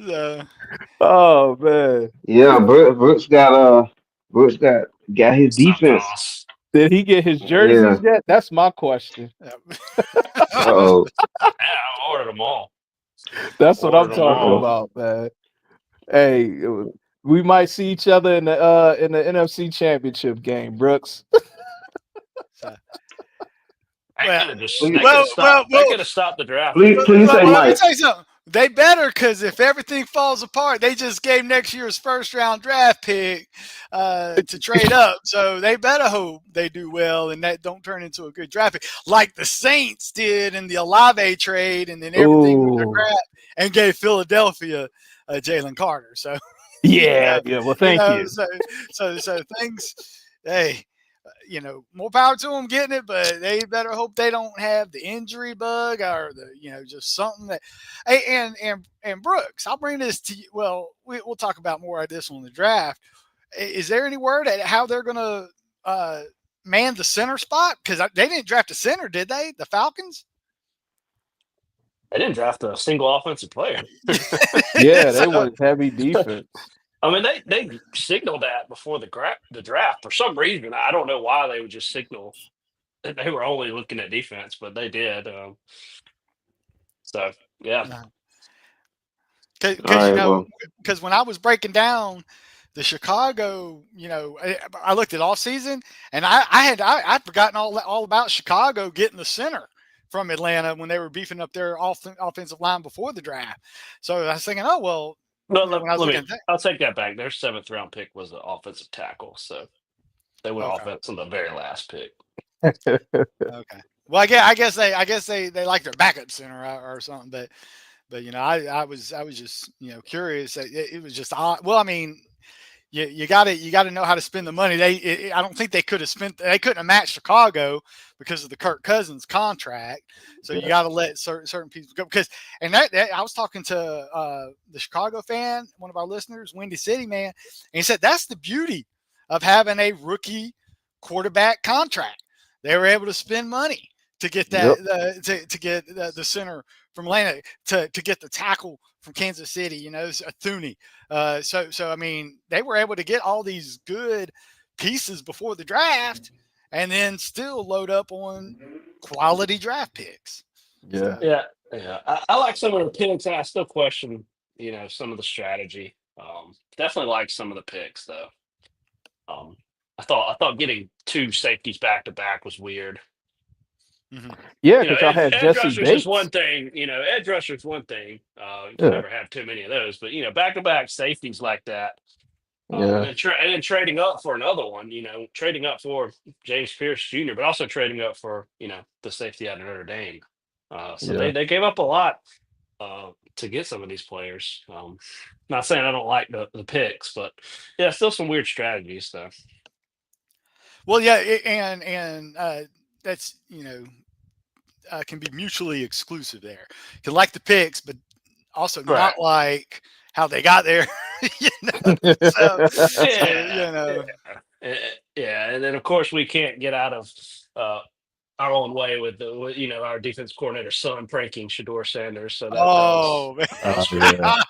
So, Oh man, Yeah, Brooks got his Some defense. toss. did he get his Yeah. jerseys yet? That's my question. Uh-oh. Yeah, I ordered them all. That's what I'm Ordered them talking all. Uh-oh. about, man. Hey, we might see each other in the NFC Championship game, Brooks. so They well, could have just. Please, They could have well, stopped. They could have stopped the draft please, anyway. please say let me Mike. tell you something. They better, because if everything falls apart, they just gave next year's first round draft pick to trade up. So they better hope they do well and that don't turn into a good draft pick, like the Saints did in the Olave trade, and then everything went to Ooh, crap and gave Philadelphia Jalen Carter. So yeah, yeah. Well, thank you. so things. Hey, more power to them getting it, but they better hope they don't have the injury bug or just something that. Hey, and Brooks, I'll bring this to you. Well, we'll talk about more of this on the draft. Is there any word at how they're going to man the center spot? Because they didn't draft a center, did they? The Falcons. They didn't draft a single offensive player. Yeah, they So, went heavy defense. I mean, they signaled that before the draft for some reason. I don't know why they would just signal that they were only looking at defense, but they did. So yeah, All because right, well, because when I was breaking down the Chicago, I looked at all season, and I'd forgotten all about Chicago getting the center from Atlanta when they were beefing up their offensive line before the draft. So I was thinking, oh well, no, when I was let looking me. at that, I'll take that back. Their seventh round pick was an offensive tackle, so they went okay, offense on the very last pick. okay. Well, I guess they like their backup center or something, but I was just curious. It was just odd. Well, I mean, you got to know how to spend the money. I don't think they couldn't have matched Chicago because of the Kirk Cousins contract. So you Yeah. got to let certain people go because that I was talking to the Chicago fan, one of our listeners, Windy City man, and he said that's the beauty of having a rookie quarterback contract. They were able to spend money to get Yep. to get the center from Atlanta, to get the tackle from Kansas City, Thuney. So I mean, they were able to get all these good pieces before the draft, and then still load up on quality draft picks. Yeah. So, Yeah, yeah. I like some of the picks, and I still question, some of the strategy. Definitely like some of the picks, though. Um, I thought getting two safeties back to back was weird. mhm. Yeah, because y'all had Edge Jesse rushers is Bates. one thing. Edge rushers one thing. You can Yeah. never have too many of those. But back to back safeties like that, Yeah. and then trading up for another one. Trading up for James Pierce Jr., but also trading up for the safety out of Notre Dame. So Yeah. they gave up a lot to get some of these players. Not saying I don't like the picks, but yeah, still some weird strategies though. Well, yeah, and that's can be mutually exclusive there. You can like the picks, but also Right. not like how they got there. you know, so Yeah. Yeah. Eh, yeah, and then of course we can't get out of uh, our own way with our defense coordinator's son pranking Shador Sanders. So oh man. that was great. Yeah.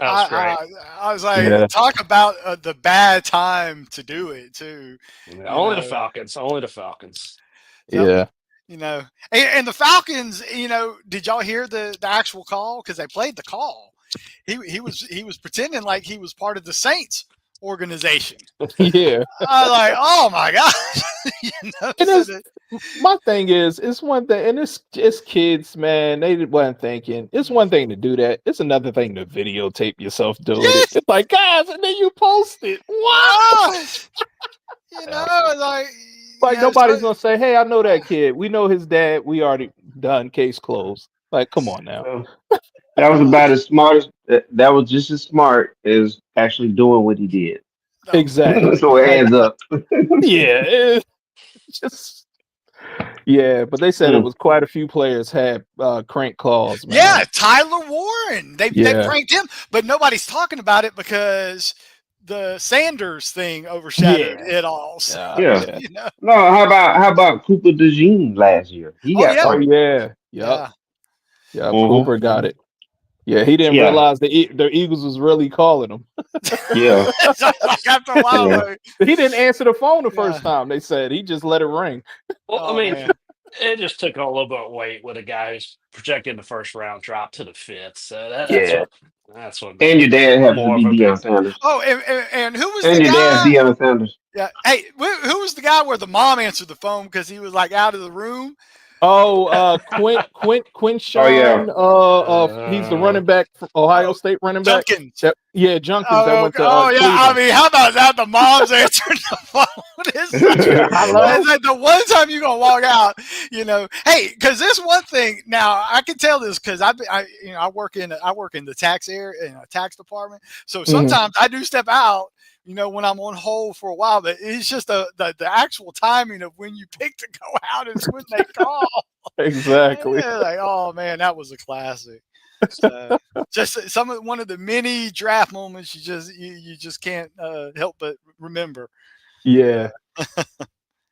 That was great. I was like, Yeah. talk about the bad time to do it too. Yeah, You only the know, Falcons. Only the Falcons. yep. Yeah. And the Falcons. Did y'all hear the actual call? Because they played the call. He was pretending like he was part of the Saints organization. Yeah. I was like, oh my gosh. And So it's my thing is, it's one thing, and it's kids, man. They wasn't thinking. It's one thing to do that. It's another thing to videotape yourself doing it. yes, It's like, guys, and then you post it. What? oh, Yeah. like Like so, nobody's gonna say, "Hey, I know that kid. We know his dad. We already done. Case closed." Like, come on now. well, that was about as smart as that was just as smart as actually doing what he did. oh man. Exactly. So it Like, adds up. yeah, it's just yeah. But they said it Mm. was quite a few players had crank calls, man. Yeah, Tyler Warren. They Yeah. pranked him, but nobody's talking about it because the Sanders thing overshadowed Yeah. it all. So, Yeah. Yeah. you know. No, how about Cooper DeJean last year? He Oh got yeah, Oh pranked. yeah. Yep. yeah. Yep. Mm-hmm. Cooper got it. Yeah, he didn't Yeah, realize the Eagles was really calling him. yeah, So, like after a while, yeah. like, He didn't answer the phone the yeah. first time. They said he just let it ring. Well, I Oh mean, man. it just took on a little bit of weight with a guy who's projected in the first round drop to the fifth. So Yeah. that's what And made your it dad happens to more of be a Deion big thing. Sanders. Oh, and who was And the your dad's guy? Deion Sanders. Yeah. Hey, who was the guy where the mom answered the phone because he was like out of the room? Oh, Oh yeah. Quinshawn, he's the Uh, running back from Ohio Oh, State running back. Junkins. Yeah, Junkins that Oh, went to oh yeah. I Cleveland. mean, how about that? The mom's answering the phone. It's such a. Hello. It's like the one time you're gonna walk out, Hey, because this one thing. Now I can tell this because I work in the tax area in a tax department. So Mhm. sometimes I do step out. When I'm on hold for a while, but it's just the actual timing of when you pick to go out is when they call. Exactly. Yeah, like, oh man, that was a classic. So just one of the many draft moments you just can't help but remember. Yeah,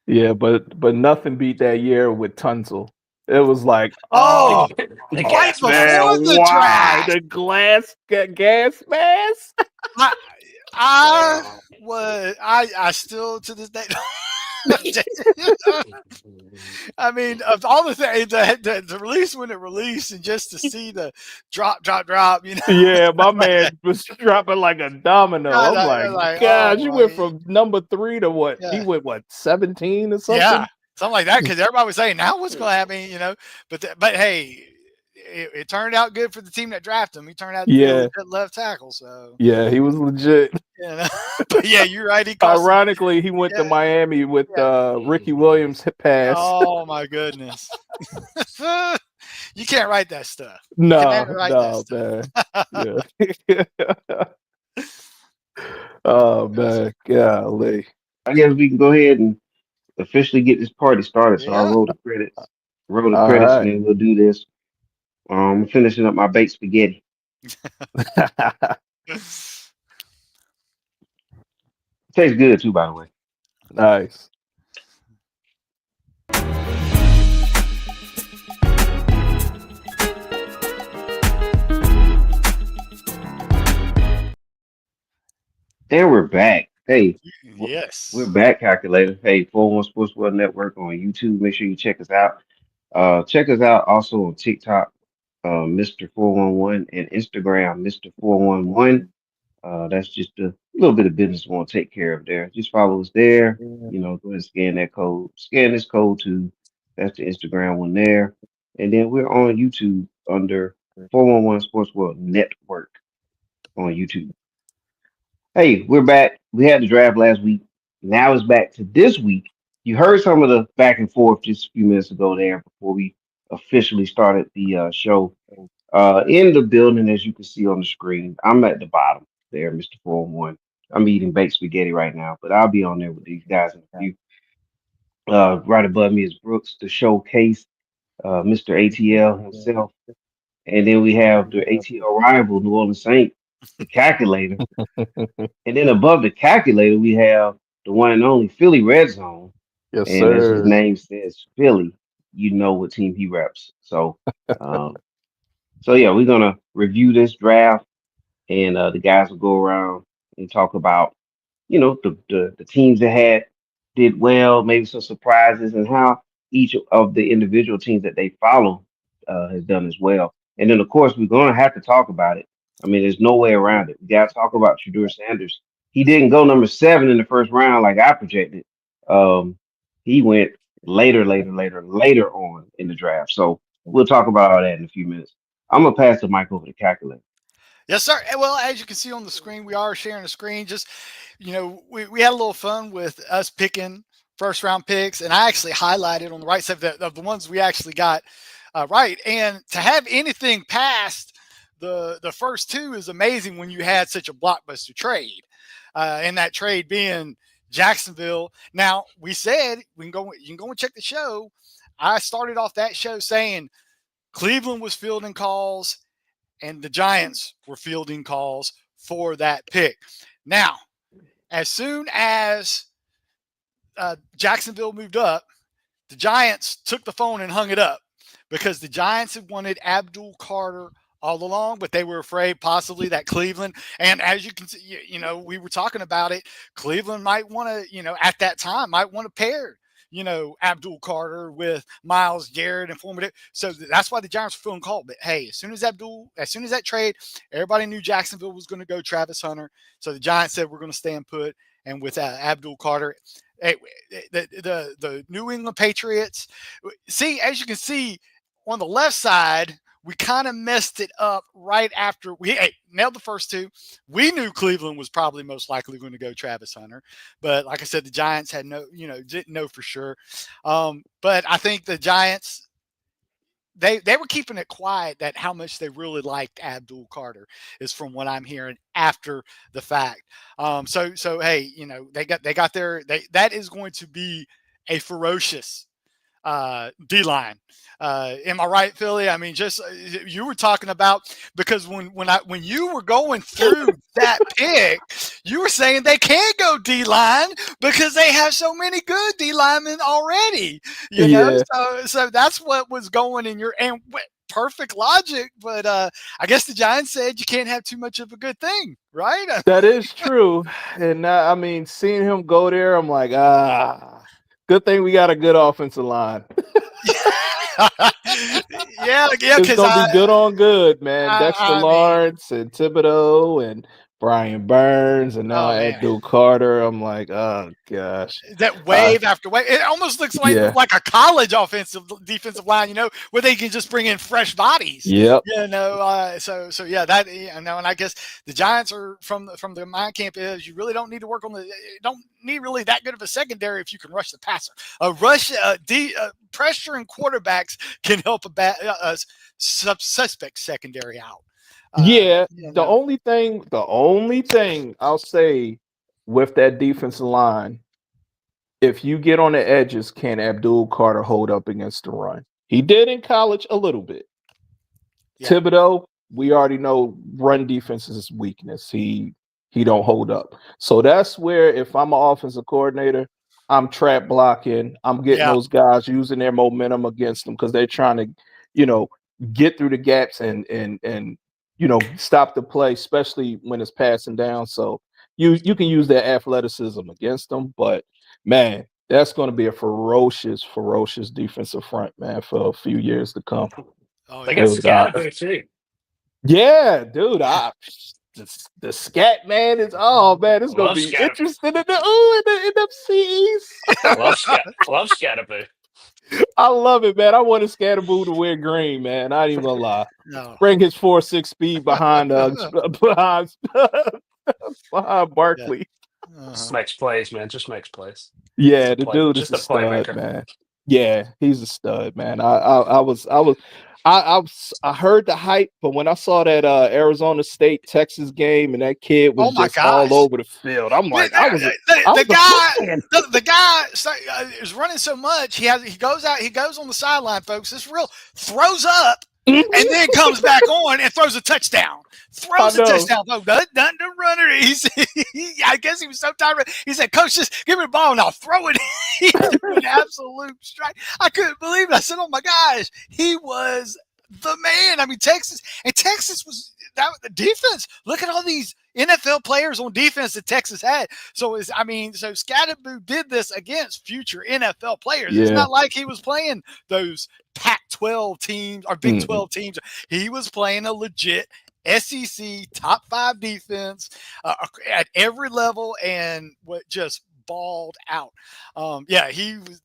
yeah, but nothing beat that year with Tunsil. It was like, the, Oh, oh, the right gas man, before mask. the wow, draft, the gas mask. I, I I still to this day. I mean, of all the things, the release when it released, and just to see the drop. Yeah, my man was dropping like a domino. I'm like, Like, gosh, oh you my, went from number 3 to what? He yeah. went what, 17 or Yeah, something? something like that. Because everybody was saying, "Now what's going to happen?" But hey, it turned out good for the team that drafted him. He turned out to be a Yeah, legit left tackle. So, yeah, he was legit. but yeah, you're right. He cost him. Ironically, he went to Yeah, Miami with yeah. Ricky Williams hit pass. Oh my goodness, you can't write that stuff. You can never No, write that no, stuff. man. Yeah. Oh man, golly. I guess we can go ahead and officially get this party started. So I'll Yeah. roll the All credits, and right. then we'll do this. I'm finishing up my baked spaghetti. Tastes good too, by the way. Nice. And we're back. Hey, we're Yes. back, calculator. Hey, 411 Sports World Network on YouTube. Make sure you check us out. Check us out also on TikTok, Mr. 411, and Instagram, Mr. 411. That's just a little bit of business we want to take care of there. Just follow us there. Go ahead and scan that code. Scan this code too. That's the Instagram one there. And then we're on YouTube under 411 Sports World Network on YouTube. Hey, we're back. We had the draft last week. Now it's back to this week. You heard some of the back and forth just a few minutes ago there before we officially started the show. In the building, as you can see on the screen, I'm at the bottom there, Mr. 401. I'm eating baked spaghetti right now, but I'll be on there with these guys in a few. Right above me is Brooks, the showcase, Mr. ATL himself. And then we have the ATL rival, New Orleans Saint, the calculator. And then above the calculator, we have the one and only Philly Red Zone. Yes, And as his sir. name says, Philly, you know what team he reps. Um, so yeah, we're gonna review this draft, and the guys will go around and talk about, the teams that did well, maybe some surprises, and how each of the individual teams that they follow has done as well. And then, of course, we're going to have to talk about it. I mean, there's no way around it. We got to talk about Shadur Sanders. He didn't go number 7 in the first round like I projected. Um, he went later on in the draft. So we'll talk about all that in a few minutes. I'm gonna pass the mic over to calculator. Yes, sir. Well, as you can see on the screen, we are sharing the screen. Just, we had a little fun with us picking first round picks, and I actually highlighted on the right side of the ones we actually got right. And to have anything past the first two is amazing when you had such a blockbuster trade, and that trade being Jacksonville. Now we said you can go and check the show. I started off that show saying Cleveland was fielding calls and the Giants were fielding calls for that pick. Now, as soon as Jacksonville moved up, the Giants took the phone and hung it up because the Giants had wanted Abdul Carter all along, but they were afraid possibly that Cleveland, and as you can see, we were talking about it, Cleveland might want to, at that time, might want to pair, Abdul Carter with Miles Garrett and form it. So that's why the Giants were feeling called. But hey, as soon as that trade, everybody knew Jacksonville was going to go Travis Hunter. So the Giants said we're going to stand put, and with Abdul Carter, hey, the New England Patriots. See, as you can see on the left side, we kind of messed it up right after we nailed the first two. We knew Cleveland was probably most likely going to go Travis Hunter, but like I said, the Giants had didn't know for sure. But I think the Giants, they were keeping it quiet that how much they really liked Abdul Carter is from what I'm hearing after the fact. So hey, they got that is going to be a ferocious D-line. Am I right, Philly? I mean, just you were talking about, because when you were going through that pick, you were saying they can't go D-line because they have so many good D linemen already. So that's what was going in your perfect logic. But I guess the Giants said you can't have too much of a good thing, right? That is true. And I mean, seeing him go there, I'm like, good thing we got a good offensive line. yeah, it's gonna be good on good, man. Dexter I Lawrence and Thibodeau and Brian Burns and now Abdul Carter. I'm like, oh gosh, that wave after wave. It almost looks like a college defensive line, where they can just bring in fresh bodies. Yep. So yeah, that and I guess the Giants are from the mind camp is you really don't need to work on don't need really that good of a secondary if you can rush the passer. Pressuring quarterbacks can help a suspect secondary out. The only thing I'll say with that defensive line, if you get on the edges, can Abdul Carter hold up against the run? He did in college a little bit. Yeah. Thibodeau, we already know run defense is his weakness. He don't hold up. So that's where, if I'm an offensive coordinator, I'm trap blocking. I'm getting those guys using their momentum against them because they're trying to, get through the gaps and stop the play, especially when it's passing down. So you can use that athleticism against them. But man, that's going to be a ferocious defensive front, man, for a few years to come. Oh, they got Scatterbo too. Yeah, dude. The scat man is it's gonna be interesting in the NFC East. Love Scatterbo. I love it, man. I want Scatterbo to wear green, man. I ain't even gonna lie. No. Bring his 4.6 speed behind Barkley. Just makes plays, man. Just makes plays. Yeah, the dude is a stud, man. Yeah, he's a stud, man. I heard the hype, but when I saw that Arizona State Texas game and that kid was just all over the field, I'm like, the guy is running so much. He goes on the sideline, folks. It's real. Throws up and then comes back on and throws a touchdown. Throws a touchdown. Oh, nothing to runner. I guess he was so tired. He said, "Coach, just give me the ball and I'll throw it." He threw an absolute strike. I couldn't believe it. I said, "Oh my gosh, he was the man." I mean, Texas was the defense. Look at all these NFL players on defense that Texas had. So Scatterbo did this against future NFL players. Yeah. It's not like he was playing those Pac-12 teams or Big 12 teams. He was playing a legit SEC top 5 defense at every level, and just balled out. He was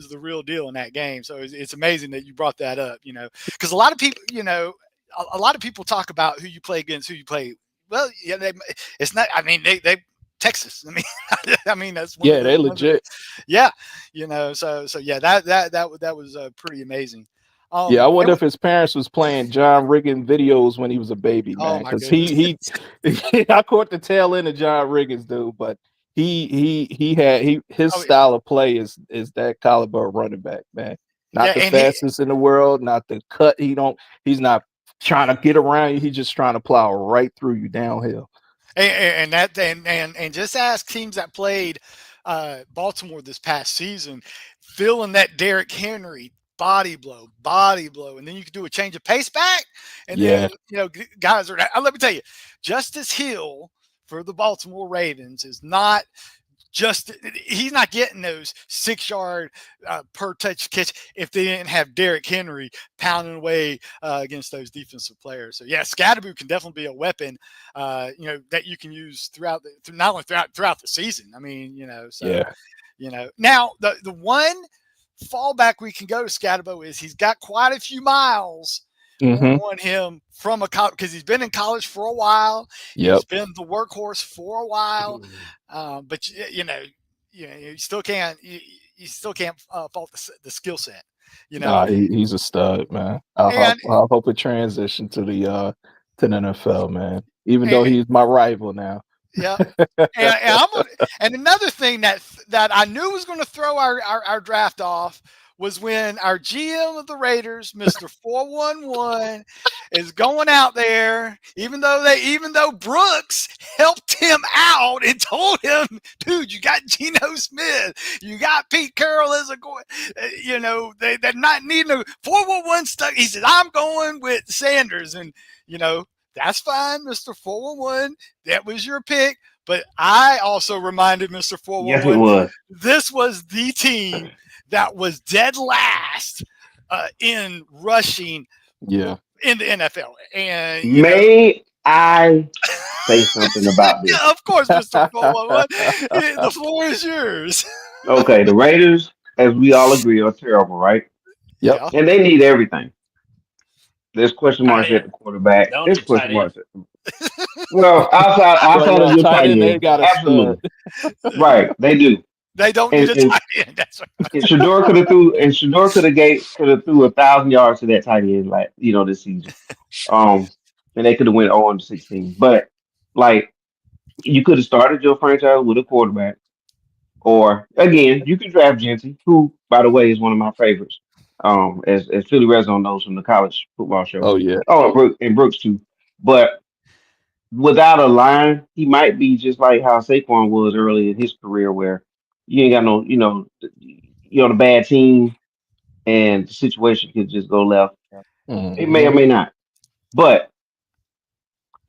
the real deal in that game. So it's amazing that you brought that up. Because a lot of people talk about who you play against, who you play. Well, yeah, it's not. I mean, they Texas. I mean that's they legit. Yeah, So yeah, that was pretty amazing. I wonder if his parents was playing John Riggins videos when he was a baby, man. Because I caught the tail end of John Riggins, dude. But his style of play is that caliber running back, man. Not the fastest in the world, not the cut. He's not trying to get around you. He's just trying to plow right through you downhill. And just ask teams that played Baltimore this past season, feeling that Derrick Henry body blow, and then you can do a change of pace back, and Yeah. then guys are. Let me tell you, Justice Hill for the Baltimore Ravens is not. He's not getting those 6-yard per touch catch if they didn't have Derrick Henry pounding away against those defensive players. So yeah, Scatterboo can definitely be a weapon, that you can use not only throughout the season. I mean, now the one fallback we can go to Scatterboo is he's got quite a few miles on him from a college because he's been in college for a while. Yep. He's been the workhorse for a while, but you still can't fault the skill set. Nah, he's a stud, man. I hope it transition to the NFL, man. Even though he's my rival now. Yeah, and another thing that I knew was going to throw our draft off was when our GM of the Raiders, Mr. 411, is going out there, even though Brooks helped him out and told him, dude, you got Geno Smith, you got Pete Carroll as a they're not needing a 411 stuck. He said, I'm going with Sanders, and that's fine, Mr. 411. That was your pick. But I also reminded Mr. 411 yes, it was. This was the team that was dead last in rushing in the NFL. And May I say something about this? Yeah, of course, Mr. 411. The floor is yours. Okay, the Raiders, as we all agree, are terrible, right? Yep. And they need everything. There's question marks at the quarterback. There's question marks. Well, outside of your tight end, they got absolutely right. They do. They don't need a tight end. That's right. And Shador could have threw 1,000 yards to that tight end, this season. And they could have went 0-16. But you could have started your franchise with a quarterback, or again, you can draft Genty, who, by the way, is one of my favorites. As Philly Rezone knows from the college football show. Oh yeah. Oh, and Brooks too. But without a line, he might be just like how Saquon was early in his career, where you ain't got no, you're on a bad team, and the situation could just go left. It may or may not. But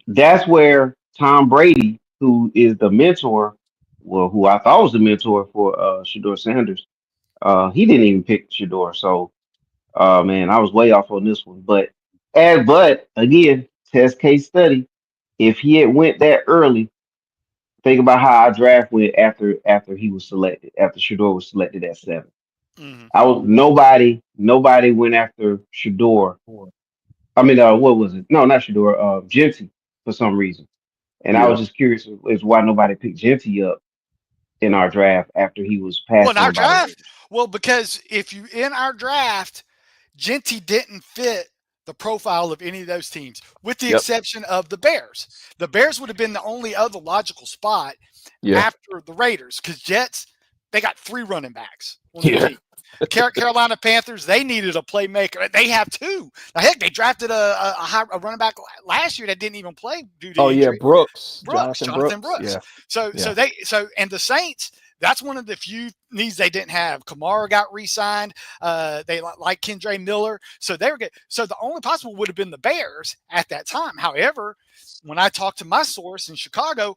that's where Tom Brady, who is the mentor, who I thought was the mentor for Shador Sanders, he didn't even pick Shador. So, man, I was way off on this one. But again, test case study. If he had went that early, think about how our draft went after he was selected, after Shador was selected at 7. Nobody went after Shador. I mean, what was it? No, not Shador. Genty for some reason, and I was just curious as why nobody picked Genty up in our draft after he was passed. Well, in our draft, because in our draft, Genty didn't fit the profile of any of those teams, with the exception of the Bears. The Bears would have been the only other logical spot after the Raiders, because Jets, they got 3 running backs on the team. Carolina Panthers, they needed a playmaker. They have 2. Now, heck, they drafted a running back last year that didn't even play due to injury. Brooks. Jonathan Brooks. Yeah. And the Saints, that's one of the few needs they didn't have. Kamara got re-signed. They like Kendre Miller. So they were good. So the only possible would have been the Bears at that time. However, when I talked to my source in Chicago,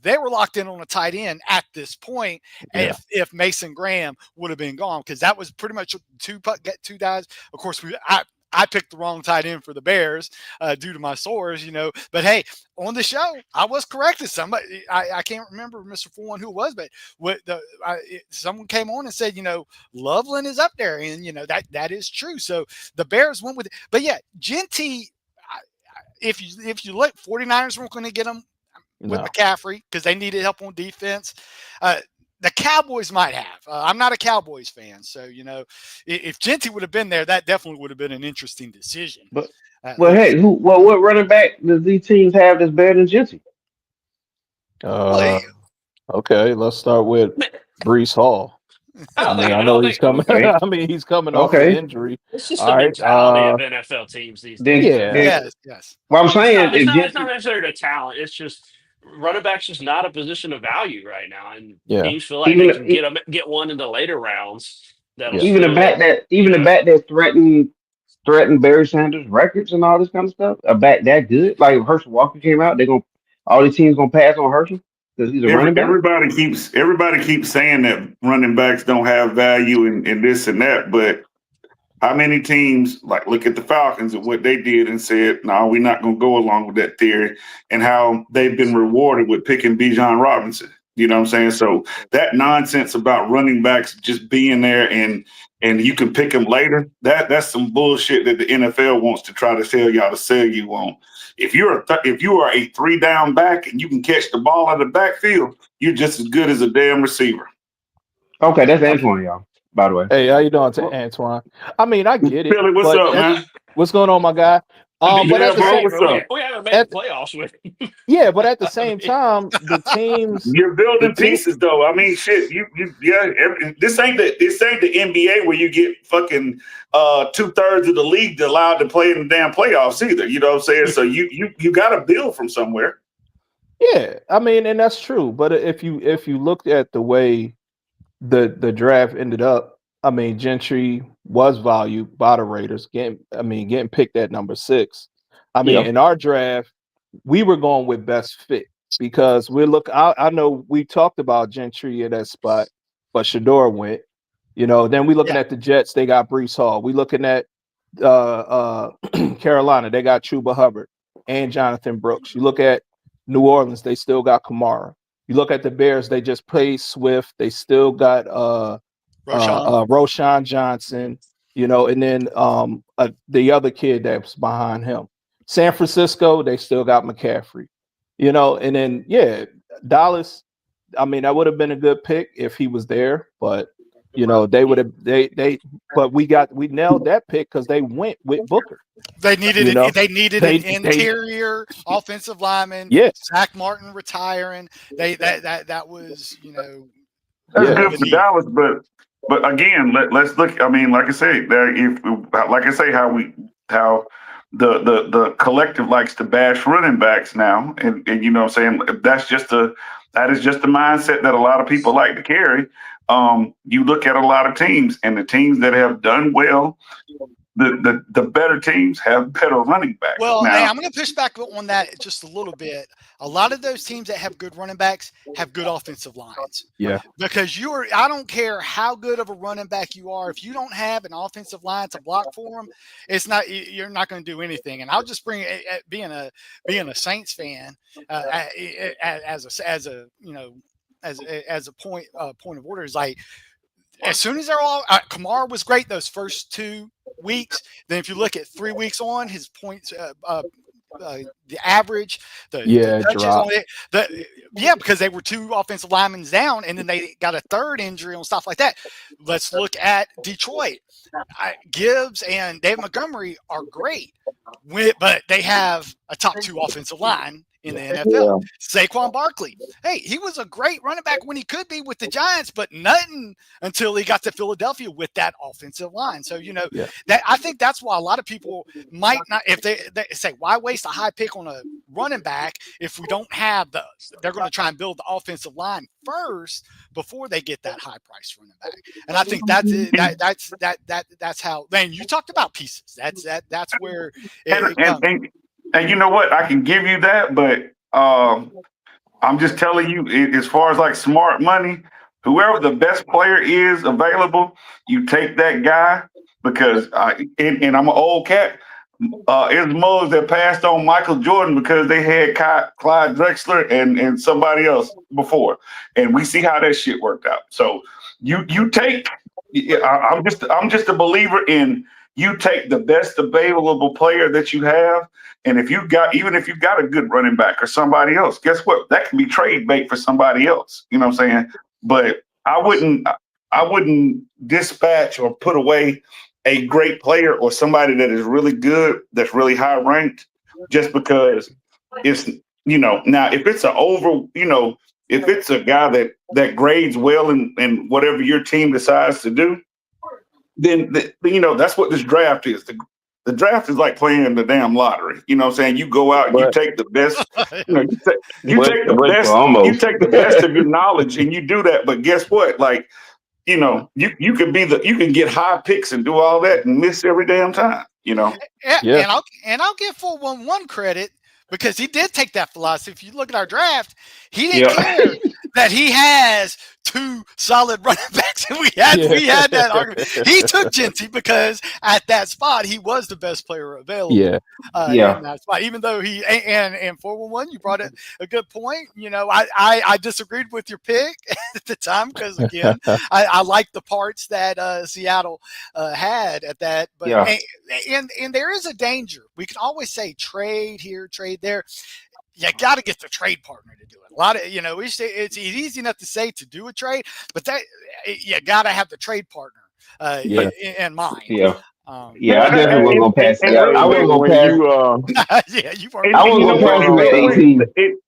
they were locked in on a tight end at this point. If Mason Graham would have been gone, because that was pretty much two guys. Of course, I picked the wrong tight end for the Bears due to my source, But hey, on the show, I was corrected. Somebody, I can't remember Mr. 41 who it was, but someone came on and said, Loveland is up there, and that is true. So the Bears went with it. But yeah, Genty, if you look, 49ers weren't going to get him with McCaffrey because they needed help on defense. The Cowboys might have. I'm not a Cowboys fan, so if Genty would have been there, that definitely would have been an interesting decision. But hey, what running back does these teams have that's better than Genty? Okay, let's start with Breece Hall. I know he's coming. Okay. I mean, he's coming off an injury. It's just the mentality of NFL teams these days. Yes. Well, I'm saying it's not necessarily the talent. It's just running back's just not a position of value right now, and teams feel like they can get one in the later rounds. that'll Yeah. Even the still, back that threatened Barry Sanders records and all this kind of stuff. A back that good, like if Herschel Walker came out, all the teams gonna pass on Herschel because he's a running back. Everybody keeps saying that running backs don't have value and this and that, but how many teams like look at the Falcons and what they did and said, "No, we're not going to go along with that theory," and how they've been rewarded with picking Bijan Robinson. You know what I'm saying? So that nonsense about running backs just being there and you can pick them later, that's some bullshit that the NFL wants to try to tell y'all to sell you on. If you are a 3-down back and you can catch the ball out of the backfield, you're just as good as a damn receiver. Okay, that's Antoine, y'all. By the way. Hey, how you doing, Antoine? I mean, I get it. Billy, what's up, man? What's going on, my guy? But at the same, we haven't made the playoffs with. Yeah, but at the same time, the teams you're building pieces, though. I mean, shit. This ain't the NBA where you get fucking 2/3 of the league allowed to play in the damn playoffs either. You know what I'm saying? So you got to build from somewhere. Yeah, I mean, and that's true. But if you looked at the way the draft ended up, I mean, Gentry was valued by the Raiders, getting picked at number 6. I mean, in our draft, we were going with best fit because I know we talked about Gentry in that spot, but Shador went. Then we looking at the Jets, they got Breece Hall. We looking at Carolina, they got Chuba Hubbard and Jonathan Brooks. You look at New Orleans, they still got Kamara. You look at the Bears, they just played Swift. They still got Roshan Johnson, and then the other kid that's behind him. San Francisco, they still got McCaffrey, and then Dallas. I mean, that would have been a good pick if he was there, but they would have but we nailed that pick because they went with Booker. They needed an interior offensive lineman. Yes. Zach Martin retiring. That was that's good for Dallas, but again, let's look. I mean, like I say, how the collective likes to bash running backs now, and you know what I'm saying, that is just the mindset that a lot of people like to carry. You look at a lot of teams, and the teams that have done well, the better teams have better running backs. Well, now, I'm going to push back on that just a little bit. A lot of those teams that have good running backs have good offensive lines. Yeah. Because I don't care how good of a running back you are, if you don't have an offensive line to block for them, you're not going to do anything. And I'll just bring it, being a Saints fan as a point of order is like, as soon as they're all Kamara was great those first 2 weeks. Then if you look at 3 weeks on, his points, the average, the touches on it, because they were 2 offensive linemen down, and then they got a third injury and stuff like that. Let's look at Detroit. Gibbs and Dave Montgomery are great, but they have a top 2 offensive line in the NFL. Saquon Barkley, hey, he was a great running back when he could be with the Giants, but nothing until he got to Philadelphia with that offensive line. So, that I think that's why a lot of people might not, if they say, why waste a high pick on a running back if we don't have they're going to try and build the offensive line first before they get that high price running back. And I think that's how, man, you talked about pieces. That's where it comes. And you know what? I can give you that, but I'm just telling you, as far as like smart money, whoever the best player is available, you take that guy because, and I'm an old cat. It's Mullins that passed on Michael Jordan because they had Clyde Drexler and somebody else before, and we see how that shit worked out. So you take. I'm just a believer in. You take the best available player that you have, and if you've got a good running back or somebody else, guess what? That can be trade bait for somebody else. You know what I'm saying? But I wouldn't dispatch or put away a great player or somebody that is really good, that's really high ranked, just because it's now if it's if it's a guy that grades well in whatever your team decides to do. Then that's what this draft is. The draft is like playing the damn lottery. You know what I'm saying? You go out and you take the best. You take the best of your knowledge and you do that. But guess what? Like you know, you can get high picks and do all that and miss every damn time. You know. Yeah. And I'll give 411 credit because he did take that philosophy. If you look at our draft, he didn't care that he has two solid running backs, and we had that argument. He took Genty because at that spot he was the best player available. Yeah. In that spot, even though he and 411, you brought a good point. You know, I disagreed with your pick at the time because again, I like the parts that Seattle had at that, but and there is a danger. We can always say trade here, trade there. You got to get the trade partner to do it. A lot of, you know, it's easy enough to say to do a trade, but that you got to have the trade partner in mind. Yeah. I definitely wasn't gonna pass it. I wasn't gonna pass. You weren't. I wasn't gonna pass him at 18.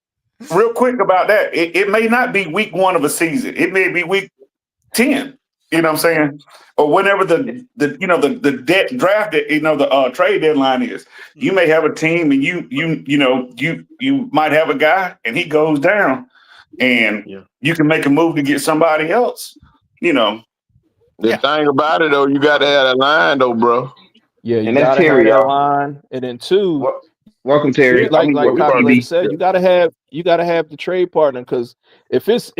Real quick about that, it may not be week 1 of a season. It may be week 10. You know what I'm saying? Or whenever the draft, the trade deadline is. You may have a team and you might have a guy and he goes down and you can make a move to get somebody else. You know. The thing about it though, you gotta have a line though, bro. Yeah, you gotta have that line. And then two, welcome Terry. Like Calculator said, you gotta have the trade partner, because if it's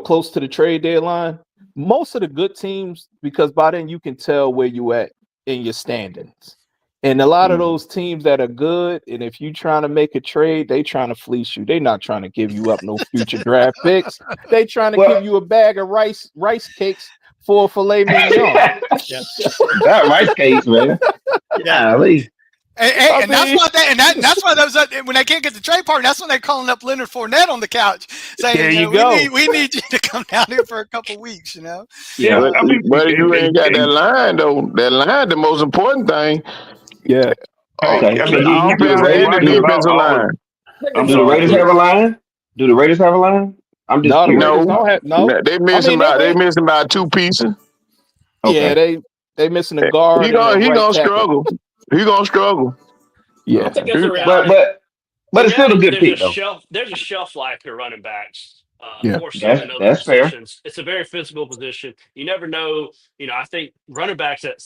close to the trade deadline, most of the good teams, because by then you can tell where you at in your standings. And a lot of those teams that are good, and if you trying to make a trade, they trying to fleece you. They not trying to give you up no future draft picks. They trying to give you a bag of rice cakes for a filet mignon. That rice cakes, man. Yeah, at least. And that's why those when they can't get the trade partner, that's when they're calling up Leonard Fournette on the couch saying, we need you to come down here for a couple weeks, you know. Yeah, but you ain't got that line though. That line, the most important thing. Yeah. Okay. The defensive line. Do the Raiders have a line? Do the Raiders have a line? I'm just no. They missing about 2 pieces. Okay. Yeah, they missing a guard. He gonna struggle. He gonna struggle. Yeah, I think that's a reality. But it's still a good pick though. There's a shelf life to running backs. More so than other positions. Fair. It's a very physical position. You never know. You know, I think running backs at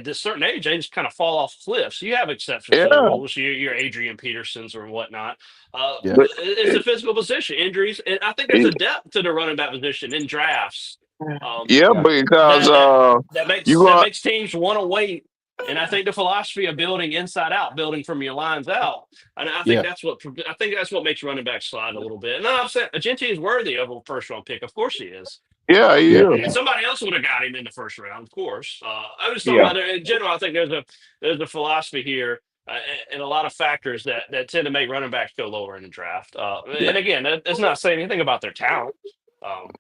this certain age, they just kind of fall off cliffs. You have exceptions to the rules. Your Adrian Petersons or whatnot. It's a physical position. Injuries, and I think there's a depth to the running back position in drafts. Because that makes teams want to wait. And I think the philosophy of building inside out, building from your lines out, and I think that's what makes running back slide a little bit. And I'm saying Genty is worthy of a first round pick. Of course he is. Yeah, he is. And somebody else would have got him in the first round, of course. I'm just talking about in general. I think there's a philosophy here and a lot of factors that tend to make running backs go lower in the draft. And again, that's not saying anything about their talent.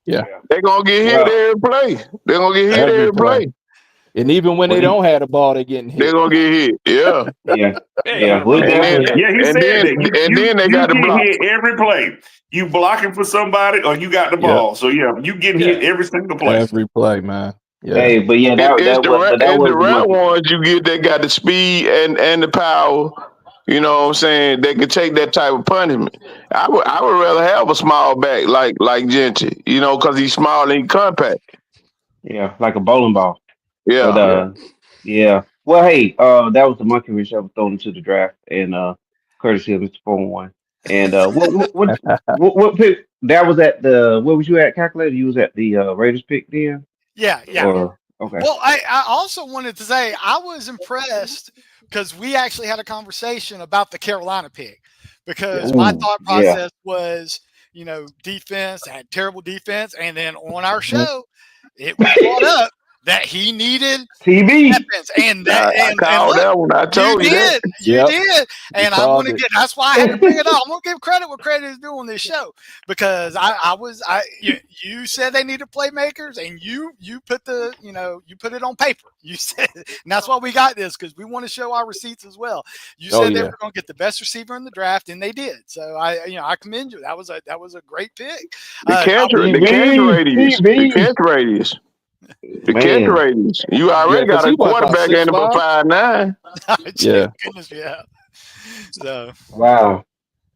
They're gonna get hit every play. They're gonna get hit every play. And even when they don't have the ball, they're getting hit. They're gonna get hit. Yeah. He said that. Then they got to block hit every play. You blocking for somebody, or you got the ball. So you getting hit every single play. Every play, man. Yeah. Hey, but it's the right ones you get that got the speed and the power. You know what I'm saying? They can take that type of punishment. I would rather have a small back like Genty, you know, because he's small and he's compact. Yeah, like a bowling ball. Yeah. But, well, hey, that was the monkey wrench I was thrown into the draft, and courtesy of Mr. 411. And what pick? That was at the. Where was you at, Calculator? You was at the Raiders pick then. Yeah. Okay. Well, I also wanted to say I was impressed because we actually had a conversation about the Carolina pick because my thought process was, defense had terrible defense, and then on our show, it was brought up that he needed TV weapons, and I called that one. I told you that. You did, and I want to get. That's why I had to bring it up. I'm gonna give credit where credit is due on this show because you said they needed playmakers, and you put you put it on paper. You said, and that's why we got this because we want to show our receipts as well. You said they were going to get the best receiver in the draft, and they did. So I commend you. That was a great pick. The catch radius. The catch radius. You already got a quarterback in about 5'9". Goodness, yeah. So wow,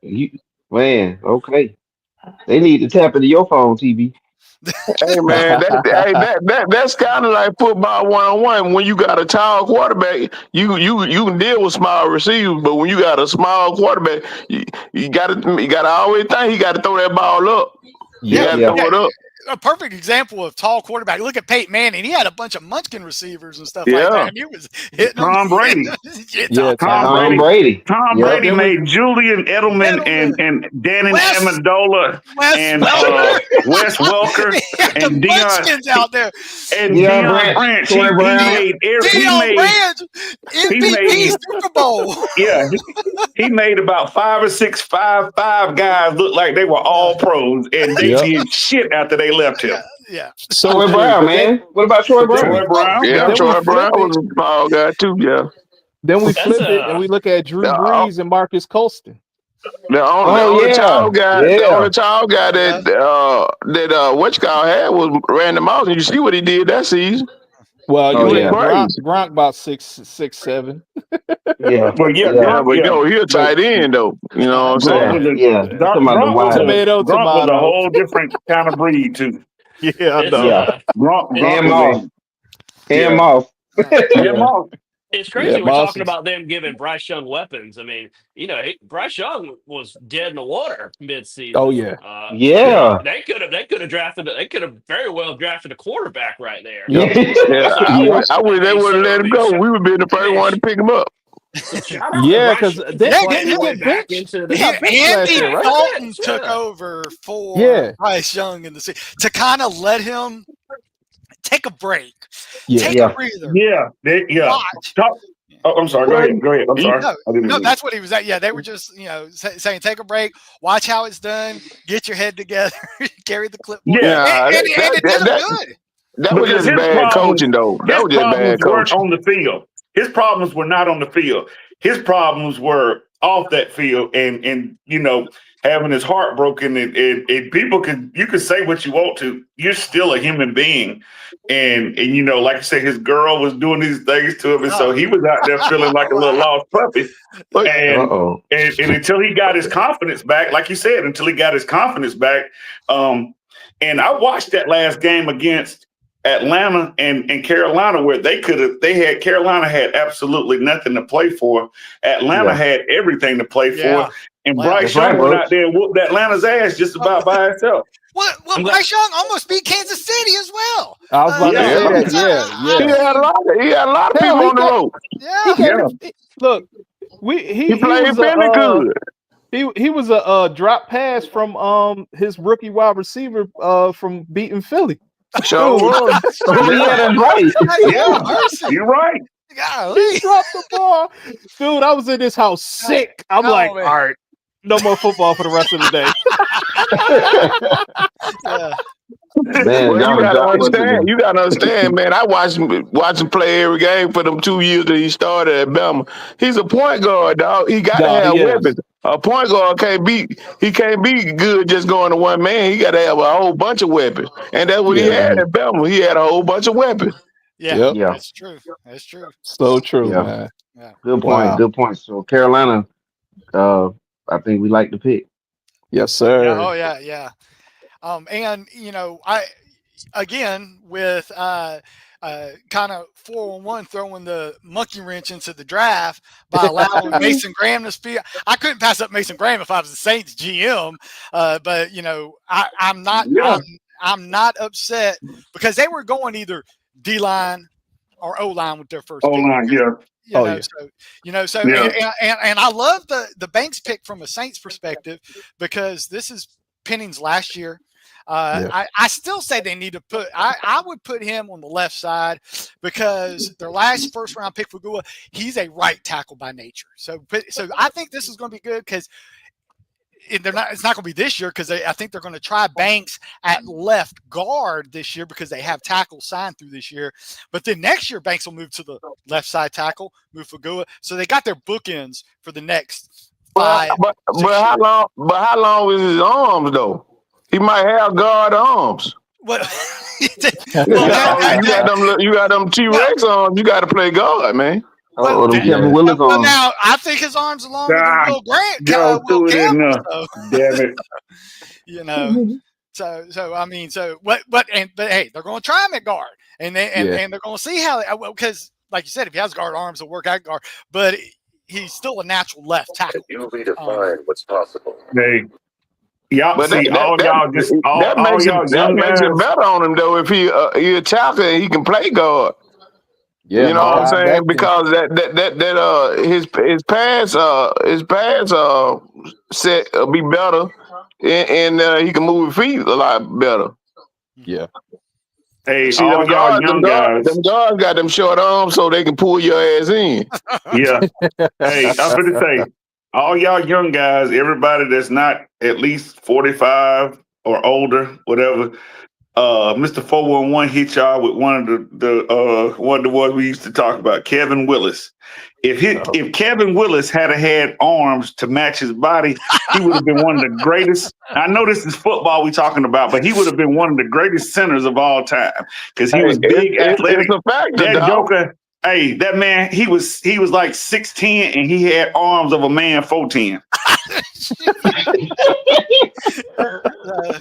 okay. They need to tap into your phone, TV. Hey man, that's kind of like football 1-on-1. When you got a tall quarterback, you can deal with small receivers, but when you got a small quarterback, you gotta always think he got to throw that ball up. You Yeah, got to Yeah. throw it up. a perfect example of tall quarterback. Look at Peyton Manning. He had a bunch of munchkin receivers and stuff like Yeah. that, and he was hitting them. Tom Brady. Yeah, Tom Tom Brady. Brady. Tom Yep. Brady made Julian Edelman Edelman, and Danny Wes, Amendola Wes and Welker. Wes Welker He had the and munchkins out there. Yeah, Deion Branch. He Troy Brown. made Deion Branch, he MVP made Super Bowl. yeah he made about 5 or 6 5'5" guys look like they were all pros, and they Yep. did shit after they left him. Yeah. So Troy true. Brown, But then, man. What about Troy but then Brown? we Troy Brown. Yeah, then we Troy Brown flip it. was a small guy too. Yeah. Then we That's flip it and we look at Drew The, Brees and Marcus Colston. the Oh only yeah. tall guy, the Yeah. only tall guy that what you call had was Randy Moss, and you see what he did that season. Well, Oh, you yeah. had Crazy. Gronk about 6'7". Yeah. Well, yeah, Yeah. Yeah, Gronk, but yeah, he a but tight end though. You know what I'm Gronk saying? was a Yeah. You talking about the wide. Tomato, Gronk was a tomato. whole different kind of breed too. Yeah, I It's know. Yeah. Gronk And was Moss. yeah. And Moss. Yeah, Moss. It's Yeah, crazy. We're Moss talking is. about them giving Bryce Young weapons. I mean, Bryce Young was dead in the water mid-season. Oh yeah. Yeah. They could have drafted. They could have very well drafted a quarterback right there. Yep. Yeah, Yep. I wish they would have let him go. We would be the first one to pick him up. Shout out to Yeah, Bryce because Young for didn't he playing his way get back benched? into He the. got benched last Andy year, right? Dalton Yeah. took over for Yeah. Bryce Young in the season to kind of let him take a break, Yeah. take Yeah. a breather, Yeah. watch. Talk. Oh, I'm sorry. Go ahead. I'm sorry. No, I didn't no, mean- that's what he was at. Yeah, they were just saying take a break, watch how it's done, get your head together, carry the clipboard. Yeah. and it did him good. That was Because just bad coaching, though. That was just bad weren't coaching. on the field. His problems were not on the field. His problems were off that field, and having his heart broken. And you could say what you want to. You're still a human being, and like I said, his girl was doing these things to him, and so he was out there feeling like a little lost puppy. And until he got his confidence back, like you said, until he got his confidence back, and I watched that last game against Atlanta and Carolina, where Carolina had absolutely nothing to play for. Atlanta had everything to play for, and Bryce Young went out there and whooped Atlanta's ass just about by itself. Well, Bryce Young almost beat Kansas City as well. I was about to say that. Yeah. He had a lot of people on the road. Yeah. Look, he played really good. He was a drop pass from his rookie wide receiver from beating Philly. Sure was. He had a right. Yeah, you're right. Golly. He dropped the ball. Dude, I was in this house sick. I'm like, man. all right, no more football for the rest of the day. Yeah. Man, you gotta understand, man. I watched him play every game for them 2 years that he started at Bama. He's a point guard, dog. He got to have weapons. A point guard can't be good just going to one man. He got to have a whole bunch of weapons, and that's what he had at Bama. He had a whole bunch of weapons. Yeah, that's true. That's true. So true, Yeah. man. Yeah. Good point. Wow. Good point. So Carolina, I think we like the pick. Yes, sir. Yeah, oh yeah. And I again with kind of 411 throwing the monkey wrench into the draft by allowing Mason Graham to speak. I couldn't pass up Mason Graham if I was the Saints GM, but I'm not. Yeah. I'm not upset because they were going either D line or O line with their first pick. O-line, yeah. And I love the Banks pick from a Saints perspective because this is Penning's last year. I still say they need to put. I would put him on the left side because their last first round pick for Gua, he's a right tackle by nature. So I think this is going to be good because it's not going to be this year because I think they're going to try Banks at left guard this year because they have tackles signed through this year. But then next year, Banks will move to the left side tackle, move for Gua. So they got their bookends for the next 5. But how long? But how long is his arms though? He might have guard arms. What? You got them T-Rex arms. You got to play guard, man. Kevin Willis Well, on. now I think his arms are longer than Will Grant. Joe threw it in there. So, Damn it. So I mean, so what? But hey, they're going to try him at guard, and they're going to see how because, like you said, if he has guard arms, he'll work at guard. But he's still a natural left tackle. You redefine what's possible. Hey, y'all But see all y'all just all makes y'all it young makes it guys. better on him though if he a tackle and he can play guard. Yeah, you know what I'm saying? back then. Because his pass set be better, and he can move his feet a lot better. Yeah. Hey, See, all y'all young guys. them guards got them short arms so they can pull your ass in. Yeah. Hey, I'm going to say, all y'all young guys, everybody that's not at least 45 or older, whatever, Mr. 411 hit y'all with one of the ones we used to talk about, Kevin Willis. If Kevin Willis had arms to match his body, he would have been one of the greatest. I know this is football we talking about, but he would have been one of the greatest centers of all time because he was big, athletic. It's a factor, that dog. Joker, hey, that man, he was like 6'10" and he had arms of a man 4'10".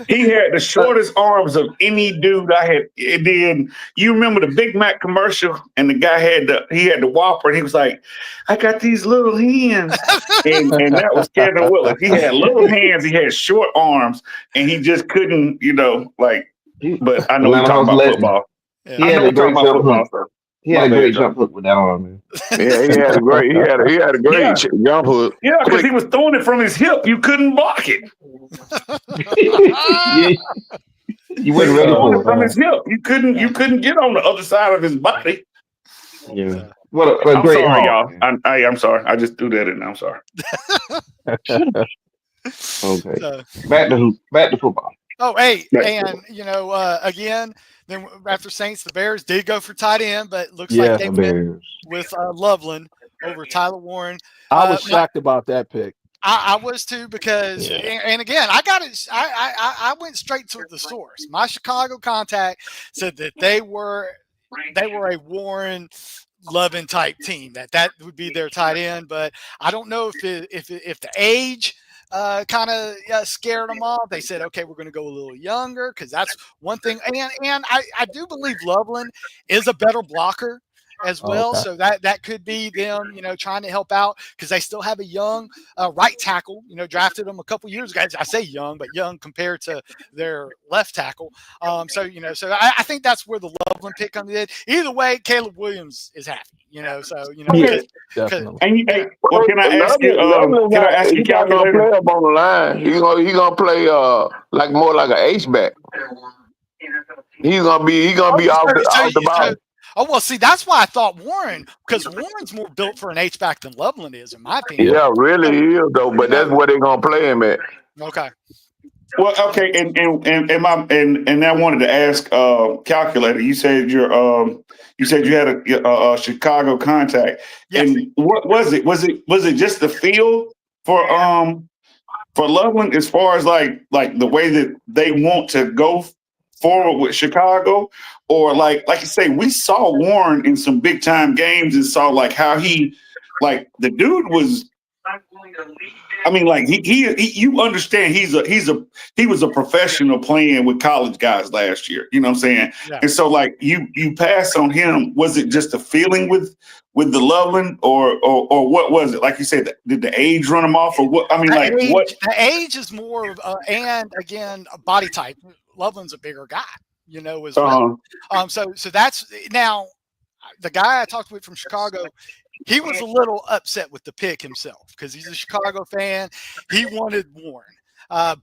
He had the shortest arms of any dude I had. And then you remember the Big Mac commercial, and the guy had the Whopper, and he was like, "I got these little hands," and that was Kevin Willis. He had little hands, he had short arms, and he just couldn't, But I know we're talking about football. Yeah. He had a great jump hook. He had a great jump hook with that arm, man. Yeah, he had a great jump hook. Yeah, because he was throwing it from his hip. You couldn't block it. You wasn't ready for it. From his hip. You couldn't get on the other side of his body. Yeah. What a I'm great sorry, arm. y'all. I'm sorry. I just threw that in. I'm sorry. Okay. Back to football. Oh, hey, and again, then after Saints, the Bears did go for tight end, but it looks like they went with Loveland over Tyler Warren. I was shocked about that pick. I was too because, and again, I went straight to the source. My Chicago contact said that they were a Warren Lovin type team, that would be their tight end, but I don't know if the age kind of scared them off. They said, okay, we're going to go a little younger because that's one thing. And I do believe Loveland is a better blocker as well. Okay. So that could be them, trying to help out because they still have a young right tackle, drafted them a couple years ago. I say young, but young compared to their left tackle. So I think that's where the Loveland pick comes in. Either way, Caleb Williams is happy. Definitely. Well, can I ask you? Can I ask you, calculator? Play up on the line. He gonna play like more like an H back. He's gonna be off the ball. Oh, well, see, that's why I thought Warren, because Warren's more built for an H-back than Loveland is, in my opinion. Yeah, really is, though, but that's where they're going to play him at. Okay. Well, okay, and I wanted to ask calculator. You said you had a Chicago contact. Yes. And what was it? Was it just the feel for Loveland as far as like the way that they want to go forward with Chicago, or like you say, we saw Warren in some big time games and saw like how he, like the dude was. I mean, like he you understand he was a professional playing with college guys last year. You know what I'm saying? Yeah. And so like you pass on him. Was it just a feeling with the Loveland, or what was it? Like you said, did the age run him off, or what? I mean, what? The age is more of, and again, a body type. Loveland's a bigger guy, as well. So that's now the guy I talked with from Chicago. He was a little upset with the pick himself because he's a Chicago fan. He wanted Warren,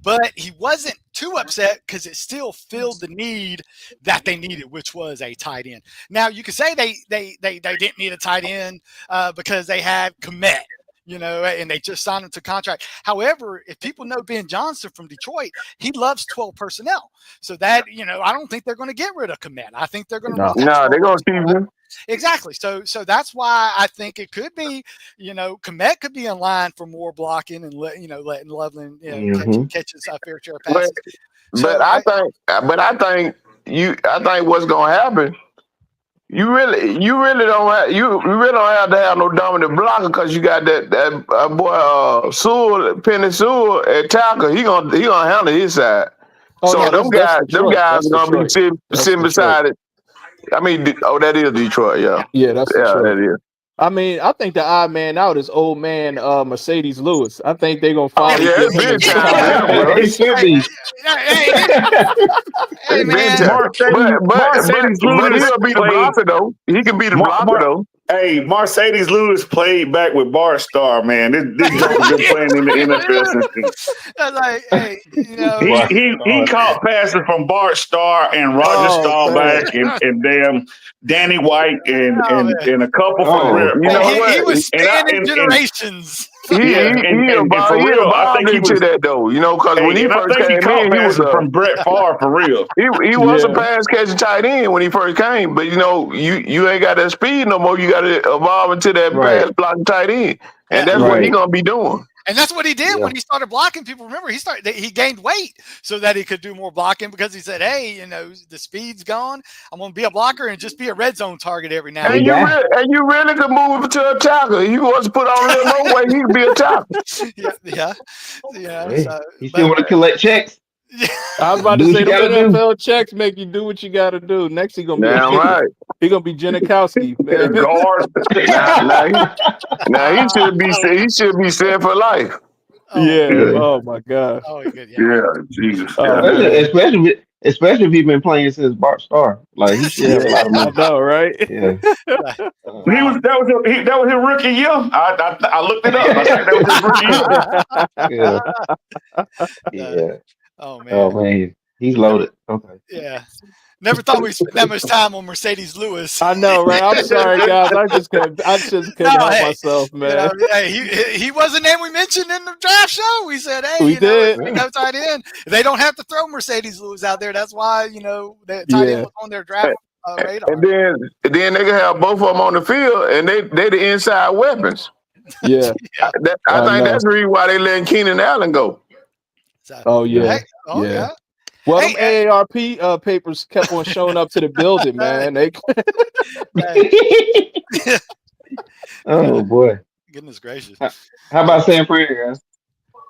but he wasn't too upset because it still filled the need that they needed, which was a tight end. Now you could say they didn't need a tight end because they had Komet. And they just signed him to contract. However, if people know Ben Johnson from Detroit, he loves 12 personnel. So that, I don't think they're going to get rid of Komet. I think they're going to No, they're going to keep him. Exactly. So that's why I think it could be, Komet could be in line for more blocking and letting Loveland catch his fair share of passes. But I think what's going to happen. You really don't have to have no dominant blocker because you got that boy Penny Sewell at tackle. He gonna handle his side. Oh So no, them that's guys Detroit. are That's gonna be Detroit. That's sitting Detroit. beside it. I mean, that is Detroit. Yeah, Yeah, that's yeah, Detroit. that is. I mean, I think the odd man out is old man Mercedes Lewis. I think they're gonna Oh finally yeah, give it's him big his time for time. him, bro. It should be. Hey, It's big man. time. Mercedes But Lewis he'll be the played. blocker though. He can be the blocker though. Hey, Mercedes Lewis played back with Bart Starr, man. This joker been playing in the NFL since then. That's like, hey, Boy, He caught passes from Bart Starr and Roger Oh man. Staubach and damn Danny White oh man, and a couple for oh, real. You hey, know he what? was spanning And generations. yeah, and for He real, I evolved think he into was. that though. You know, because when Hey, he and I first think he came caught in, passes from Brett Favre for real. he was a Yeah. pass catching tight end when he first came. But you know, you ain't got that speed no more. You got to evolve into that right, pass blocking tight end, and Yeah, that's what he right. gonna be doing. and that's what he did Yeah, when he started blocking people. Remember, he gained weight so that he could do more blocking because he said, "Hey, the speed's gone. I'm going to be a blocker and just be a red zone target every now the and And then." guy. you really could move to a tackle. If he wants to put on a little more weight, he could be a tackle. Yeah. Hey, So, you still but want to collect checks? I was about to Do what say you them got to do. NFL checks make you do what you got to do. Next, he gonna be a Damn kicker. right. He gonna be Janikowski, man. Guard. Now, now he, now oh, he should be set for life. oh Yeah. man, Yeah. Oh my gosh. oh good, yeah, Yeah, Jesus. Oh Yeah. Especially, man. especially, especially if he's been playing since Bart Starr. Like he should have a Yeah. lot of I money. know, right? Yeah. Right. He Wow. was that was his rookie year. I looked it up. I think that was his rookie year. Yeah. Uh, Yeah. oh man, Oh man, he's never, loaded. Okay. yeah, never thought we'd spend that much time on Mercedes Lewis. I know, right? I'm sorry, guys. I just couldn't No, help hey, myself, man. hey, he was a name we mentioned in the draft show. We said, hey, We if did. we go tight end, they don't have to throw Mercedes Lewis out there. That's why the tight end Yeah. was on their draft And radar. then they can have both of them on the field, and they the inside weapons. Yeah. Yeah. I I think know. that's the reason why they letting Keenan Allen go. So, Oh Yeah. yeah. hey, oh Yeah. yeah. Well, Hey, them AARP papers kept on showing up to the building, man. They Oh boy. goodness gracious. How about San Fran, guys?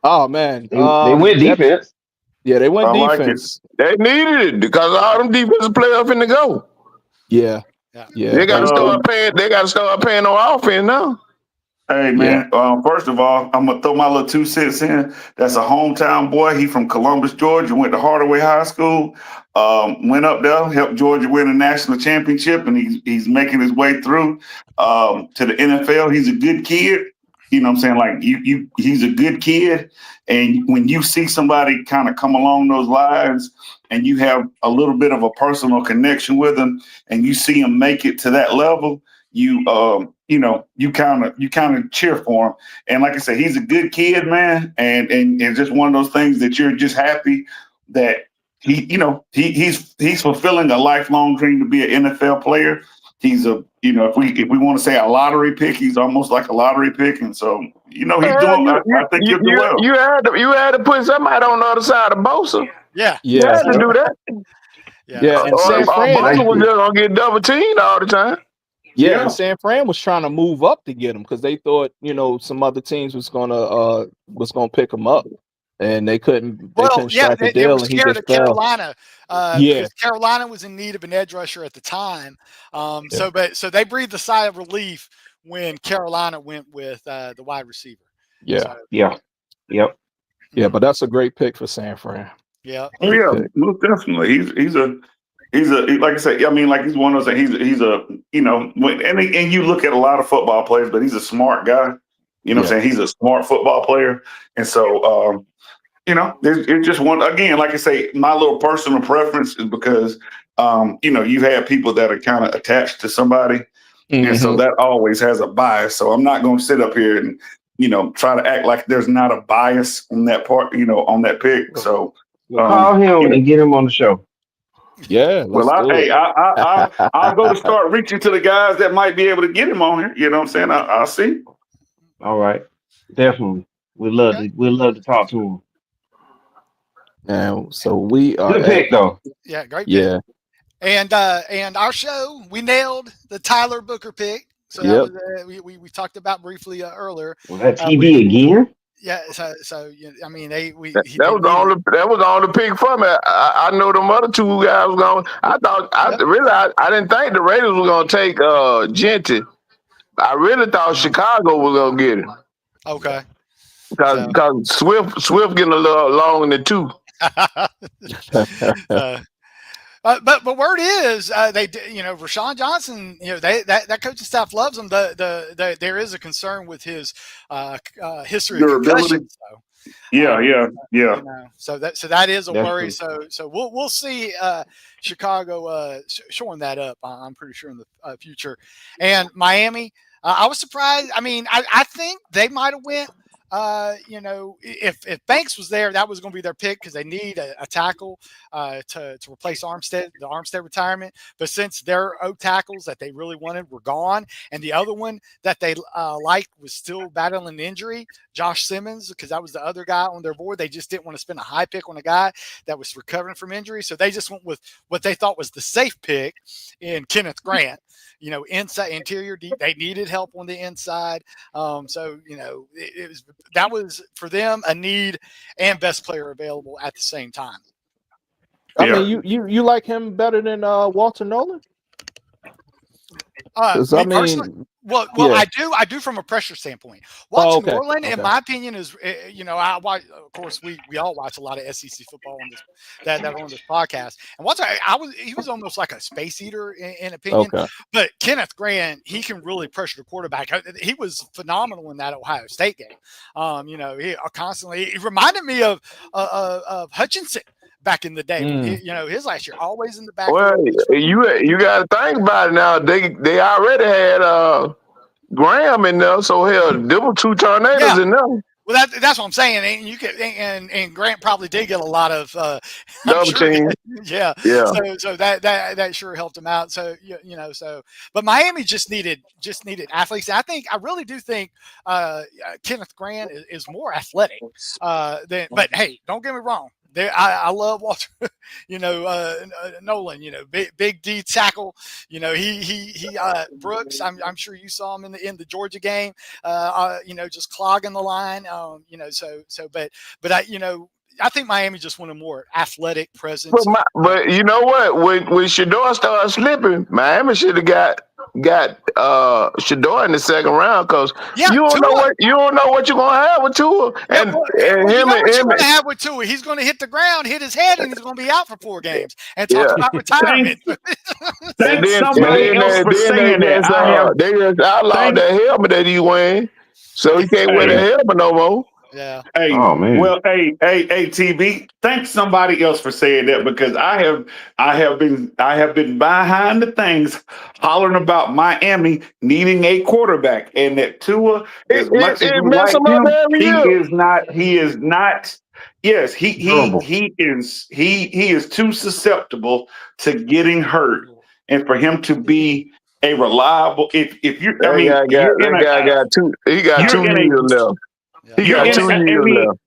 oh man. They went defense. They went I like it. defense. They needed it because all them defensive players finna go. Yeah. Yeah. Yeah. They got to That's start paying. They got to start paying on offense now. Hey Yeah. man, first of all, I'm gonna throw my little 2 cents in. That's a hometown boy. He from Columbus, Georgia. Went to Hardaway High School. Went up there, helped Georgia win a national championship, and he's making his way through to the NFL. He's a good kid. You know what I'm saying? Like he's a good kid. And when you see somebody kind of come along those lines, and you have a little bit of a personal connection with him, and you see him make it to that level, you kind of cheer for him. And like I said, he's a good kid, man, and just one of those things that you're just happy that he's fulfilling a lifelong dream to be an NFL player. He's if we want to say a lottery pick, he's almost like a lottery pick, and so he's doing. I think he'll do well. You had to put somebody on the other side of Bosa. Yeah. You Yeah. had to do that. Yeah. And Or San Fran, Bosa was just gonna get double teamed all the time. yeah, and San Fran was trying to move up to get him because they thought, some other teams was gonna pick him up. And they couldn't strike a they deal were and he scared just of fell. Carolina Yeah. because Carolina was in need of an edge rusher at the time. So they breathed a sigh of relief when Carolina went with the wide receiver. Yeah. So, Yeah. Yep. Yeah, but that's a great pick for San Fran. yeah. Oh Great yeah, pick. most definitely. He's like I said. I mean, like he's one of those. He's a and you look at a lot of football players, but he's a smart guy. You know what I'm saying? He's a smart football player, and so it's just one again. Like I say, my little personal preference is because you have people that are kind of attached to somebody, and so Mhm. that always has a bias. So I'm not going to sit up here and try to act like there's not a bias on that part, on that pick. So Call him and get him on the show. Yeah, let's do it. I'll go to start reaching to the guys that might be able to get him on here. You know what I'm saying? I'll see. All right. Definitely. We'd love to talk to him. And so we are Good pick though. Yeah, great pick. Yeah. And our show, we nailed the Tyler Booker pick. So that was we talked about briefly earlier. Was that TB again? Yeah, so I mean, That they was the needed. only pick for me. I know them other two guys was going. Yep. I didn't think the Raiders were gonna take Genty. I really thought Uh, Chicago was gonna get it okay. So, because Swift getting a little long in the tooth. uh, but word is Rashawn Johnson, that coaching staff loves him. There is a concern with his history of Durability. concussions. So, Yeah, um, yeah, yeah. so that is a That's worry. true. So we'll see Chicago shoring that up. I'm pretty sure in the future, and Miami. I was surprised. I mean, I think they might have went. If Banks was there, that was going to be their pick because they need a tackle to replace the Armstead retirement. But since their O tackles that they really wanted were gone, and the other one that they liked was still battling injury, Josh Simmons, because that was the other guy on their board, they just didn't want to spend a high pick on a guy that was recovering from injury. So they just went with what they thought was the safe pick in Kenneth Grant. Inside interior deep, they needed help on the inside. That was for them a need and best player available at the same time. I Yeah. mean, you like him better than Walter Nolan? Me personally, well, yeah. I do from a pressure standpoint. Watching okay. Norland, in my opinion, is I watch. Of course, we all watch a lot of SEC football on this that are on this podcast. And Walter, he was almost like a space eater in opinion. Okay. But Kenneth Grant, he can really pressure the quarterback. He was phenomenal in that Ohio State game. He constantly. It reminded me of Hutchinson back in the day. His last year, always in the backfield. Well, you got to think about it now. They already had Graham in there, so hell, there were two tornadoes in there. Well, that's what I'm saying, and you could, and Grant probably did get a lot of double team. Yeah. So that sure helped him out. So but Miami just needed athletes. And I really do think Kenneth Grant is more athletic than. But hey, don't get me wrong. I love Walter, Nolan. Big D tackle. He Brooks. I'm sure you saw him in the Georgia game. Just clogging the line. But I think Miami just wanted more athletic presence. But you know what? When Shador started slipping, Miami should have got Shador in the second round because you don't know what you're gonna have with Tua. And what you're gonna have with Tua. He's gonna hit the ground, hit his head, and he's gonna be out for 4 games and talk about retirement. Thanks somebody else for saying that. They just outlawed that helmet that he wearing, so he can't wear the helmet no more. Yeah. Hey, oh man. Well, hey, TB. Thanks somebody else for saying that because I have been behind the things hollering about Miami needing a quarterback and that Tua, as much as you like him, he is not. Yes, he is too susceptible to getting hurt, and for him to be a reliable. If you're, I mean, guy got 2 years left. He got 2 years left.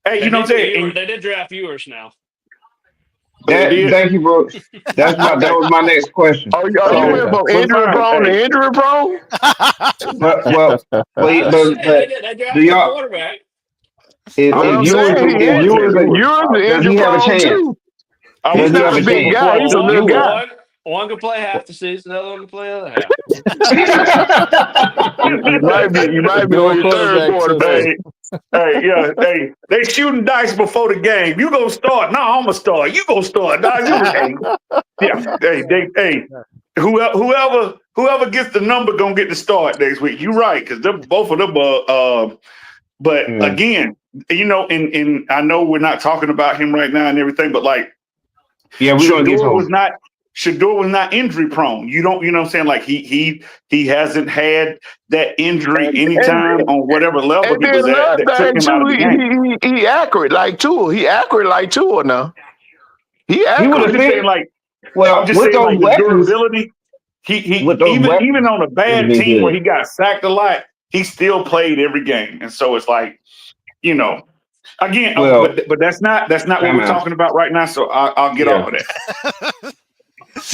Hey, they did draft viewers now. Thank you, Brooks. That was my next question. Oh, you went from injury prone to injury prone? But do y'all? Quarterback. If you have a chance? He's not a big guy. He's a little guy. One can play half the season, the other one can play the other half. you might be on your third quarterback. Hey, they shooting dice before the game. You gonna start? No, I'm gonna start. You gonna start? Hey, whoever gets the number gonna get the start next week. You right, because both of them are. But again, and I know we're not talking about him right now and everything, but like, Shador was not injury prone. You know what I'm saying? Like he hasn't had that injury anytime on whatever level he was at that took him out of the game. He accurate like Tua. He accurate like Tua now. He accurate. I'm just saying, like, with those the weapons, durability. Even on a bad team where he got sacked a lot, he still played every game. And so it's like, again, but that's not what we're talking about right now. So I'll get off of that.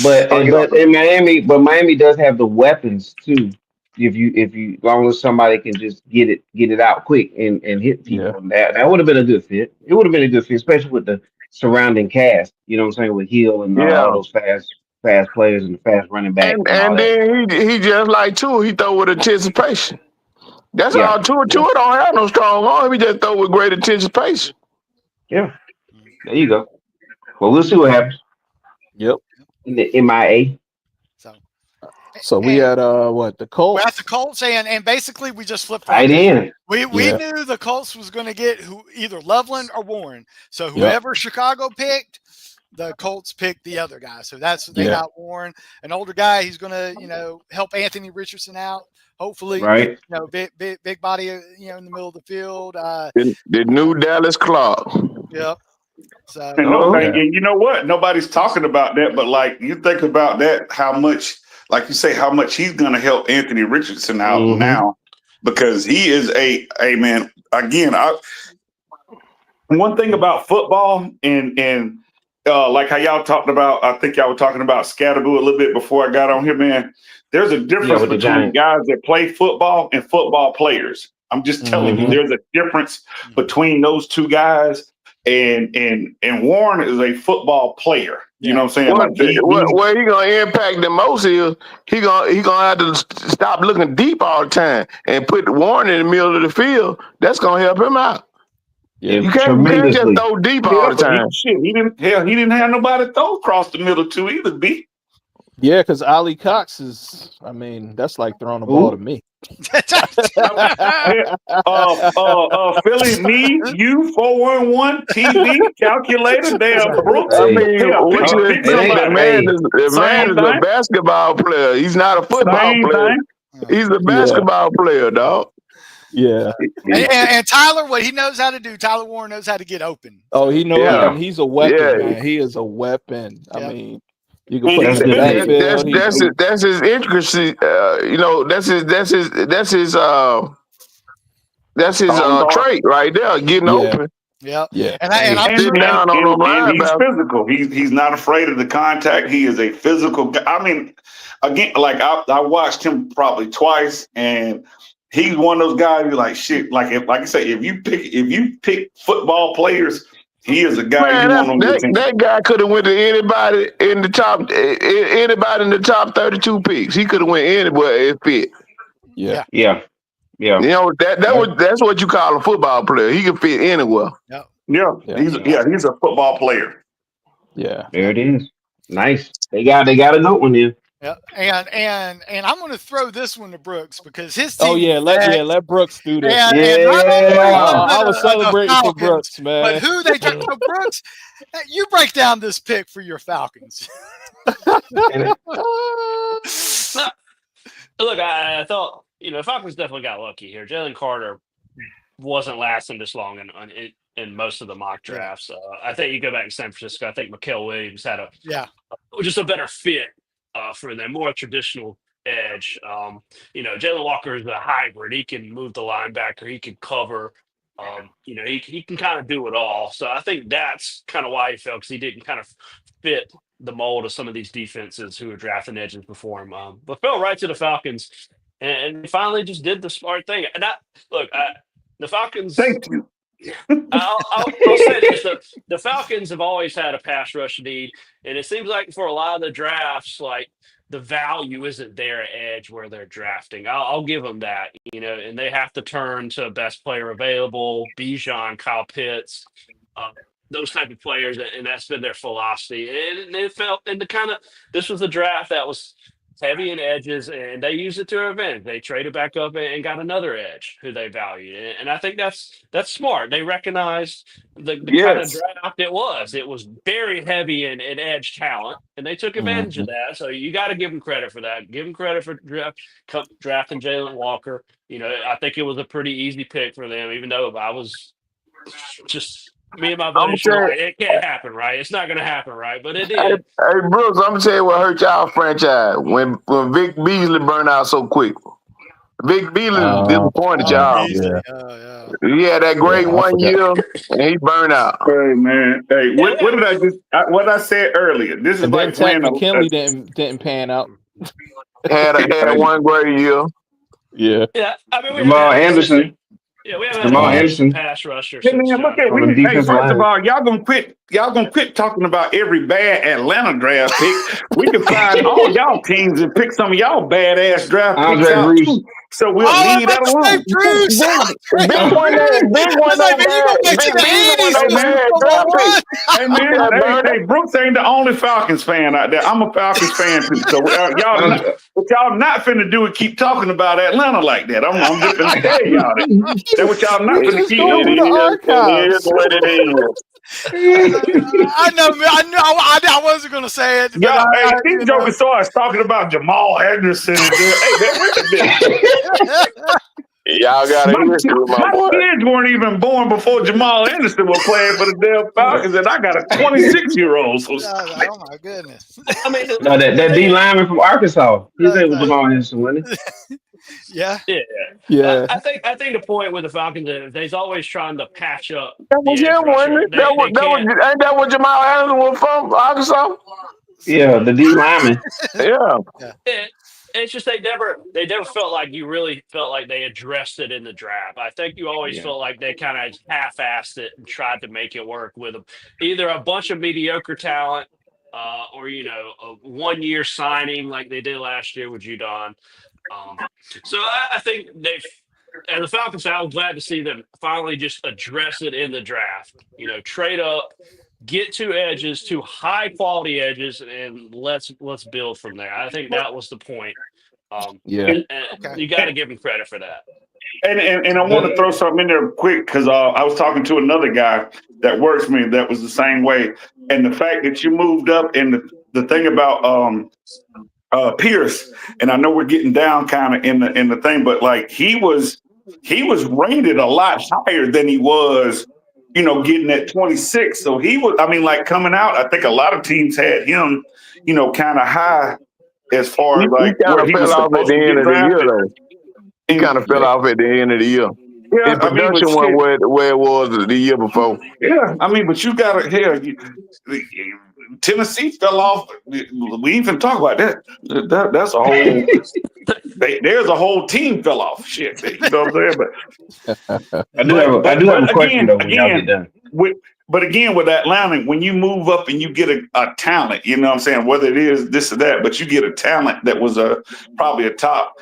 But in Miami does have the weapons too as long as somebody can just get it out quick and hit Yeah. people, that would have been a good fit. It would have been a good fit, especially with the surrounding cast. You know what I'm saying, with Hill and all Yeah. those fast players and the fast running backs and all And that. then he just like Tua, he throw with anticipation. That's Yeah, all. Tua don't have no strong arm. He just throw with great anticipation. yeah. There you go. Well, we'll see what happens Yep. in the MIA. So, So we and had what, the we're at the Colts? Colts, and basically we just flip Tight flopped. end. We Yeah. knew the Colts was going to get either Loveland or Warren. So Yep. whoever Chicago picked, the Colts picked the other guy. So they Yeah. got Warren, an older guy. He's going to help Anthony Richardson out. Hopefully, Right. big body, in the middle of the field. The new Dallas Clark. Yep. So And Oh, Yeah. and you know what? Nobody's talking about that, but like you think about that, how much, like you say, how much he's going to help Anthony Richardson out now, because he is a man. Again, one thing about football and like how y'all talked about, I think y'all were talking about Scatterboo a little bit before I got on here, man. There's a difference with the between Giants. guys that play football and football players. I'm just telling you, there's a difference between those two guys. And Warren is a football player. You know what I'm saying? Where he gonna impact the most is he gonna have to stop looking deep all the time and put Warren in the middle of the field. That's gonna help him out. Yeah. You can't just tremendously. throw deep all the time. He didn't have nobody to throw across the middle to either, B. Yeah, because Ali Cox is, that's like throwing the ball to me. Philly, me, you, 411 TV, calculator, damn Brooks. I mean, the man is a basketball player. He's not a football player. He's a basketball player, dog. Yeah. And Tyler, what he knows how to do, Tyler Warren knows how to get open. Oh, he knows, Yeah. and he's a weapon, Yeah. man. He is a weapon. Yeah. I mean, you can put him in the That's backfield. That's his intricacy. That's his trait right there, getting open. Yeah. Yeah. And I'm sure down on and he's linebacker. physical. He's not afraid of the contact. He is a physical guy. I mean, again, like I watched him probably twice, and he's one of those guys who like shit. Like I say, if you pick football players, he is a guy Man, you want on your team. that guy could have went to anybody in the top 32 picks. He could have went anywhere it fit. Yeah. Yeah. You know that's what you call a football player. He can fit anywhere. He's a football player. Yeah. There it is. Nice. They got a good one here. Yeah, and I'm going to throw this one to Brooks because his team. Oh yeah, let Brooks do this. And not only I was celebrating for Brooks, man. But who they took? So Brooks, you break down this pick for your Falcons. Look, I thought Falcons definitely got lucky here. Jalen Carter wasn't lasting this long in most of the mock drafts. I think you go back to San Francisco. I think Mikael Williams had just a better fit for them, more traditional edge. Jalen Walker is a hybrid. He can move the linebacker. He can cover. He can kind of do it all. So I think that's kind of why he fell, because he didn't kind of fit the mold of some of these defenses who were drafting edges before him. But fell right to the Falcons, and they finally just did the smart thing. And the Falcons. Thank you. I'll say this: the Falcons have always had a pass rush need, and it seems like for a lot of the drafts, like the value isn't there at edge where they're drafting. I'll give them that, and they have to turn to best player available, Bijan, Kyle Pitts, those type of players, and that's been their philosophy. And it felt, this was a draft that was heavy in edges, and they used it to their advantage. They traded back up and got another edge who they valued, and I think that's smart. They recognized the kind of draft it was. It was very heavy in edge talent, and they took advantage of that. So you got to give them credit for that. Give them credit for drafting Jalen Walker. I think it was a pretty easy pick for them, even though I was just. Me and my buddies, it can't happen, right? It's not going to happen, right? But it did. Hey, Brooks, I'm going to tell you what hurt y'all franchise when Vic Beasley burned out so quick. Vic Beasley disappointed y'all. He had that great 1 year, and he burned out. Hey, man. Hey, what did I said earlier? This is and like then Ted McKinley didn't pan out. Had one great year. Yeah. Yeah, I mean we haven't Jamal had a consistent. Anderson. Yeah, we haven't had a Jamal consistent Anderson pass rusher Hey since man, look Johnny at on we. the Manziel. Hey, defensive first of line. all, y'all gonna quit. Y'all gonna quit talking about every bad Atlanta draft pick. We can find all y'all teams and pick some of y'all badass draft picks Andre out Bruce. too. So Oh, we'll I'm leave about that to say alone. Bruce. Big Hey, one, Bruce. big I one, was like, no man, you going bad, back to the big one, 80s Hey no for man, the bad draft pick. 411. hey man, Yeah, Birdie. hey Brooks ain't the only Falcons fan out there. I'm a Falcons fan too. So y'all not. Andre, What y'all not finna do is keep talking about Atlanta like that. I'm just finna tell y'all that. That's what y'all not We finna just keep going It for doing. the is archives. what it is. I know, I wasn't going to say it, but Y'all, hey, these jokers started talking about Jamal Henderson and hey, man, wait a minute. Y'all got a My, history with my my boy. kids weren't even born before Jamal Anderson was playing for the damn Falcons, and I got a 26-year-old. So oh my goodness. I mean, no, the that thing D is, lineman from Arkansas. His name was Uh, Jamal Anderson, wasn't yeah. yeah, Yeah. I think the point with the Falcons is they's always trying to patch up That the was edge him, wasn't rusher. it? They can't. Ain't that what Jamal Adams was from, Arkansas? he? Yeah, the D lineman. Yeah. Yeah. It, it's just they never felt like you really felt like they addressed it in the draft. I think you always Yeah. felt like they kind of half-assed it and tried to make it work with either a bunch of mediocre talent, or a one-year signing like they did last year with Judon. Um, so I think they've. And the Falcons, I was glad to see them finally just address it in the draft. Trade up, get two edges, two high quality edges, and let's build from there. I think that was the point. Yeah. And Okay. you got to give him credit for that. and I want to throw something in there quick because I was talking to another guy that works for me that was the same way, and the fact that you moved up, and the thing about Pierce, and I know we're getting down kind of in the thing, but like he was rated a lot higher than he was, getting at 26. So he was, I mean, like coming out, I think a lot of teams had him, kind of high as far as He like kind where of he fell was off at supposed the to end get of the year, drafted. though. He And kind of fell Yeah. off at the end of the year. yeah, His I mean, but production went shit, where it was the year before. yeah, I mean, but you got to hell. Tennessee fell off. We even talk about that. That's a whole. There's a whole team fell off. Shit, you know what I'm saying? But I but do have but a question again, though when y'all get done. with but again with Atlanta, when you move up and you get a talent, you know what I'm saying, whether it is this or that, but you get a talent that was probably a top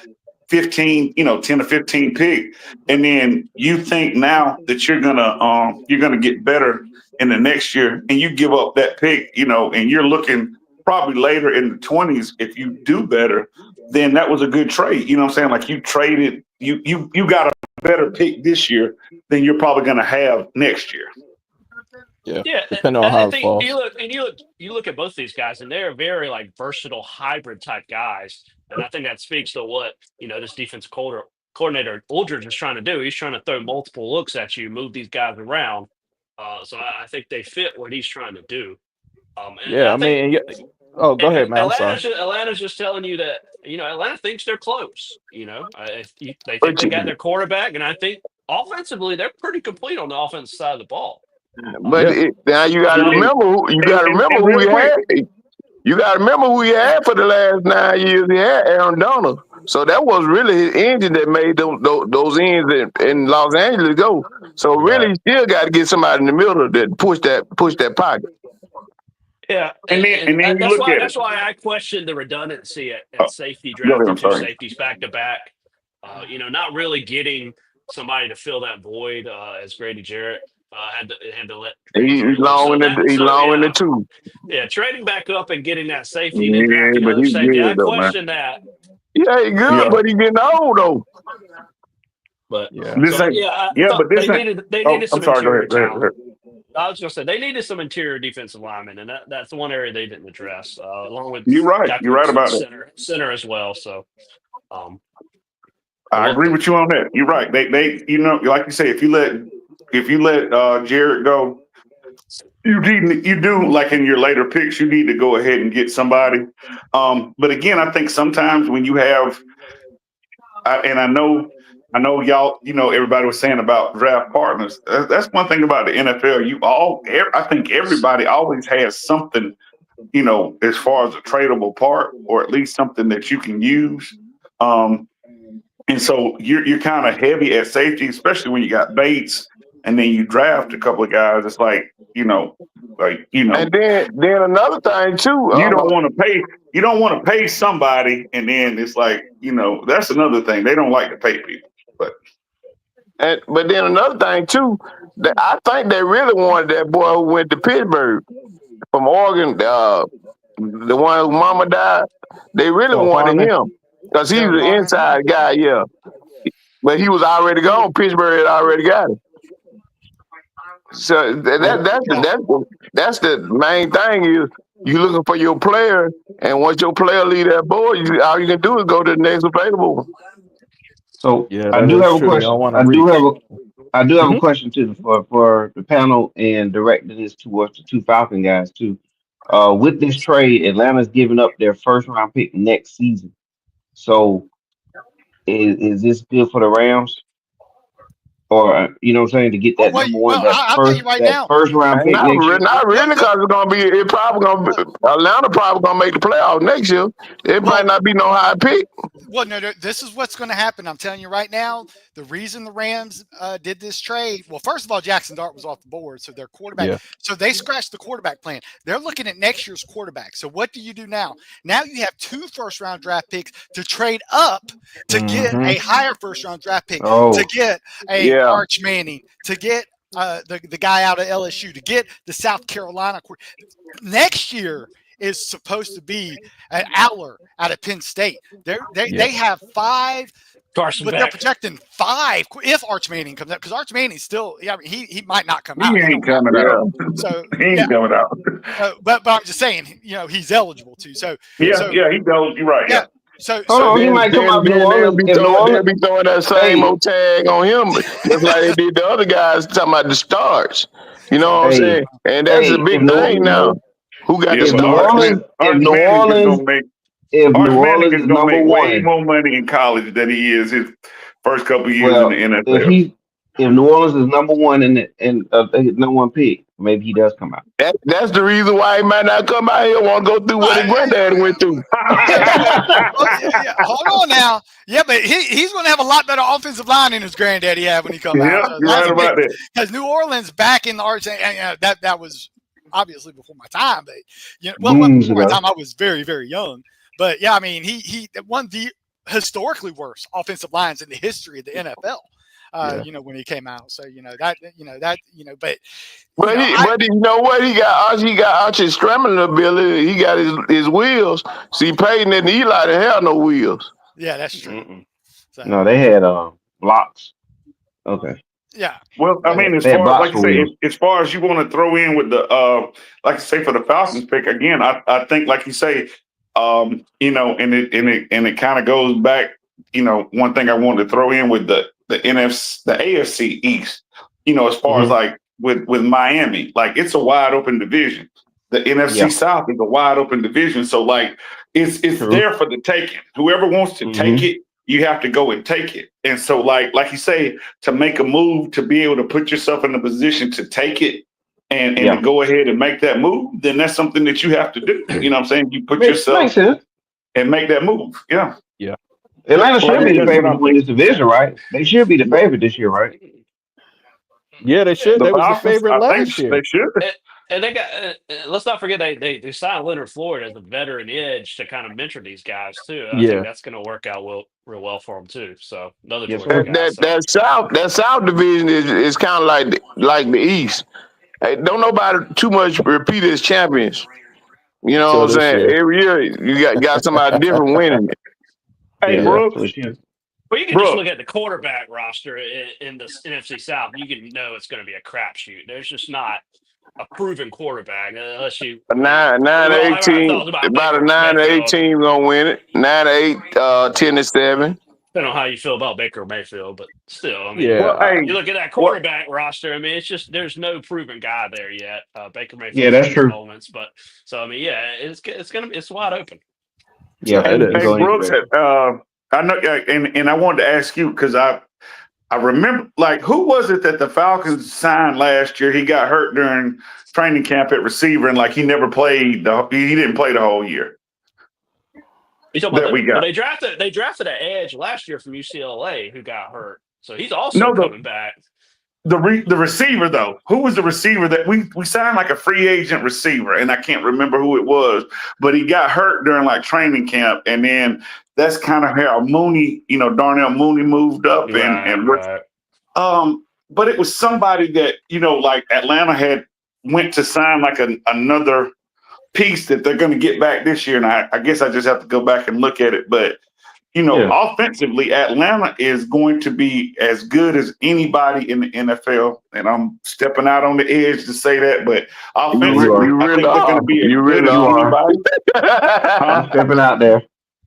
15, 10 or 15 pick, and then you think now that you're gonna get better in the next year, and you give up that pick, and you're looking probably later in the 20s if you do better, then that was a good trade. You know what I'm saying? Like you traded, you got a better pick this year than you're probably gonna have next year. Yeah. Yeah, Depending on I how it think falls. you look at both these guys, and they're very like versatile hybrid type guys, and I think that speaks to what this defensive coordinator Aldridge is trying to do. He's trying to throw multiple looks at you, move these guys around. So I think they fit what he's trying to do. And Yeah. I I think mean, oh, go ahead, man. I'm sorry. Atlanta's just telling you that Atlanta thinks they're close. They think But they got you, their quarterback, and I think offensively they're pretty complete on the offensive side of the ball. but Yeah. now you got to And, remember and who real he quick, had. You got to remember who he had for the last 9 years. He had Aaron Donald. So that was really his engine that made those ends in Los Angeles go. So really, Right. you still got to get somebody in the middle that push that pocket. Yeah, and and then you that's look why at it. that's why I questioned the redundancy at safety Go ahead. drafting I'm two sorry. safeties back to back. Not really getting somebody to fill that void as Grady Jarrett had to let the He's injury list. long So in that he's so long in the yeah, tooth. yeah, trading back up and getting that safety and then Yeah, drafting but another he's safety. I good though, man. questioned that, Yeah, he good, Yeah. but he getting old though. but Yeah. This so ain't. yeah, I Yeah, thought but this ain't. they Oh, needed I'm some sorry. Go interior ahead. Go ahead. Go talent. ahead. I was going to say they needed some interior defensive linemen, and that's the one area they didn't address, along with You're right. You're right tackles and about that. center as well. So, um, I we'll agree see. with you on that. You're right. They like you say, if you let Jared go, you do like in your later picks, you need to go ahead and get somebody. But again, I think sometimes when you have, and I know y'all, everybody was saying about draft partners. That's one thing about the NFL. I think everybody always has something, as far as a tradable part, or at least something that you can use. Um, And so you're kind of heavy at safety, especially when you got Bates, and then you draft a couple of guys. It's like And then another thing too. you don't want to pay. You don't want to pay somebody, and then it's like that's another thing. They don't like to pay people, but then another thing too. That I think they really wanted that boy who went to Pittsburgh from Oregon. The one whose mama died. They really wanted him because he's an inside guy. Yeah, but he was already gone. Pittsburgh had already got him. So that's the main thing is you looking for your player, and once your player leave that board, all you can do is go to the next available one. So Yeah, I that do is have a true. They question. don't want to I do reach. have a I do have a Mhm. question too for the panel and directing this towards the two Falcon guys too. With this trade, Atlanta's giving up their first round pick next season. So is this good for the Rams? Or you know what I'm saying, to get Oh that wait, number one, well I'll tell you right that now. first round And pick not, next year? not The, really, the, because it's gonna be. It probably gonna be Atlanta probably gonna make the playoffs next year. It well, might not be no high pick. Well, no, this is what's going to happen. I'm telling you right now. The reason the Rams did this trade, well, first of all, Jackson Dart was off the board, so their quarterback. Yeah. So they scratched the quarterback plan. They're looking at next year's quarterback. So what do you do now? Now you have 2 first-round draft picks to trade up to get Mhm. a higher first-round draft pick, to Oh, get a Yeah, Arch Manning, to get the guy out of LSU, to get the South Carolina. Next year is supposed to be an Aller out of Penn State. They have 5, Carson but they're Beck. projecting 5 if Arch Manning comes out, because Arch Manning still, I mean, he might not come he out. He ain't don't have. coming yeah. out. So He yeah, ain't coming out. but I'm just saying, he's eligible to. So Yeah. so Yeah, he goes. You're right. yeah. Yeah. So hold so on, he Then might come then out New then Orleans if New they'll Orleans. be throwing that same Hey, old tag on him, just like they did the other guys talking about the starts. You know so what I'm hey, saying? And that's a hey, big thing now. Who got the Yeah, If but New start? Orleans, if Arch New Manning is Orleans, gonna make if Arch New Manning Orleans is is gonna number make way one, more money in college than he is his first couple years in the well, NFL. if New Orleans is number one in number one pick, maybe he does come out. That's the reason why he might not come out here. Want to go through what his granddaddy went through. well, yeah, hold on now. Yeah, but he's going to have a lot better offensive line than his granddaddy had when he come out. Yeah, So you're that's right a big, about that. because New Orleans back in the arts, and that was obviously before my time, but well, it wasn't Moons before my ago. time. I was very, very young. But yeah, I mean, he won the historically worst offensive lines in the history of the NFL. Yeah. When he came out. So but But you know what? He got Archie's scrambling ability. He got his wheels. See, Peyton and Eli didn't have no wheels. yeah, that's true. Mm-mm. So No, they had blocks. Okay, yeah, Well, I mean, as they had far blocks like you for say, wheels. as far as you want to throw in with the like I say for the Falcons pick again, I think like you say, and it kind of goes back. One thing I wanted to throw in with the AFC East. As far as Hmm. like with Miami, like it's a wide open division. The NFC Yeah, South is a wide open division, so like it's true. there for the taking. Whoever wants to take Hmm. it, you have to go and take it. And so like you say, to make a move, to be able to put yourself in a position to take it and to Yeah, go ahead and make that move, then that's something that you have to do. You know what I'm saying? You put makes yourself sense. and make that move. Yeah. Yeah. Atlanta So should be the that's what favorite to I'm win thinking. this division, right? They should be the favorite this year, right? Yeah, they should. The They was the Falcons, favorite I think last year. they should. And they got. Let's not forget they signed Leonard Floyd as a veteran edge to kind of mentor these guys too. I think Yeah. that's going to work out real well for them too. So another Yes, Georgia sir. guy. So That South division is kind of like the East. Hey, don't nobody too much repeat as champions. You know what Until I'm this saying? year. Every year you got somebody different winning it. Hey, Yeah, Yeah. so Brooks, it should. Well, you can just look Brooks. at the quarterback roster in the NFC South. You can know it's going to be a crapshoot. There's just not a proven quarterback unless you, A nine to we all have our 18, thoughts about about a Baker 9 to Mayfield, 18 gonna win it. 9 to 8, 10 to 7. depending on how you feel about Baker Mayfield. But still, I mean, Well, Yeah. hey, you look at that what? quarterback roster. I mean, it's just there's no proven guy there yet. Baker Yeah, Mayfield's that's had his true. moments, but so I mean, yeah, it's wide open. Yeah, Yeah, it it can Hey, go is. either Brooks. direction. I know, and I wanted to ask you because I remember, like, who was it that the Falcons signed last year? He got hurt during training camp at receiver, and like he never played. He didn't play the whole year. You talking that about we got. they drafted an edge last year from UCLA who got hurt, so he's also No, coming back. the receiver though. Who was the receiver that we signed like a free agent receiver, and I can't remember who it was, but he got hurt during like training camp, and then that's kind of how Mooney, Darnell Mooney moved up, Right. But it was somebody that like Atlanta had went to sign like another piece that they're going to get back this year, and I guess I just have to go back and look at it, but. Offensively, Atlanta is going to be as good as anybody in the NFL. And I'm stepping out on the edge to say that, but offensively, I think they're going to be as good as anybody. I'm stepping out there.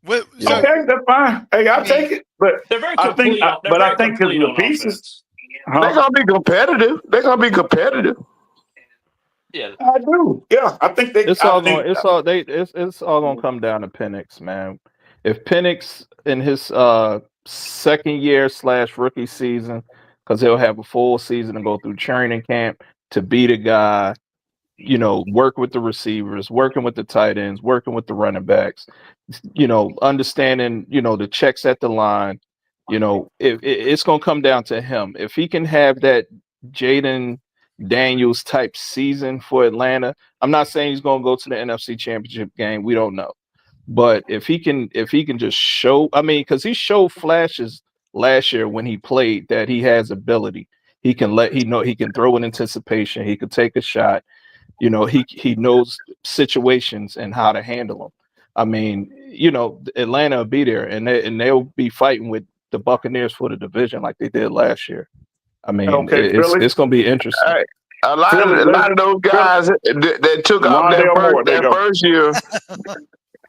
So, okay, that's fine. Hey, I'll take it. But they're very I complete. think, I think because of the pieces, they're gonna be competitive. They're gonna be competitive. Yeah, I do. Yeah, I think they. It's all gonna come down to Penix, man. If Penix in his second year / rookie season, because he'll have a full season to go through training camp to be the guy, work with the receivers, working with the tight ends, working with the running backs, understanding, the checks at the line, it's gonna come down to him. If he can have that Jaden Daniels type season for Atlanta, I'm not saying he's gonna go to the NFC Championship game. We don't know. But if he can just show, because he showed flashes last year when he played that he has ability. He can he can throw in anticipation. He could take a shot. He knows situations and how to handle them. Atlanta will be there, and they'll be fighting with the Buccaneers for the division like they did last year. It's going to be interesting. A lot of those guys that took off that first year.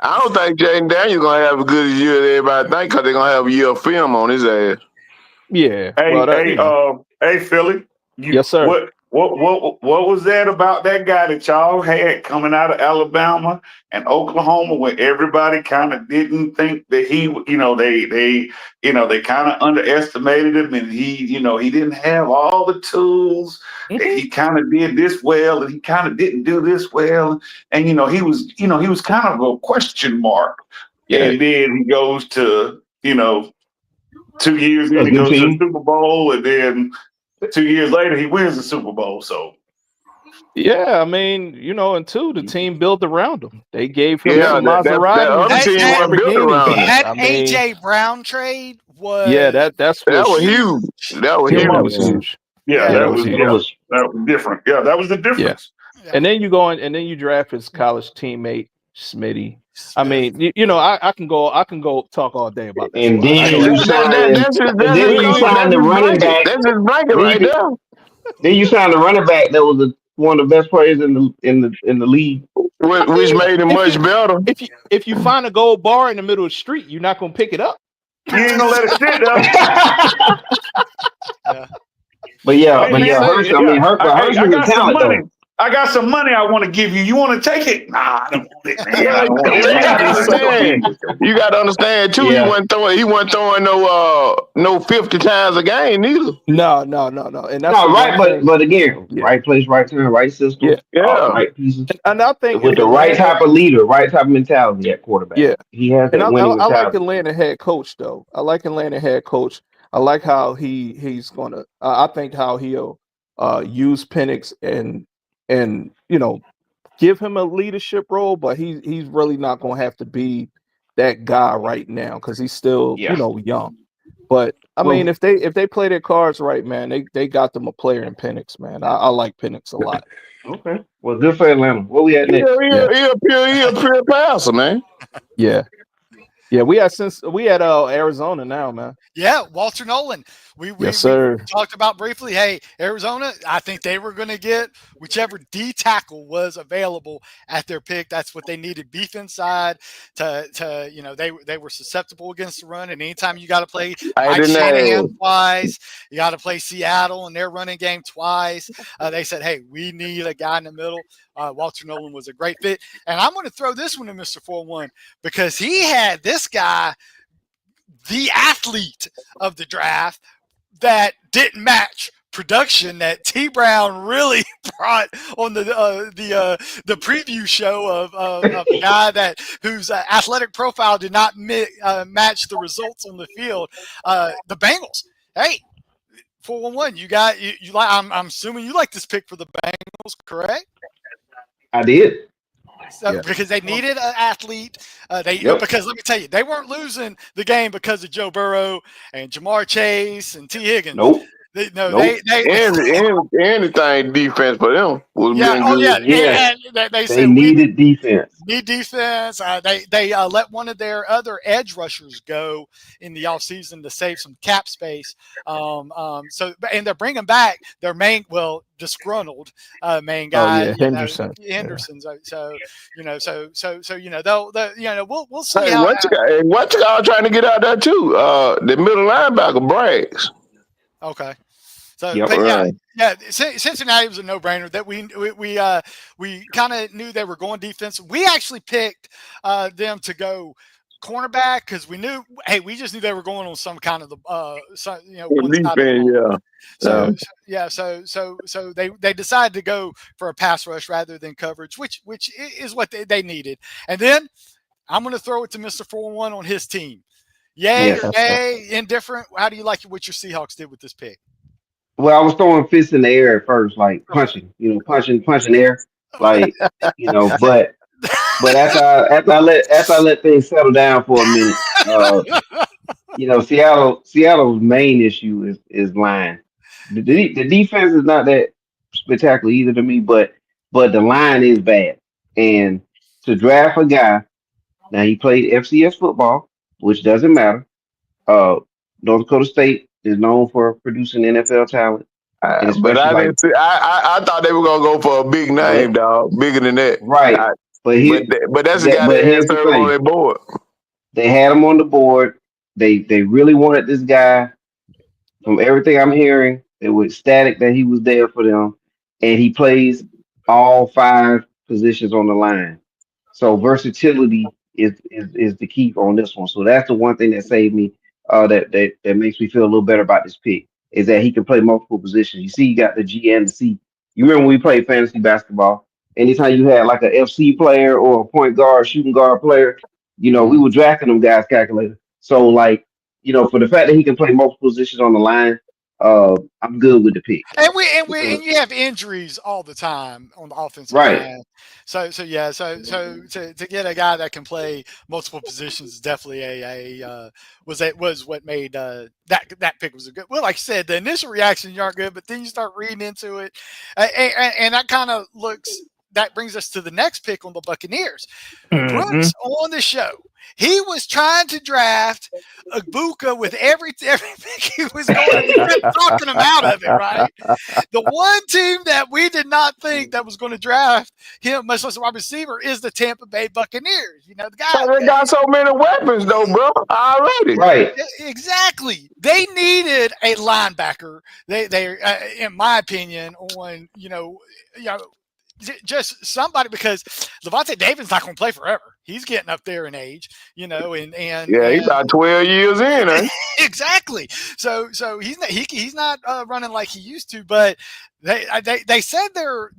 I don't think Jaden Daniels gonna have a good year as everybody think, because they're gonna have a year of film on his ass. Yeah. Hey, Philly. Yes, sir. What was that about that guy that y'all had coming out of Alabama and Oklahoma, where everybody kind of didn't think that he, they kind of underestimated him, and he didn't have all the tools. Mm-hmm. He kind of did this well, and he kind of didn't do this well, and he was kind of a question mark. Yeah. And then he goes to 2 years in, he goes to the Super Bowl, and then 2 years later, he wins the Super Bowl. So, yeah, and two, the team built around him. They gave him some Maserati. That AJ Brown trade was that was huge. That was huge. Yeah, that was different. Yeah, that was the difference. Yeah. And then you draft his college teammate Smitty. I can go talk all day about this. And then you signed the running back. That's his blanket right there. Then you signed the running back that was one of the best players in the league, which made him much better. If you find a gold bar in the middle of the street, you're not gonna pick it up. You ain't gonna let it sit though. Yeah. But Hershey is talented. I got some money I want to give you. You want to take it? Nah, I don't want it, man. You got to understand too. Yeah. He wasn't throwing no 50 times a game neither. No. And that's right. But again, right place, right time, right system, right pieces. And I think with the right type of leader, right type of mentality at quarterback. Yeah, he has that winning mentality. I like Atlanta head coach though. I like how he's gonna. I think how he'll use Penix and give him a leadership role, but he's really not going to have to be that guy right now because he's still young. But if they play their cards right, man, they got them a player in Penix, man. I like Penix a lot. Okay, well, good for Atlanta. Where we at next? He a pure passer, man. Yeah. Yeah, we had Arizona now, man. Yeah, Walter Nolan. We talked about briefly. Hey, Arizona, I think they were going to get whichever D tackle was available at their pick. That's what they needed. Beef inside to they were susceptible against the run. And anytime you got to play Mike Shanahan twice, you got to play Seattle and their running game twice. They said, hey, we need a guy in the middle. Walter Nolan was a great fit. And I'm going to throw this one to Mr. 4-1 because he had this guy, the athlete of the draft, that didn't match production that T Brown really brought on the preview show of a guy whose athletic profile did not match the results on the field. The Bengals. Hey, 411. You like? I'm assuming you like this pick for the Bengals, correct? I did. So, because they needed an athlete. Yep. Because let me tell you, they weren't losing the game because of Joe Burrow and Jamar Chase and T. Higgins. Nope. They Anything defense for them was been good. Yes. And they They said needed defense. need defense. They let one of their other edge rushers go in the offseason to save some cap space. And they're bringing back their disgruntled main guy. Oh yeah, Henderson. Henderson. So we'll see Hey, how. what you all trying to get out there too? The middle linebacker Braggs. Okay. So, Yep. but yeah, Cincinnati was a no-brainer. That we kind of knew they were going defense. We actually picked them to go cornerback because we just knew they were going on some kind of one side of the ball. So they decided to go for a pass rush rather than coverage, which is what they needed. And then I'm going to throw it to Mr. 4-1 on his team. Yay or nay, indifferent? How do you like what your Seahawks did with this pick? Well, I was throwing fists in the air at first, like punching air, like but after I let things settle down for a minute, Seattle's main issue is line. The defense is not that spectacular either to me, but the line is bad. And to draft a guy, now he played FCS football, which doesn't matter. North Dakota State is known for producing NFL talent, and But especially I didn't see. I thought they were gonna go for a big name, dog, bigger than that. Right. But that's the guy that had served on their board. They had him on the board. They really wanted this guy. From everything I'm hearing, they were ecstatic that he was there for them, and he plays all 5 positions on the line. So versatility is the key on this one. So that's the one thing that saved me. That makes me feel a little better about this pick is that he can play multiple positions. You see, you got the G and the C. You remember when we played fantasy basketball? Anytime you had like a FC player or a point guard, shooting guard player, we were drafting them guys calculated. So like, for the fact that he can play multiple positions on the line, I'm good with the pick. And you have injuries all the time on the offensive line. So to get a guy that can play multiple positions is definitely was what made that pick was a good. Well, like I said, the initial reactions aren't good, but then you start reading into it, and that kind of that brings us to the next pick on the Buccaneers. Brooks on the show. He was trying to draft Ibuka with everything he was going. He kept talking him out of it, right? The one team that we did not think that was going to draft him, much less a wide receiver, is the Tampa Bay Buccaneers. The guy. They got so many weapons, though, bro. Already, right? Exactly. They needed a linebacker. They, in my opinion, on just somebody, because Levante David's not going to play forever. He's getting up there in age, and he's about 12 years in, eh? Exactly. So he's not running like he used to, but they said they're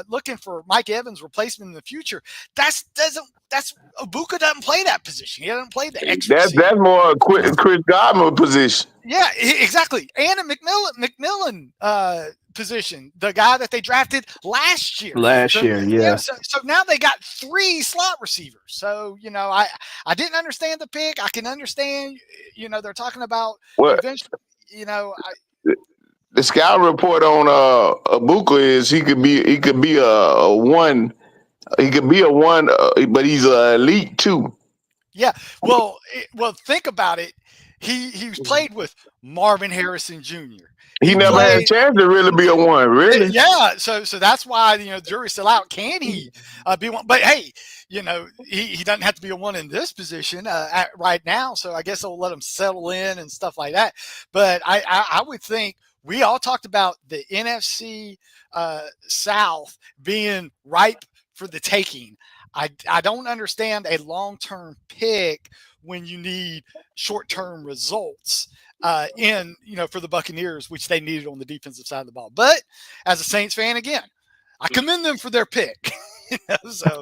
looking for Mike Evans' replacement in the future. Ibuka doesn't play that position. He doesn't play the extra. That's more a Chris Godwin position. Yeah, exactly. And a McMillan position, the guy that they drafted last year. So now they got 3 slot receivers. So I didn't understand the pick. I can understand. They're talking about eventually. The scout report on Ibuka is he could be a 1. He could be a 1, but he's an elite 2. Yeah. Well, think about it. He was played with Marvin Harrison Jr. He never had a chance to really be a 1, really. Yeah, so that's why the jury's still out. Can he be 1? But hey, he doesn't have to be a 1 in this position right now. So I guess they'll let him settle in and stuff like that. But I would think we all talked about the NFC South being ripe for the taking. I don't understand a long-term pick when you need short-term results. for the Buccaneers, which they needed on the defensive side of the ball. But as a Saints fan, again, I commend them for their pick. So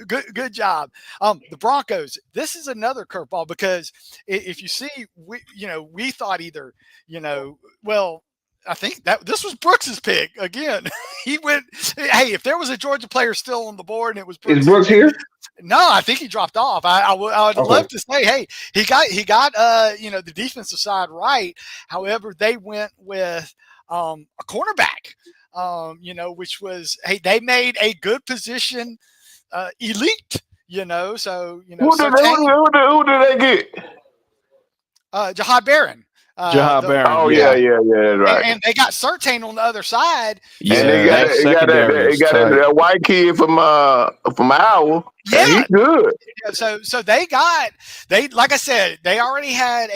good job. The Broncos. This is another curveball because if you see, we thought either, I think that this was Brooks's pick again. He went, hey, if there was a Georgia player still on the board and it was Brooks. Is Brooks here? No, I think he dropped off. I would love to say, hey, he got the defensive side right. However, they went with a cornerback. Which was, hey, they made a good position elite. So who did they get? Jahad Barron. Jahad Barron. Oh yeah, right. And they got Surtain on the other side. Yeah, and they got that white kid from Iowa. Yeah, he's good. So they like I said, they already had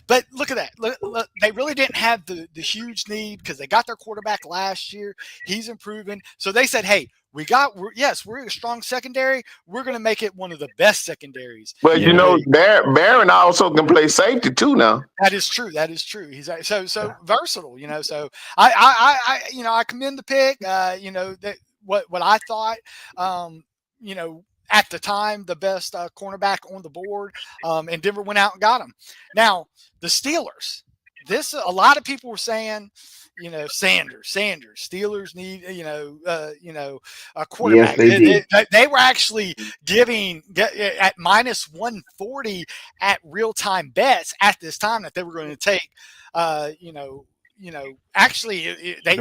but look at that. Look, they really didn't have the huge need because they got their quarterback last year. He's improving. So they said, hey, we're a strong secondary. We're going to make it one of the best secondaries. But Barron also can play safety too now. That is true. He's so versatile. So I commend the pick. That what I thought. At the time, the best cornerback on the board, and Denver went out and got him. Now the Steelers. A lot of people were saying, Sanders. Steelers need, a quarterback. Yes, they were actually giving at minus 140 at real time bets at this time that they were going to take, actually they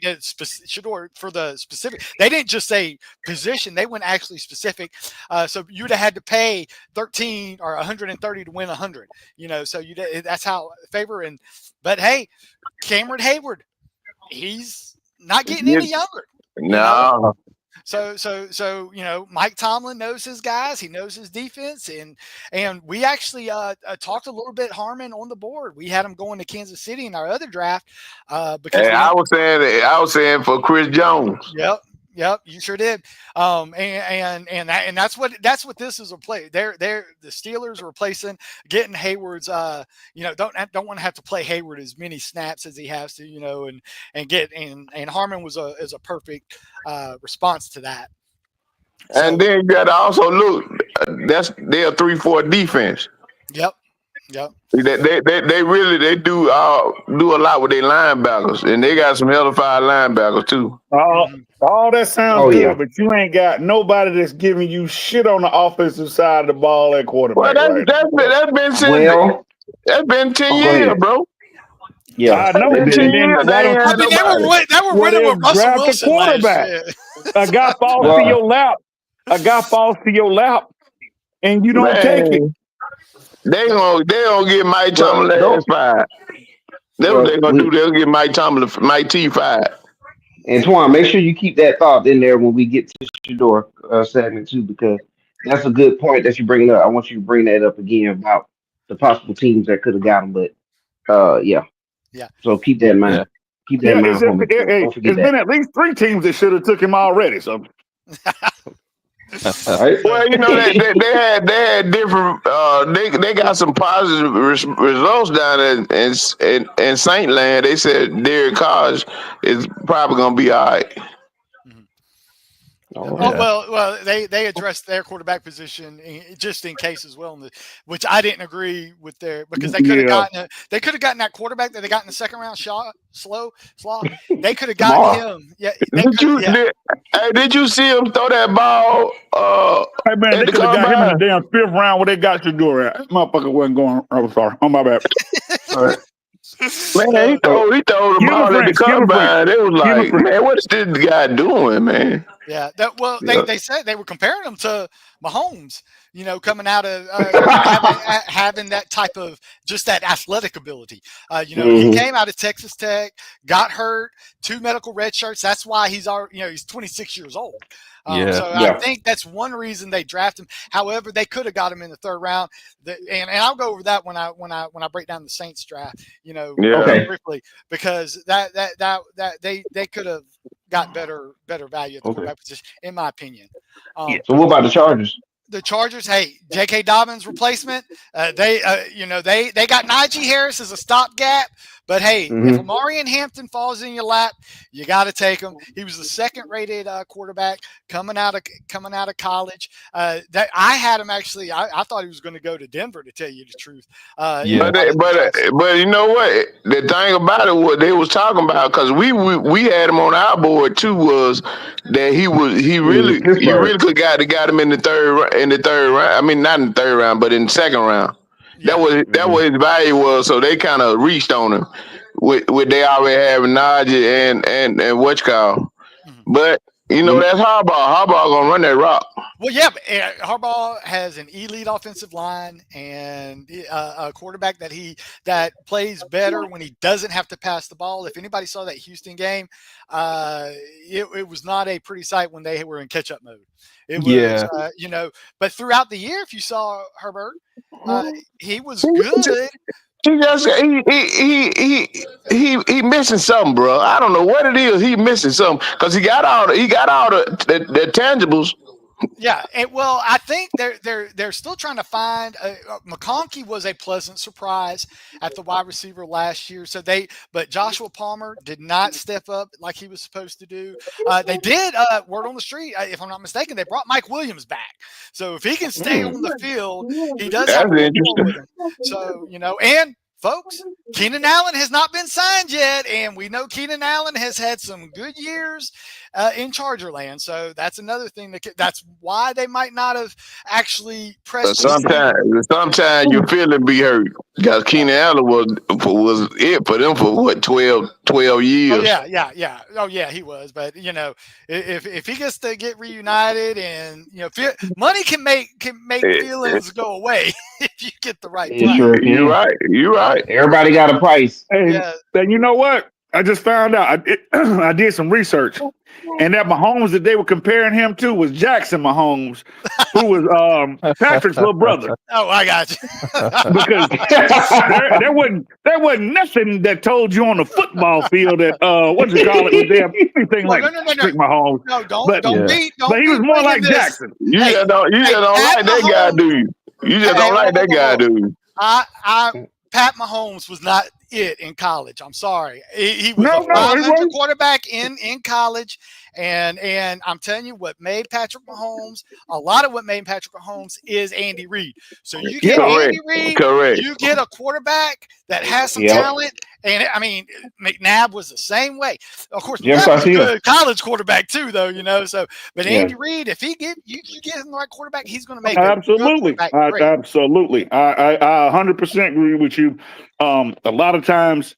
did Shador for the specific. They didn't just say position; they went actually specific. So you'd have had to pay 13 or 130 to win 100. So that's how favor. But hey, Cameron Hayward, he's not getting any younger. No. So Mike Tomlin knows his guys. He knows his defense, and we actually talked a little bit Harmon on the board. We had him going to Kansas City in our other draft because I was saying for Chris Jones. Yep, you sure did. And that's what this is a play. The Steelers are replacing, getting Hayward's. Don't want to have to play Hayward as many snaps as he has to. And Harmon is a perfect response to that. And then you got to also look. They're a 3-4 defense. Yep. They really do a lot with their linebackers, and they got some hellified linebackers too. All that sounds good, but you ain't got nobody that's giving you shit on the offensive side of the ball at quarterback. Well, that's been 10 years, bro. Yeah, I know. They were winning with Russell Wilson quarterback. A guy falls to your lap. And you don't take it. They gonna get Mike Tomlin fired. That's what they're gonna do. They'll get Mike T fired. Antoine, make sure you keep that thought in there when we get to Shador segment too, because that's a good point that you bring up. I want you to bring that up again about the possible teams that could have got him, but yeah. So keep that in mind. Yeah. Keep that in mind. There's been at least 3 teams that should have took him already. So. Right. Well, they had different. They got some positive results down in Saint Land. They said Derek Carr is probably gonna be all right. Well, they addressed their quarterback position just in case as well, which I didn't agree with because they could have gotten that quarterback that they got in the second round Slaw. They could have gotten him. Yeah. Did you see him throw that ball? Hey man, they could have got him in the damn 5th round where they got you doing it. Motherfucker wasn't going. I'm sorry. On my bad. All right. Man, he threw the ball at the combine. It was like, man, what is this guy doing, man? Yeah, they said they were comparing him to Mahomes, coming out of having that type of just that athletic ability. He came out of Texas Tech, got hurt, 2 medical red shirts. That's why he's 26 years old. I think that's one reason they drafted him. However, they could have got him in the 3rd round, and I'll go over that when I break down the Saints draft. Briefly, because that they could have got better value at the quarterback position, in my opinion. So what about the Chargers? the Chargers, hey, J.K. Dobbins replacement. They got Najee Harris as a stopgap. But hey, if Amari Hampton falls in your lap, you got to take him. He was the second-rated quarterback coming out of college. That I had him actually. I thought he was going to go to Denver, to tell you the truth. But you know what? The thing about it, what they was talking about, because we had him on our board too, was that you really could got him in the third round. I mean, not in the third round, but in the second round. Yeah. That was his value was. So they kind of reached on him with they already having Najee and what you call. But you know that's Harbaugh. Harbaugh gonna run that rock. Well, yeah, but Harbaugh has an elite offensive line and a quarterback that plays better when he doesn't have to pass the ball. If anybody saw that Houston game, it was not a pretty sight when they were in catch-up mode. It was, but throughout the year, if you saw Herbert, he was good. He missing something, bro. I don't know what it is. He missing something because he got all the tangibles. Yeah, I think they're still trying to find. McConkey was a pleasant surprise at the wide receiver last year. But Joshua Palmer did not step up like he was supposed to do. They did. Word on the street, if I'm not mistaken, they brought Mike Williams back. So if he can stay on the field, he does have a with him. So and. Folks, Keenan Allen has not been signed yet, and we know Keenan Allen has had some good years in Charger land. So that's another thing that's why they might not have actually pressed. Sometimes your feeling be hurt because Keenan Allen was it for them for what 12 years. Oh yeah. Oh yeah, he was. But if he gets to get reunited, and money can make feelings go away if you get the right. Sure You're right. Everybody got a price. Hey, then you know what? I just found out. I did some research, and that Mahomes that they were comparing him to was Jackson Mahomes, who was Patrick's little brother. Oh, I got you. Because there wasn't nothing that told you on the football field that what you call it was there anything like Patrick Mahomes. No, don't beat. But he was more like Jackson. You just don't like that guy, do you? You just don't like that guy, do you? Pat Mahomes was not it in college. I'm sorry. He was a 500 quarterback in college. And I'm telling you what made Patrick Mahomes, a lot of what made Patrick Mahomes is Andy Reid. So you get Andy Reid, you get a quarterback that has some talent. And I mean, McNabb was the same way. Of course, McNabb was a good college quarterback too, though, but Andy Reid, if you get him the right quarterback, he's going to make absolutely. Absolutely. I 100% agree with you. A lot of times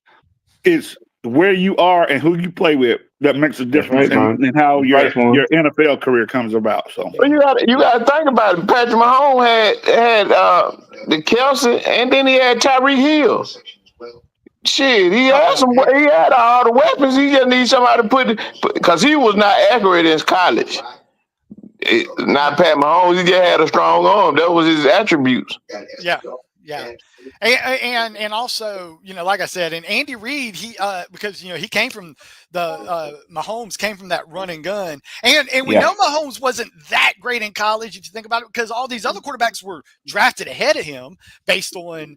it's where you are and who you play with that makes a difference in how your NFL career comes about. So you got to think about it. Patrick Mahomes had the Kelsey, and then he had Tyreek Hill. Shit, he had all the weapons. He just needs somebody to put because he was not accurate in college. Not Pat Mahomes. He just had a strong arm. That was his attributes. Yeah. And also, like I said, and Andy Reid, he because he came from the Mahomes came from that run and gun, and we know Mahomes wasn't that great in college if you think about it, because all these other quarterbacks were drafted ahead of him based on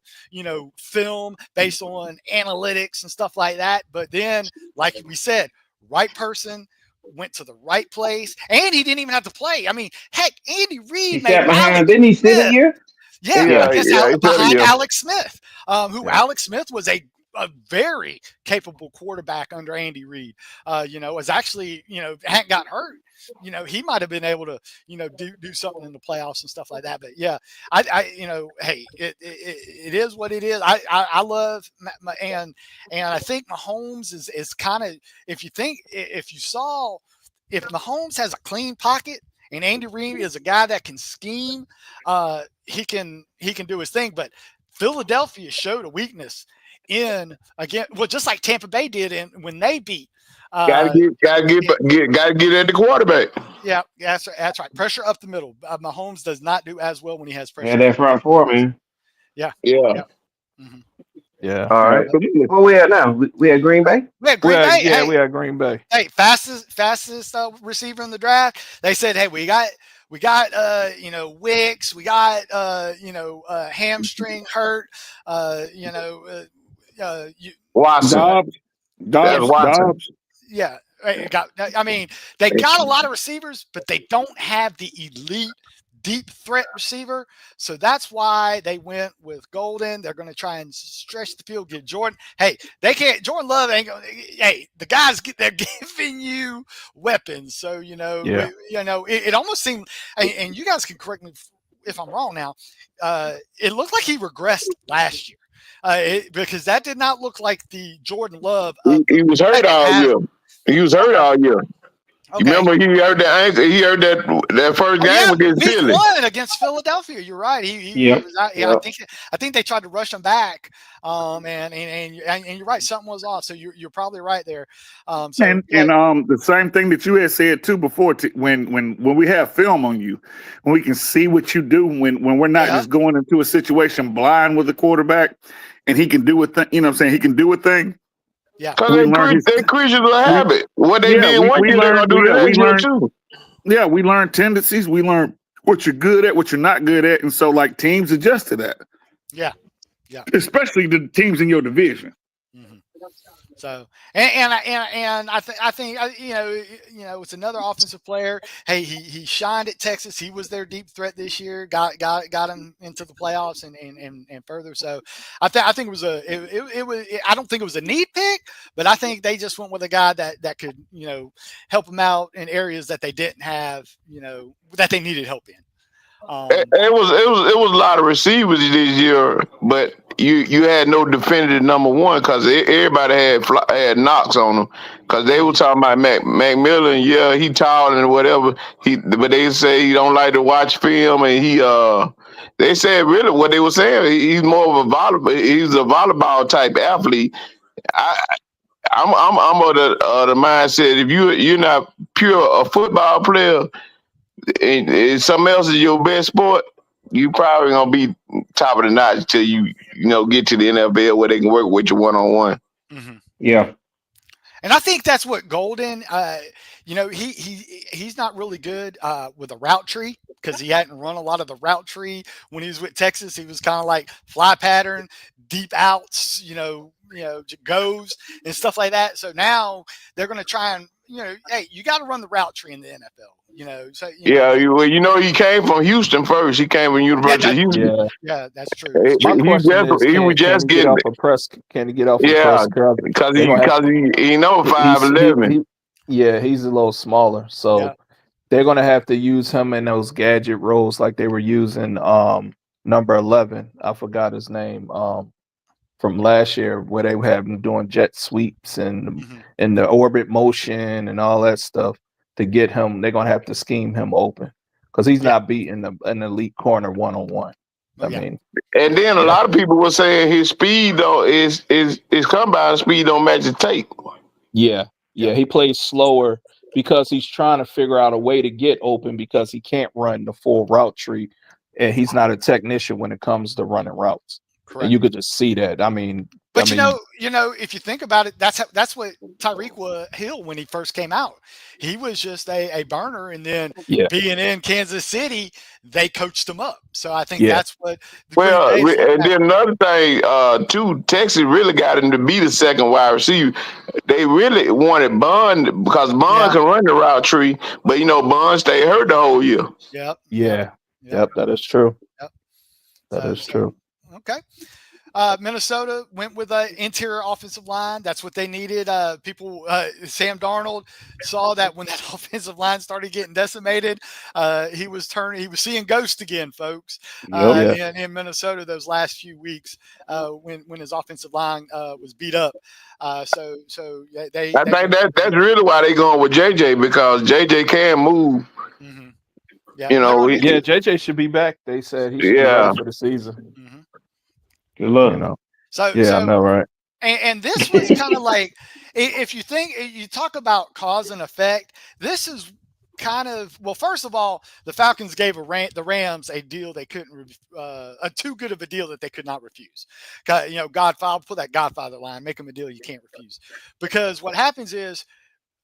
film, based on analytics and stuff like that. But then, like we said, right person went to the right place, and he didn't even have to play. I mean, heck, Andy Reid didn't he sit a year? Behind Alex Smith, Alex Smith was a very capable quarterback under Andy Reid. Was actually, hadn't got hurt. He might have been able to, do something in the playoffs and stuff like that. But yeah, hey, it is what it is. I love and I think Mahomes is kind of if Mahomes has a clean pocket. And Andy Reid is a guy that can scheme. He can do his thing. But Philadelphia showed a weakness just like Tampa Bay did when they beat. Gotta get at the quarterback. Yeah, that's right. Pressure up the middle. Mahomes does not do as well when he has pressure. Yeah, that front four, man. Yeah. Mm-hmm. Yeah. All right. Where we at now? We at Green Bay? We at Green Bay. Hey, fastest receiver in the draft. They said, hey, we got we got Wicks, we got hamstring hurt, Watson. Dobbs, That's Watson. Dobbs. yeah. I mean, they got a lot of receivers, but they don't have the elite deep threat receiver. So that's why they went with Golden. They're going to try and stretch the field, get Jordan. Hey, they can't. Jordan Love ain't going. Hey, the guys they're giving you weapons. So it almost seemed. And you guys can correct me if I'm wrong. Now, it looked like he regressed last year. Because that did not look like the Jordan Love. He was hurt all year. He was hurt all year. Okay. You remember he heard that? He heard that first game against Philly. Week 1 against Philadelphia. You're right. He was out, I think they tried to rush him back. And you're right. Something was off. So you're probably right there. The same thing that you had said too before. When we have film on you, when we can see what you do, when we're not just going into a situation blind with the quarterback, and he can do a thing. You know what I'm saying? He can do a thing. Yeah, because they creatures of habit. What they did one year, they're gonna do the next year too. Yeah, we learn tendencies. We learn what you're good at, what you're not good at, and so like teams adjust to that. Yeah. Especially the teams in your division. Mm-hmm. So and I think it's another offensive player. Hey, he shined at Texas. He was their deep threat this year. Got him into the playoffs and further. So I think it was I don't think it was a need pick, but I think they just went with a guy that could help them out in areas that they didn't have that they needed help in. It was a lot of receivers this year, but you had no definitive number one because everybody had knocks on them because they were talking about McMillan. Yeah, he tall and whatever. But they say he don't like to watch film, and they said really what they were saying. He's more of a volleyball. He's a volleyball type athlete. I'm of the mindset if you're not pure a football player. And something else is your best sport, you probably gonna be top of the notch till you get to the NFL where they can work with you one-on-one. Mm-hmm. Yeah. And I think that's what Golden, he's not really good with a route tree because he hadn't run a lot of the route tree when he was with Texas. He was kind of like fly pattern, deep outs, goes and stuff like that. So now they're going to try and, hey, you got to run the route tree in the NFL. He came from Houston first. He came from University of Houston. Yeah, that's true. My question is, he was just getting off a press. Can he get off a press coverage? Because he 5'11". He's a little smaller, so they're gonna have to use him in those gadget roles like they were using number 11. I forgot his name from last year where they have him doing jet sweeps and the orbit motion and all that stuff. To get him, they're gonna have to scheme him open because he's not beating an elite corner one-on-one. I mean, and then a lot of people were saying his speed though is combine speed don't match his tape. Yeah, he plays slower because he's trying to figure out a way to get open because he can't run the full route tree, and he's not a technician when it comes to running routes. Correct. And you could just see that. I mean, if you think about it, that's what Tyreek Hill when he first came out. He was just a burner, and then being in Kansas City, they coached him up. So I think that's what. And then another thing, too, Texas really got him to be the second wide receiver. They really wanted Bond because Bond can run the route tree, but Bond stayed hurt the whole year. Yep. Yep. That is true. Yep. That is true. Okay. Minnesota went with an interior offensive line. That's what they needed. Sam Darnold saw that when that offensive line started getting decimated, he was seeing ghosts again, folks. In Minnesota those last few weeks when his offensive line was beat up. I think that's really why they're going with JJ because JJ can move. Mm-hmm. JJ should be back. They said he should be back for the season. Mm-hmm. Good luck. I know, right? And this was kind of like, if you talk about cause and effect, this is kind of, well, first of all, the Falcons gave the Rams a deal they couldn't, too good of a deal that they could not refuse. Godfather, put that Godfather line, make them a deal you can't refuse. Because what happens is,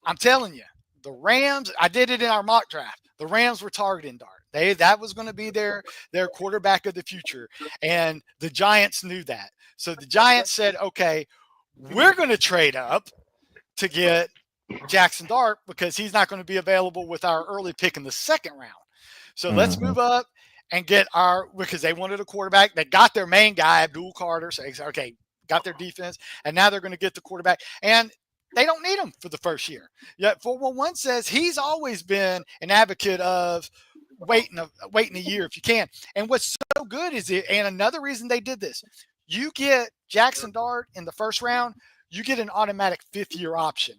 I'm telling you, the Rams. I did it in our mock draft. The Rams were targeting Dart. That was going to be their quarterback of the future, and the Giants knew that. So the Giants said, "Okay, we're going to trade up to get Jackson Dart because he's not going to be available with our early pick in the second round. So let's move up and get because they wanted a quarterback. They got their main guy, Abdul Carter. So they said, okay, got their defense, and now they're going to get the quarterback. And they don't need him for the first year. Yet 411 says he's always been an advocate of waiting a year if you can. And what's so good is and another reason they did this, you get Jackson Dart in the first round, you get an automatic 5th-year option.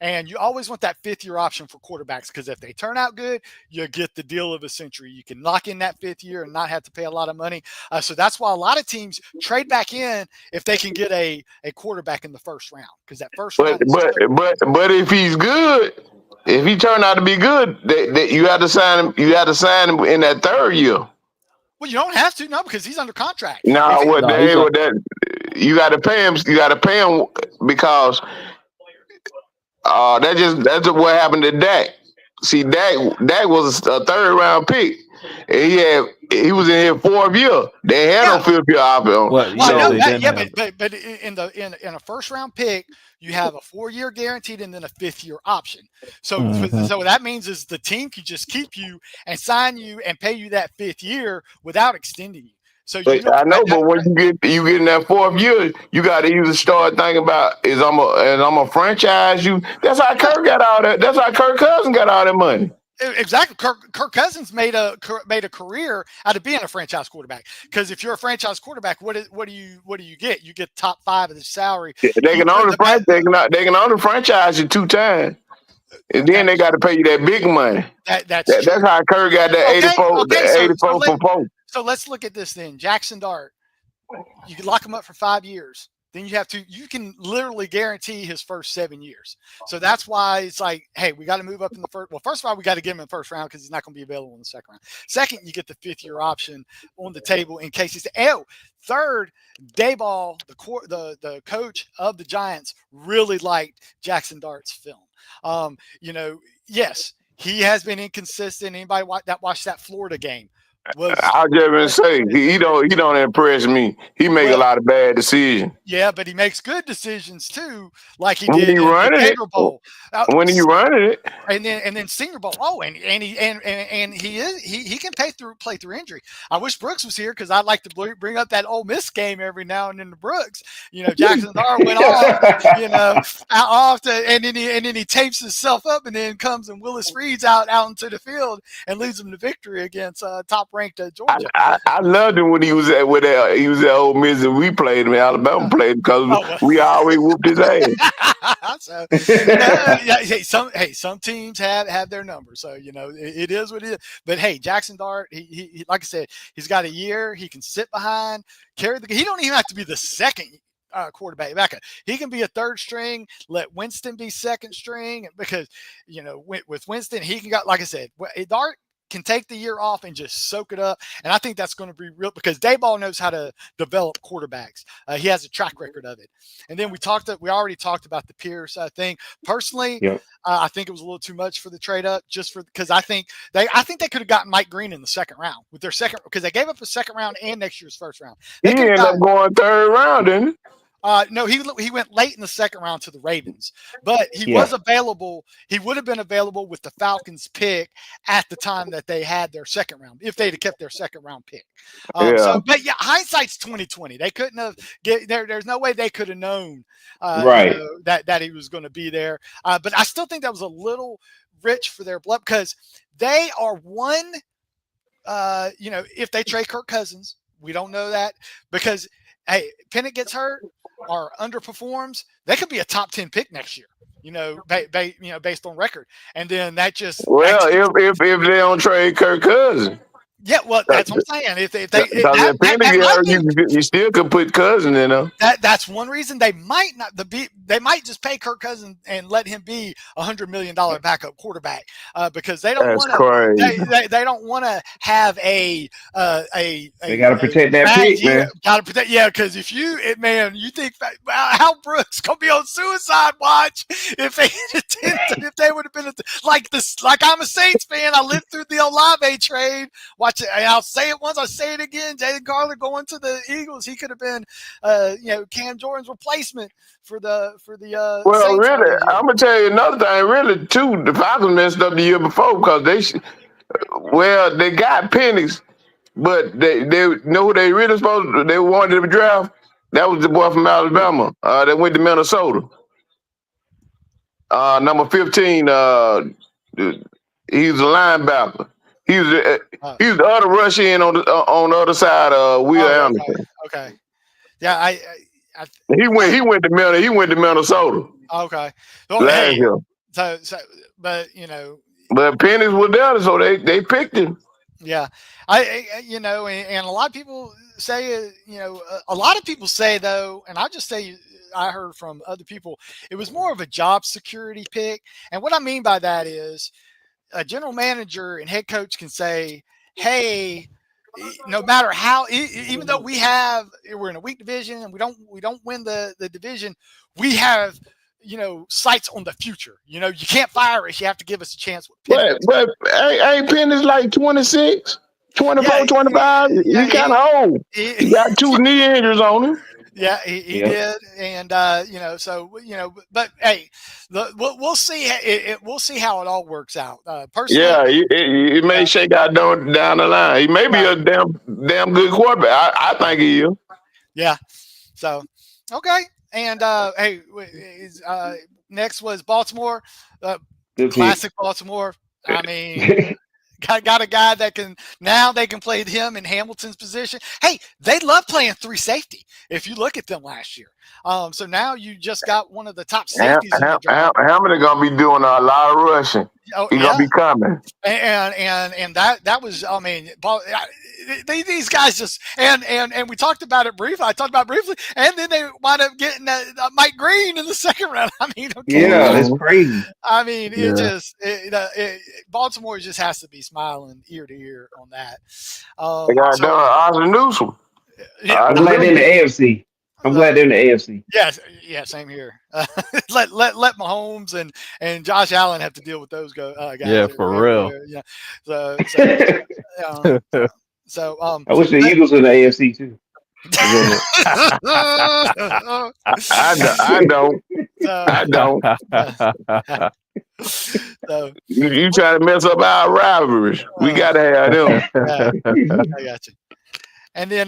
And you always want that 5th-year option for quarterbacks because if they turn out good, you get the deal of a century. You can lock in that 5th year and not have to pay a lot of money. So that's why a lot of teams trade back in if they can get a quarterback in the first round because that first round. But if he's good, if he turned out to be good, you have to sign him. You have to sign him in that 3rd year. Well, you don't have to, no, because he's under contract. You got to pay him. You got to pay him because. That's what happened to Dak. See, Dak was a 3rd round pick. And he was in his 4th year. They had no 5th year option. But in a first round pick, you have a 4-year guaranteed and then a 5th-year option. So what that means is the team can just keep you and sign you and pay you that 5th year without extending you. So I know, but when you get in that 4th year, you got to either start thinking about I'm a franchise you. That's how Kirk got all that. That's how Kirk Cousins got all that money. Exactly. Kirk Cousins made a career out of being a franchise quarterback. Because if you're a franchise quarterback, what do you get? You get top 5 of the salary. They can only franchise you 2 times. And then they got to pay you that big money. That's how Kirk got that 84 for 4. So let's look at this then. Jackson Dart, you can lock him up for 5 years. Then you can literally guarantee his first 7 years. So that's why it's like, hey, we got to move up in the first. Well, first of all, we got to get him in the first round because he's not going to be available in the second round. Second, you get the 5th-year option on the table in case he's. Third, Dayball, the coach of the Giants, really liked Jackson Dart's film. Yes, he has been inconsistent. Anybody that watched that Florida game? I'll just say he don't impress me. He make a lot of bad decisions. Yeah, but he makes good decisions too, like he did in the Gator Bowl. When he running it, and then Senior Bowl. Oh, and he can play through injury. I wish Brooks was here because I'd like to bring up that Ole Miss game every now and then to Brooks. Jackson Dart went off, and then he tapes himself up and then comes and Willis Reed's out into the field and leads them to victory against top-ranked Georgia. I loved him when he was at Ole Miss and we played him. Alabama played because we always whooped his ass. Some teams have their numbers, so it is what it is. But hey, Jackson Dart, he like I said, he's got a year. He can sit behind, carry the. He don't even have to be the second quarterback backup. He can be a 3rd string. Let Winston be 2nd string because with Winston, he can like I said, Dart can take the year off and just soak it up. And I think that's going to be real because Dayball knows how to develop quarterbacks. He has a track record of it. And then we already talked about the Pierce thing. Personally, I think it was a little too much for the trade up because I think they could have gotten Mike Green in the second round with their second because they gave up a second round and next year's first round. He ended up going 3rd round, didn't he? No, he went late in the second round to the Ravens, but he was available. He would have been available with the Falcons pick at the time that they had their second round, if they'd have kept their second round pick. But hindsight's 2020. They couldn't have there's no way they could have known that he was going to be there. But I still think that was a little rich for their blood because they are one. If they trade Kirk Cousins, we don't know that because hey, Penix gets hurt or underperforms, they could be a top 10 pick next year. Based on record, and then that just if they don't trade Kirk Cousins. Yeah, well, that's what I'm saying. If they you still could put Cousin in there. That's one reason they might not they might just pay Kirk Cousins and let him be $100 million backup quarterback because they don't want to. They don't want to have a. They got to protect that pick, man. Got to protect, yeah. Because if you think Hal Brooks gonna be on suicide watch if they would have been like this. Like I'm a Saints fan, I lived through the Olave trade. Watch it, and I'll say it once, I'll say it again. Jalen Carter going to the Eagles, he could have been. Cam Jordan's replacement for the well, Saints really, I'm gonna tell you another thing. Really, too, the Falcons messed up the year before because they got Penix, but they know who they really they wanted to draft. That was the boy from Alabama that went to Minnesota. Number 15. He's a linebacker. He was the other rush in on the other side of Will Anderson. Okay. Yeah, he went to Minnesota. Okay. Well, last year. But But Penix was there, so they picked him. Yeah, and a lot of people say a lot of people say though, and I just say I heard from other people it was more of a job security pick, and what I mean by that is a general manager and head coach can say, hey, no matter how, even though we're in a weak division and we don't win the division, we have sights on the future. You can't fire us. You have to give us a chance with Penix. But ain't Penix like 26, 24, 25? He kind of old. He got 2 knee injuries on him. Yeah, he did, and but hey, we'll see. We'll see how it all works out. Personally, it may shake out down the line. He may be a damn good quarterback. I think he is. Yeah. So, okay, and hey, next was Baltimore, classic Baltimore. I mean. Got a guy that can play him in Hamilton's position. Hey, they love playing 3 safety. If you look at them last year, so now you just got one of the top safeties. Hamilton gonna be doing a lot of rushing. He's gonna be coming, and that was, I mean, these guys just and we talked about it briefly. I talked about it briefly, and then they wind up getting Mike Green in the second round. I mean, that's crazy. I mean, Baltimore just has to be smiling ear to ear on that. They got Austin Newsom. I'm glad they're in the AFC. I'm glad they're in the AFC. Yes, yeah, same here. Let Mahomes and Josh Allen have to deal with those guys. Yeah, for real. Yeah. So I wish the Eagles were in the AFC too. I don't. So, you try to mess up our rivalries. We gotta have them. I got you. And then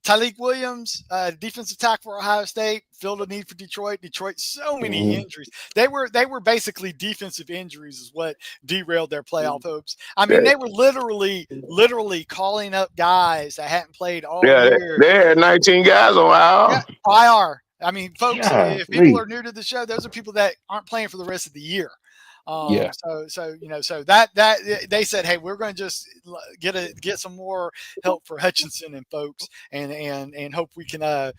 Tyleik Williams, defensive tackle for Ohio State, filled a need for Detroit. Detroit, so many injuries. They were basically defensive injuries is what derailed their playoff hopes. I mean, they were literally calling up guys that hadn't played all year. They had 19 guys on IR. Yeah, IR. I mean, folks, if people are new to the show, those are people that aren't playing for the rest of the year. So that they said, hey, we're going to just get some more help for Hutchinson and folks, and hope we can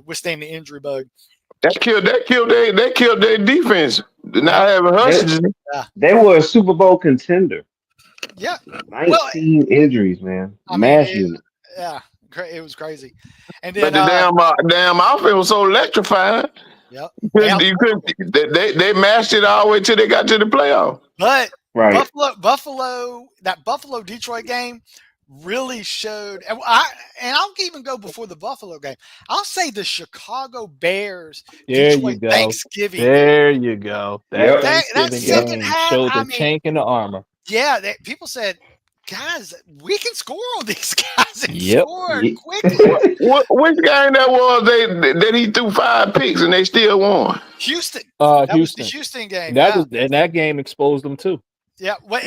withstand the injury bug. That killed their defense. Not having Hutchinson. They were a Super Bowl contender. Yeah, 19 injuries, man. Mass unit. Yeah, it was crazy. And then, but the damn outfit was so electrifying. Yep. They mashed it all the way till they got to the playoff. But Buffalo, that Buffalo Detroit game really showed, and I'll even go before the Buffalo game. I'll say the Chicago Bears Detroit Thanksgiving. There you go. That second half showed the chink in the armor. Yeah, people said, guys, we can score on these guys and score quickly. Which game that was that he threw 5 picks and they still won? Houston. Houston. Was the Houston game. And that game exposed them too. Yeah. Well,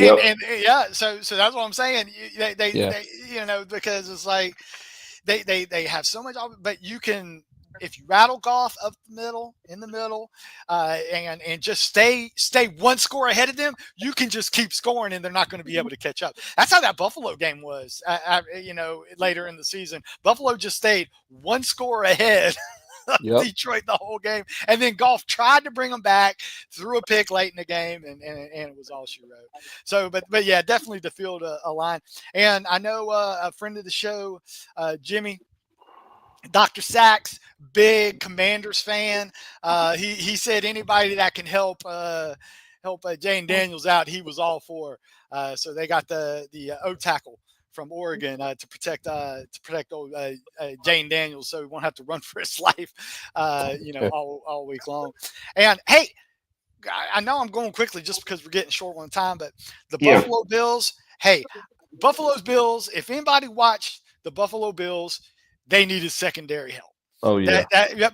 so that's what I'm saying. They because it's like they have so much, but you can if you rattle Goff up the middle, in the middle, and just stay one score ahead of them, you can just keep scoring, and they're not going to be able to catch up. That's how that Buffalo game was. Later in the season, Buffalo just stayed one score ahead. Yep. Detroit the whole game, and then Goff tried to bring them back, threw a pick late in the game, and it was all she wrote. So, but yeah, definitely the field a line. And I know a friend of the show, Jimmy, Dr. Sachs, big Commanders fan. He said anybody that can help Jane Daniels out, he was all for. So they got the O tackle from Oregon to protect old Jane Daniels, so he won't have to run for his life, all week long. And hey, I know I'm going quickly just because we're getting short on time, but the Buffalo Bills. Hey, Buffalo's Bills. If anybody watched the Buffalo Bills, they needed secondary help. Oh yeah,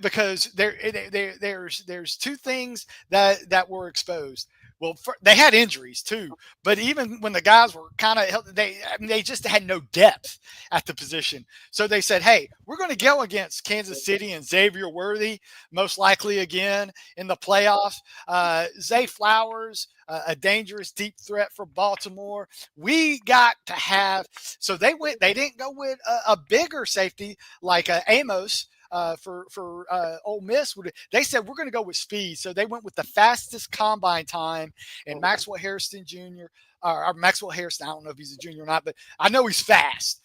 because there's two things that were exposed. Well, they had injuries too, but even when the guys were kind of they just had no depth at the position. So they said, "Hey, we're going to go against Kansas City and Xavier Worthy, most likely again in the playoffs. Zay Flowers, a dangerous deep threat for Baltimore. We got to have." So they didn't go with a bigger safety like Amos. For Ole Miss, they said we're going to go with speed, so they went with the fastest combine time and Maxwell Harrison Jr. Or Maxwell Harrison. I don't know if he's a junior or not, but I know he's fast.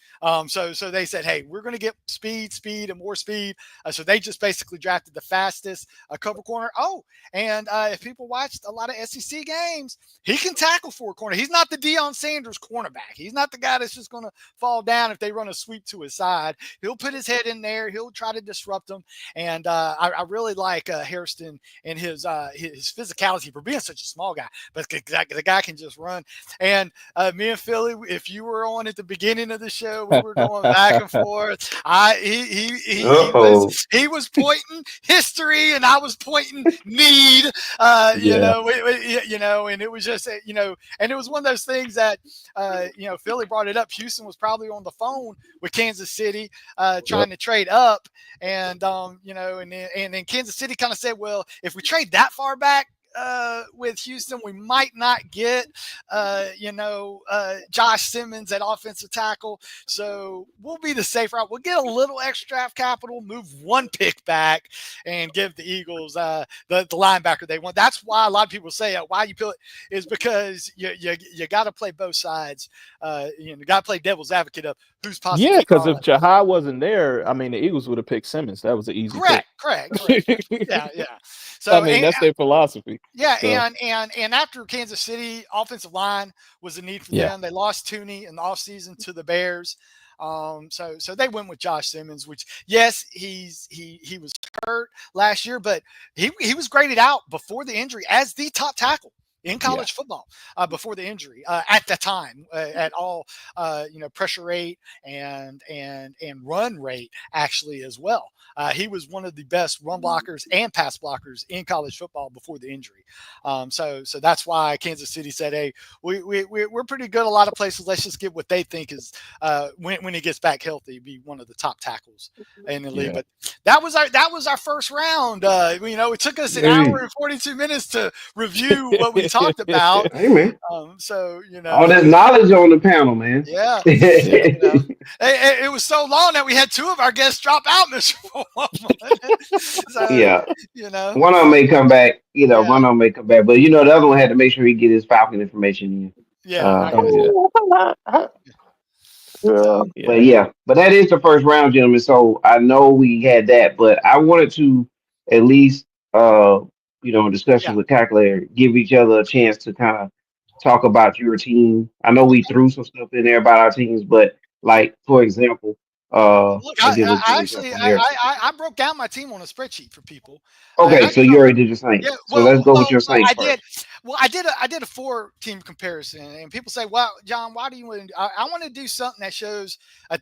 So they said, hey, we're going to get speed, and more speed. So they just basically drafted the fastest cover corner. Oh, and if people watched a lot of SEC games, he can tackle for a corner. He's not the Deion Sanders cornerback. He's not the guy that's just going to fall down if they run a sweep to his side. He'll put his head in there. He'll try to disrupt them. And I really like Hairston and his physicality for being such a small guy. But the guy can just run. And me and Philly, if you were on at the beginning of the show, we were going back and forth. He was pointing history, and I was pointing need. And it was just and it was one of those things that Philly brought it up. Houston was probably on the phone with Kansas City trying to trade up, and and then Kansas City kind of said, well, if we trade that far back with Houston, we might not get, Josh Simmons at offensive tackle. So we'll be the safe route. We'll get a little extra draft capital, move one pick back, and give the Eagles the linebacker they want. That's why a lot of people say why you put it is because you got to play both sides. You got to play devil's advocate of who's possibly. Yeah, because if Jahai wasn't there, I mean, the Eagles would have picked Simmons. That was an easy pick. Correct. Yeah. So that's their philosophy. Yeah, so. And after Kansas City, offensive line was a need for them. They lost Tooney in the offseason to the Bears. So they went with Josh Simmons, which yes, he was hurt last year, but he was graded out before the injury as the top tackle in college football before the injury at the time at all pressure rate and run rate actually as well. He was one of the best run blockers and pass blockers in college football before the injury. So that's why Kansas City said, hey, we're pretty good a lot of places. Let's just get what they think is when he gets back healthy, be one of the top tackles in the league. But that was our first round. It took us an hour and 42 minutes to review what we talked about. Hey, man. So all that knowledge on the panel, man. Yeah. It was so long that we had two of our guests drop out, Mr. So, one of them may come back. One of them may come back, but the other one had to make sure he get his Falcon information in. But that is the first round, gentlemen. So I know we had that, but I wanted to at least discussion with Calculator, give each other a chance to kind of talk about your team. I know we threw some stuff in there about our teams, but like for example, look, I broke down my team on a spreadsheet for people. Okay, so you already did your Saints. Yeah, so let's go with your Saints first. I did a 4-team comparison, and people say, "Well, John, why do you want to?" I want to do something that shows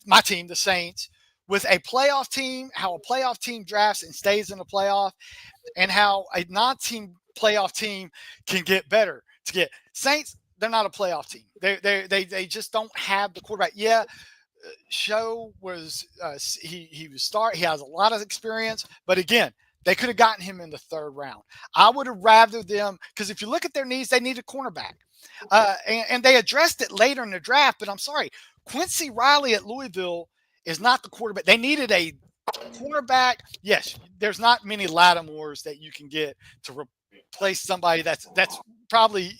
my team, the Saints, with a playoff team, how a playoff team drafts and stays in the playoff, and how a non-team playoff team can get better. To get Saints, they're not a playoff team. They just don't have the quarterback. Yeah. Show was he was start. He has a lot of experience, but again, they could have gotten him in the third round. I would have rather them because if you look at their needs, they need a cornerback, and they addressed it later in the draft. But I'm sorry, Quincy Riley at Louisville is not the quarterback. They needed a cornerback. Yes, there's not many Lattimores that you can get to replace somebody that's probably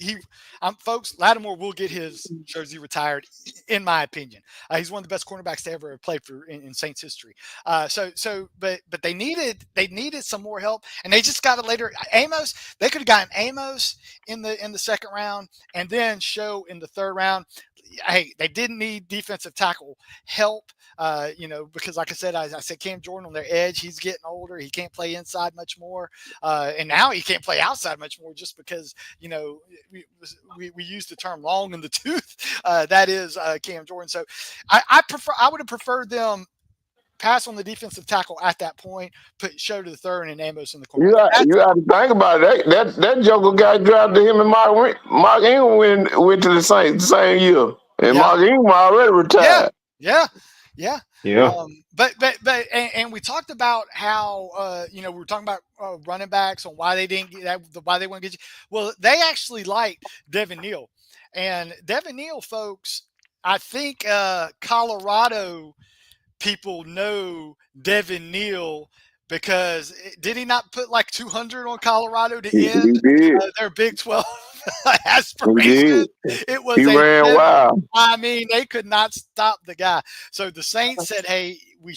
folks. Lattimore will get his jersey retired, in my opinion. He's one of the best cornerbacks to ever play for in Saints history. But they needed some more help, and they just got it later. Amos, they could have gotten Amos in the second round, and then Show in the third round. Hey, they didn't need defensive tackle help, because like I said Cam Jordan on their edge. He's getting older. He can't play inside much more, and now he can't play outside much more just because we use the term long in the tooth. That is Cam Jordan. So I would have preferred them pass on the defensive tackle at that point, put Show to the third, and Amos in the corner. You got to think about it. That Joker guy drafted him and Mark Ingram went to the Saints the same year, and Mark Ingram already retired. Yeah. But we talked about how we were talking about running backs and why they didn't get that, why they wouldn't get you. Well, they actually liked Devin Neal, and Devin Neal, folks. I think Colorado people know Devin Neal because did he not put like 200 on Colorado to end their Big 12 aspiration? It was he ran wild. I mean, they could not stop the guy. So the Saints said, "Hey, we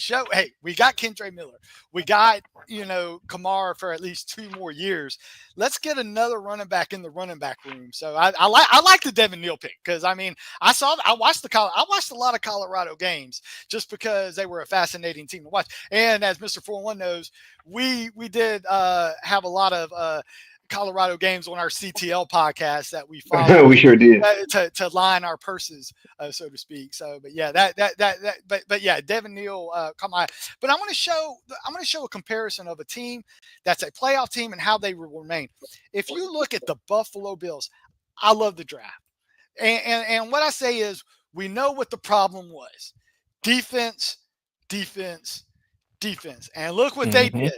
got Kendre Miller, we got Kamara for at least 2 more years. Let's get another running back in the running back room." So I like the Devin Neal pick because I watched a lot of Colorado games just because they were a fascinating team to watch. And as Mr. 411 knows, we did have a lot of Colorado games on our CTL podcast that we followed. We sure did to line our purses, so to speak. So, but yeah, but yeah, Devin Neal, come on. But I'm going to show a comparison of a team that's a playoff team and how they will remain. If you look at the Buffalo Bills, I love the draft, and what I say is we know what the problem was: defense, and look what they did.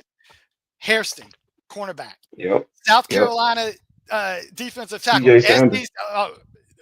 Hairston, cornerback. Yep. South Carolina defensive tackle.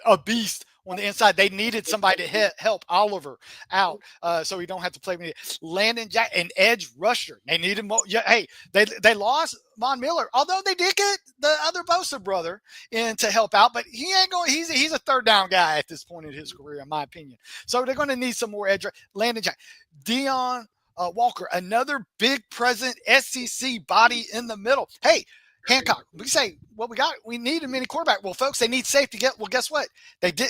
A beast on the inside. They needed somebody to help Oliver out so he don't have to play me. Landon Jack, an edge rusher. They needed more. Hey, they lost Von Miller, although they did get the other Bosa brother in to help out, but he ain't going. He's a third down guy at this point in his career, in my opinion. So they're going to need some more edge. Landon Jack, Deion Walker, another big present SEC body in the middle. Hey, Hancock, we say, well, we need a mini quarterback. Well, folks, they need safety. Guess what? They did.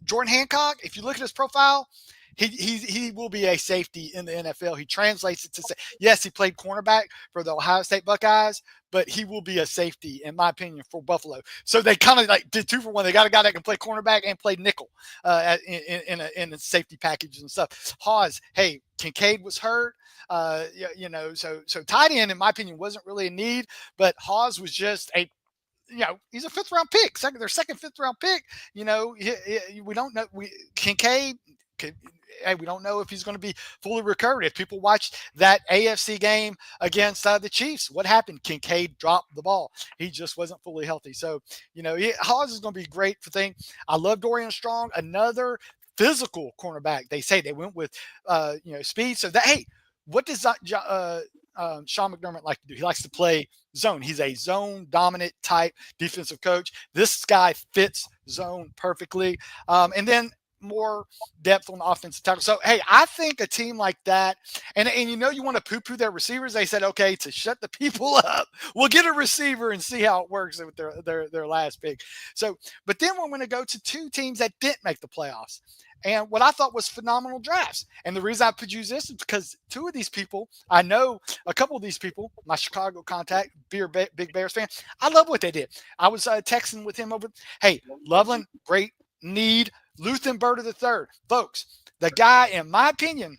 Jordan Hancock, if you look at his profile, he will be a safety in the NFL. He translates it to say, yes, he played cornerback for the Ohio State Buckeyes, but he will be a safety, in my opinion, for Buffalo. So they kind of like did 2 for 1. They got a guy that can play cornerback and play nickel in a safety package and stuff. Hawes, hey, Kincaid was hurt. So tight end, in my opinion, wasn't really a need, but Hawes was just he's a 5th round pick, their second 5th round pick. We don't know. Kincaid, we don't know if he's going to be fully recovered. If people watched that AFC game against the Chiefs, what happened? Kincaid dropped the ball. He just wasn't fully healthy. So, Hawes is going to be great for things. I love Dorian Strong, another physical cornerback. They say they went with, speed. So what does Sean McDermott like to do? He likes to play zone. He's a zone dominant type defensive coach. This guy fits zone perfectly. And then more depth on the offensive tackle. So, hey, I think a team like that, and you want to poo-poo their receivers. They said, okay, to shut the people up, we'll get a receiver and see how it works with their last pick. So, but then we're going to go to 2 teams that didn't make the playoffs. And what I thought was phenomenal drafts. And the reason I could use this is because 2 of these people, I know a couple of these people, my Chicago contact, big Bears fan, I love what they did. I was texting with him over, hey, Loveland, great need. Luthenberger III. Folks, the guy, in my opinion,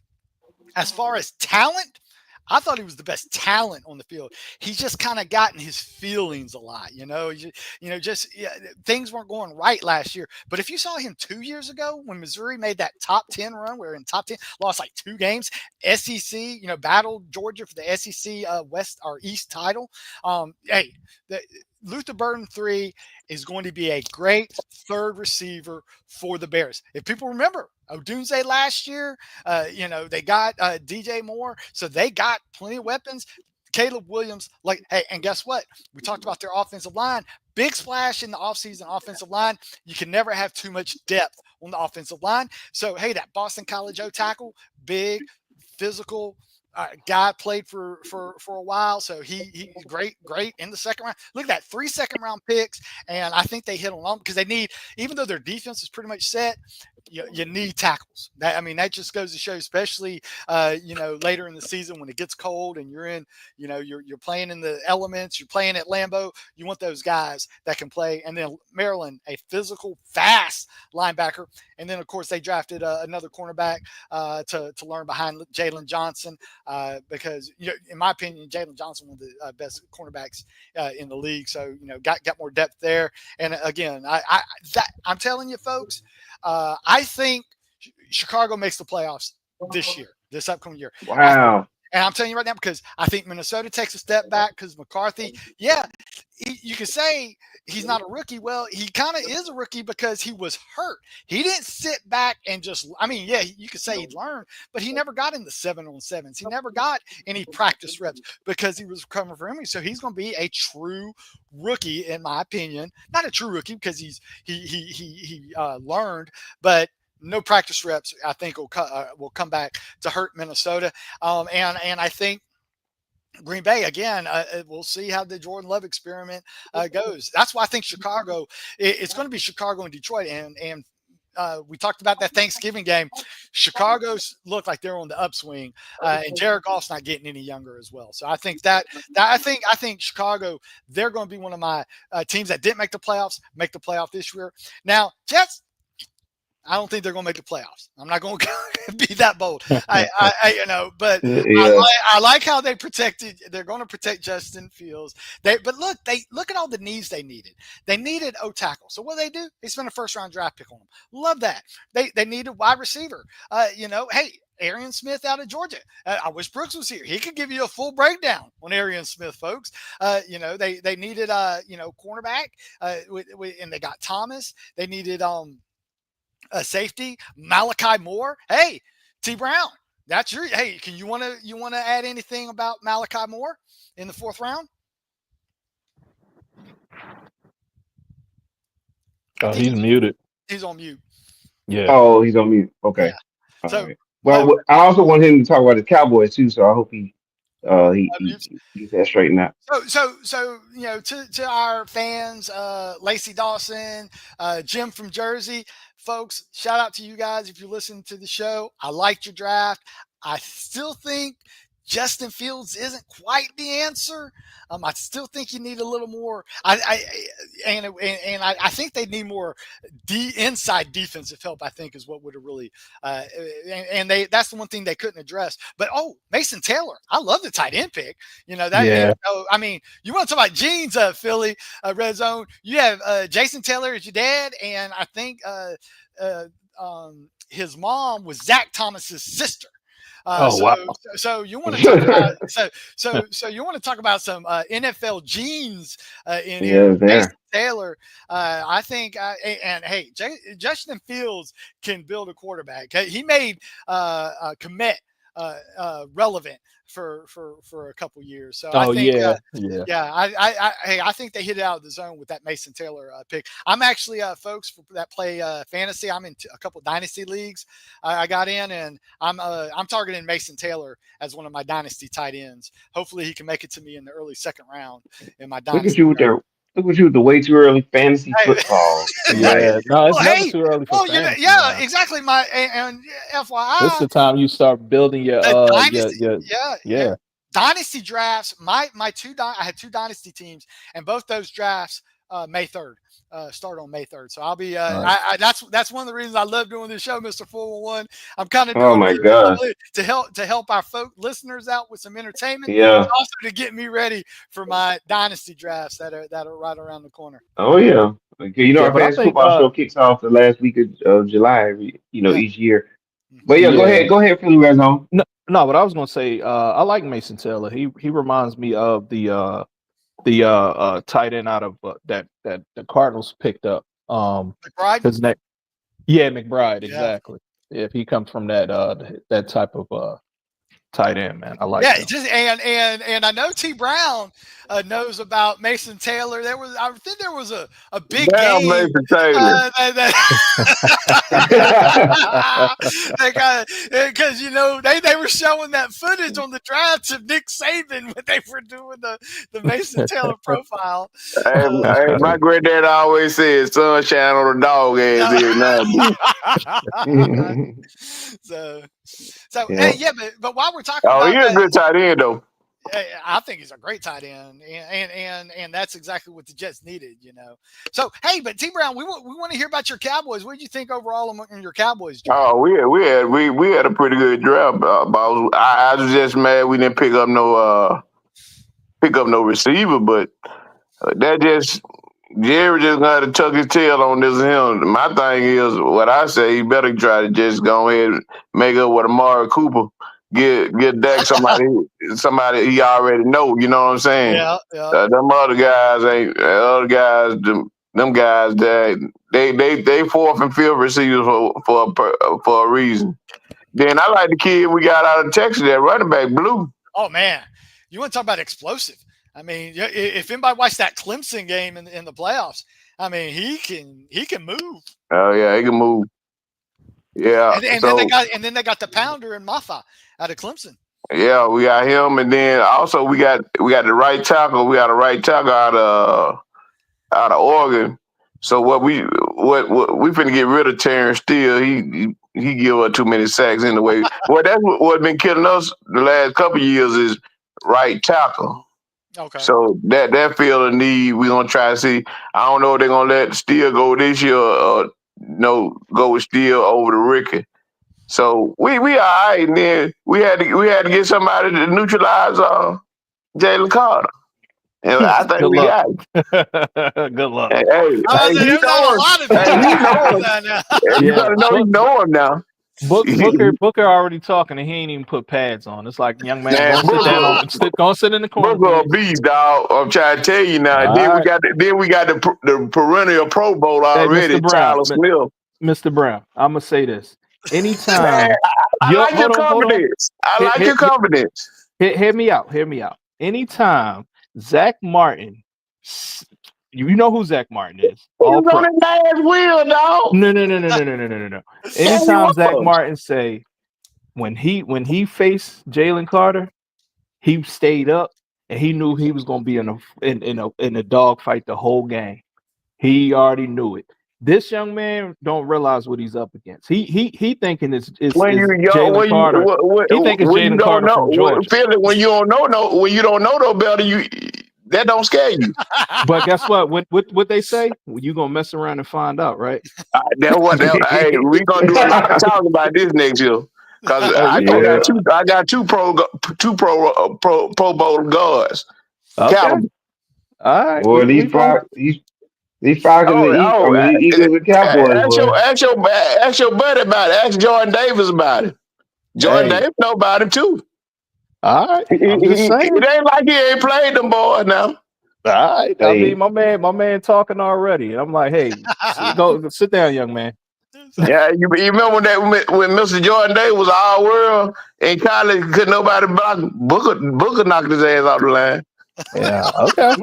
as far as talent, I thought he was the best talent on the field. He's just kind of gotten his feelings a lot, things weren't going right last year. But if you saw him 2 years ago when Missouri made that top 10 run, we were in top 10, lost like 2 games, SEC, battled Georgia for the SEC West or East title. Luther Burden 3 is going to be a great third receiver for the Bears. If people remember, Odunze last year, they got DJ Moore, so they got plenty of weapons. Caleb Williams, and guess what? We talked about their offensive line. Big splash in the offseason offensive line. You can never have too much depth on the offensive line. So, that Boston College O tackle, big, physical, guy played for a while, so he's great in the second round. Look at that, 3 second-round picks, and I think they hit on them because they need, even though their defense is pretty much set, you need tackles. That just goes to show, especially later in the season when it gets cold and you're in, you're playing in the elements, you're playing at Lambeau. You want those guys that can play. And then Maryland, a physical, fast linebacker, and then of course they drafted another cornerback to learn behind Jalen Johnson because in my opinion, Jalen Johnson one of the best cornerbacks in the league. So got more depth there. And again, I'm telling you, folks. I think Chicago makes the playoffs this upcoming year. Wow. And I'm telling you right now, because I think Minnesota takes a step back because McCarthy, you could say he's not a rookie. Well, he kind of is a rookie because he was hurt. He didn't sit back and you could say he learned, but he never got in the 7-on-7s. He never got any practice reps because he was recovering from injury. So he's going to be a true rookie, in my opinion. Not a true rookie because he learned, but no practice reps, I think, will come back to hurt Minnesota. And I think Green Bay, again, we'll see how the Jordan Love experiment goes. That's why I think Chicago, it's going to be Chicago and Detroit. And we talked about that Thanksgiving game. Chicago's look like they're on the upswing, and Jared Goff's not getting any younger as well. So I think I think Chicago, they're going to be one of my teams that didn't make the playoff this year. Now, Jets, I don't think they're going to make the playoffs. I'm not going to be that bold. But I like how they protected. They're going to protect Justin Fields. But look at all the needs they needed. They needed O tackle. So what do? They spent a first-round draft pick on them. Love that. They needed wide receiver. Arian Smith out of Georgia. I wish Brooks was here. He could give you a full breakdown on Arian Smith, folks. They needed cornerback, and they got Thomas. They needed a safety, Malachi Moore. Hey, T. Brown, that's your. Hey, can you want to add anything about Malachi Moore in the 4th round? Oh, he's muted. He's on mute. Yeah. Oh, he's on mute. Okay. Yeah. So, right. Well, I also want him to talk about the Cowboys too. So I hope he gets that straightened out. So to our fans, Lacey Dawson, Jim from Jersey, folks, shout out to you guys if you're listening to the show. I liked your draft. I still think Justin Fields isn't quite the answer. I still think you need a little more. I think they need more inside defensive help. I think is what would have really. That's the one thing they couldn't address. But Mason Taylor, I love the tight end pick. You want to talk about genes, Philly Red Zone? You have Jason Taylor as your dad, and I think his mom was Zach Thomas's sister. Wow. So you want to talk about so you want to talk about some NFL genes in here. Jason Taylor, I think, and hey, Justin Fields can build a quarterback. He made Komet relevant for a couple years. So I think, I think they hit it out of the zone with that Mason Taylor pick. I'm actually, folks that play fantasy, I'm in a couple dynasty leagues. I got in, and I'm targeting Mason Taylor as one of my dynasty tight ends. Hopefully, he can make it to me in the early 2nd round in my dynasty. Look at you with the way too early fantasy football. Yeah, no, it's never too early for fantasy. Exactly. And FYI, this is the time you start building your dynasty drafts. I had 2 dynasty teams, and both those drafts May 3rd. Start on May 3rd. So I'll be. That's one of the reasons I love doing this show, Mr. 411. I'm kind of Oh doing my it gosh. to help our listeners out with some entertainment, Yeah. and also to get me ready for my dynasty drafts that are right around the corner. Oh yeah. Okay, you know Yeah, our but I fantasy think football show kicks off the last week of July Yeah. each year. Mhm. But yeah, yeah. go ahead, Philly Red Zone. No, but I was gonna say I like Mason Taylor. He reminds me of the tight end out of that the Cardinals picked up. McBride. His name, yeah, McBride, Yeah. exactly. If he comes from that type of tight end, man, I like Yeah, him. just and I know T Brown knows about Mason Taylor. I think there was a big Damn, game Mason Taylor. they got because they were showing that footage on the drive to Nick Saban when they were doing the Mason Taylor profile. Hey, my granddad always said, "Sunshine on a dog ass every now and then." So Yeah. hey, but while we're talking Oh, about he a that, good tight end though. I think he's a great tight end, and that's exactly what the Jets needed, So hey, but T Brown, we want to hear about your Cowboys. What did you think overall on your Cowboys draft? Oh, we had a pretty good draft, boss. I was just mad we didn't pick up no receiver, but that just Jerry just gonna have to tuck his tail on this and him. My thing is, what I say, he better try to just go ahead and make up with Amari Cooper. Get Dak somebody he already know. You know what I'm saying? Yeah. Them other guys ain't them guys that they fourth and fifth receivers for a reason. Then I like the kid we got out of Texas, that running back Blue. Oh man, you want to talk about explosive? I mean, if anybody watched that Clemson game in the playoffs, I mean, he can move. Oh yeah, he can move. Yeah, and then they got the pounder and Maffa out of Clemson. Yeah, we got him, and then also we got the right tackle. We got a right tackle out of Oregon. So what we finna get rid of Terrence Steele. He give us too many sacks anyway. Well, that's what been killing us the last couple of years is right tackle. Okay. So that field of need, we gonna try to see. I don't know if they're gonna let Steele go this year or go with Steele over the Ricky. So we all right, and then we had to get somebody to neutralize Jalen Carter, and I think Good we luck. got it. Good luck. Hey, there's not a lot of you know him. now. You gotta know you know him now. Booker already talking, and he ain't even put pads on. It's like, young man, go sit in the corner. Booker a beast, dog. I'm trying to tell you now. Then we got the perennial Pro Bowl already, Mr. Brown, Tyler Smith. Mr. Brown, I'm gonna say this. Anytime Man, I like your confidence. I like your confidence. Hear me out. Anytime Zach Martin, you know who Zach Martin is. He was on his last wheel, dog. No. Anytime Zach Martin say when he faced Jalen Carter, he stayed up and he knew he was gonna be in a dog fight the whole game. He already knew it. This young man don't realize what he's up against. He thinking it's Jalen Carter. He thinking it's Jalen Carter from Georgia. When you don't know no better, that don't scare you. But guess what? What they say? Well, you gonna mess around and find out, right? Hey, we gonna do a lot of talking about this next year. Cause I got two Pro Bowl guards. Okay. Count them. All right. Boy, these Falcons and Eagles and Cowboys. Ask your buddy about it. Ask Jordan Davis about it. Jordan Davis know about him too. All right. I'm just saying. It ain't like he ain't played them boys now. All right. I mean, my man talking already. I'm like, hey, go sit down, young man. Yeah, you remember that when Mr. Jordan Davis was all world in college, couldn't nobody block him. Booker knocked his ass off the line. Yeah, okay.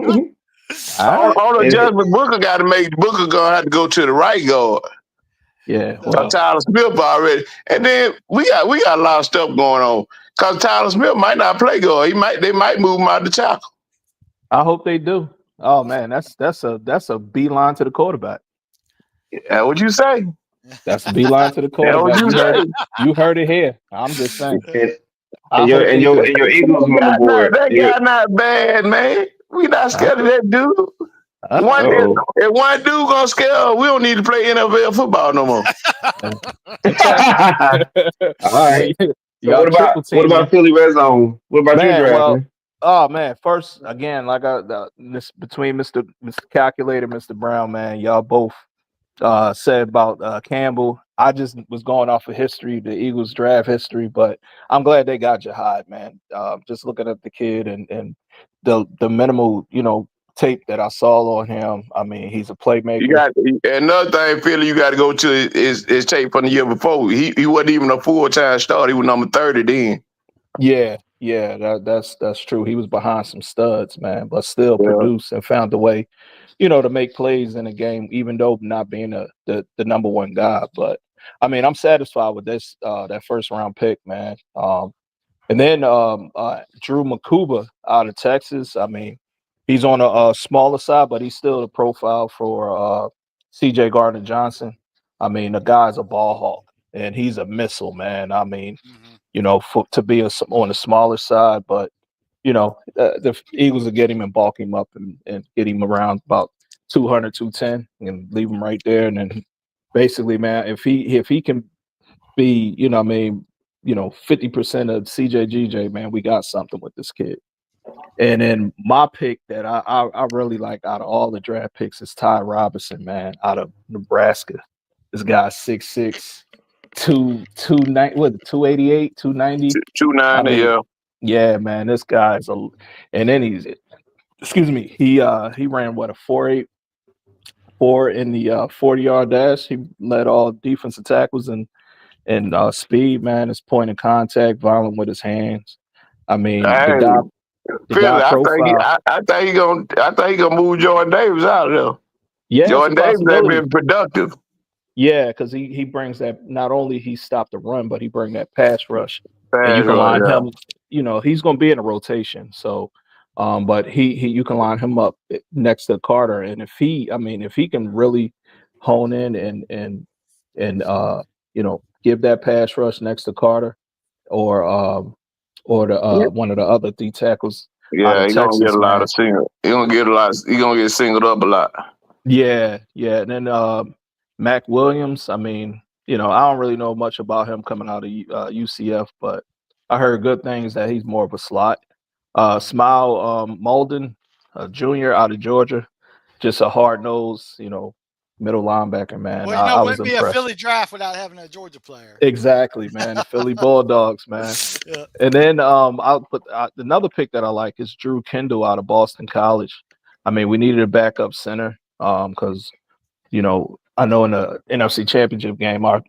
All the adjustment Booker got to make, Booker gonna have to go to the right guard. Yeah, Tyler Smith already, and then we got a lot of stuff going on because Tyler Smith might not play guard. They might move him out the tackle. I hope they do. Oh man, that's a beeline to the quarterback. Yeah, what you say? That's a beeline to the quarterback. You heard it here. I'm just saying. And your Eagles on the board. That guy not bad, man. We not scared of that dude. If one dude gonna scare, we don't need to play NFL football no more. All right. You So got triple what team, about Philly Red Zone? What about your man. draft, Well, man? oh man, first again, like this between Mr. Calculator, Mr. Brown, man, y'all both said about Campbell. I just was going off of history, the Eagles draft history, but I'm glad they got Jihad, man. Just looking at the kid and the minimal, tape that I saw on him. I mean, he's a playmaker. You got another thing, Philly. You got to go to his tape from the year before. He wasn't even a full-time starter. He was number 30 then. Yeah, that's true. He was behind some studs, man, but still produced and found a way, to make plays in the game, even though not being the number one guy. But I mean, I'm satisfied with this that first round pick, man. And then Drew Makuba out of Texas. I mean, he's on a smaller side, but he's still the profile for C.J. Gardner Johnson. I mean, the guy's a ball hawk, and he's a missile, man. I mean, to be on the smaller side, but the Eagles will get him and bulk him up and get him around about 200, 210 and leave him right there. And then basically, man, if he can be, 50% of CJGJ, man, we got something with this kid. And then my pick that I really like out of all the draft picks is Ty Robinson, man, out of Nebraska. This guy's 6'6", 288, 290. 290, yeah. Yeah, man, this guy's and then he ran what, a 4.8 in the 40-yard dash. He led all defensive tackles and speed, man. His point of contact, violent with his hands. I mean, the guy profile. I think he gonna move Jordan Davis out of there. Yeah, Jordan Davis has been productive. Yeah, because he brings that. Not only he stopped the run, but he bring that pass rush. And you can line him. He's going to be in a rotation. So, but you can line him up next to Carter, and if he can really hone in and give that pass rush next to Carter, or the one of the other D tackles. Yeah, he's gonna get a lot of single. He's gonna get singled up a lot. Yeah, and then Mac Williams. I mean, I don't really know much about him coming out of UCF, but I heard good things that he's more of a slot. Smile Molden, Jr. out of Georgia, just a hard nosed, middle linebacker, man. Well, I was wouldn't be a Philly draft without having a Georgia player. Exactly, man. The Philly Bulldogs, man. Yeah. And then I'll put another pick that I like is Drew Kendall out of Boston College. I mean, we needed a backup center because, I know in the NFC Championship game, our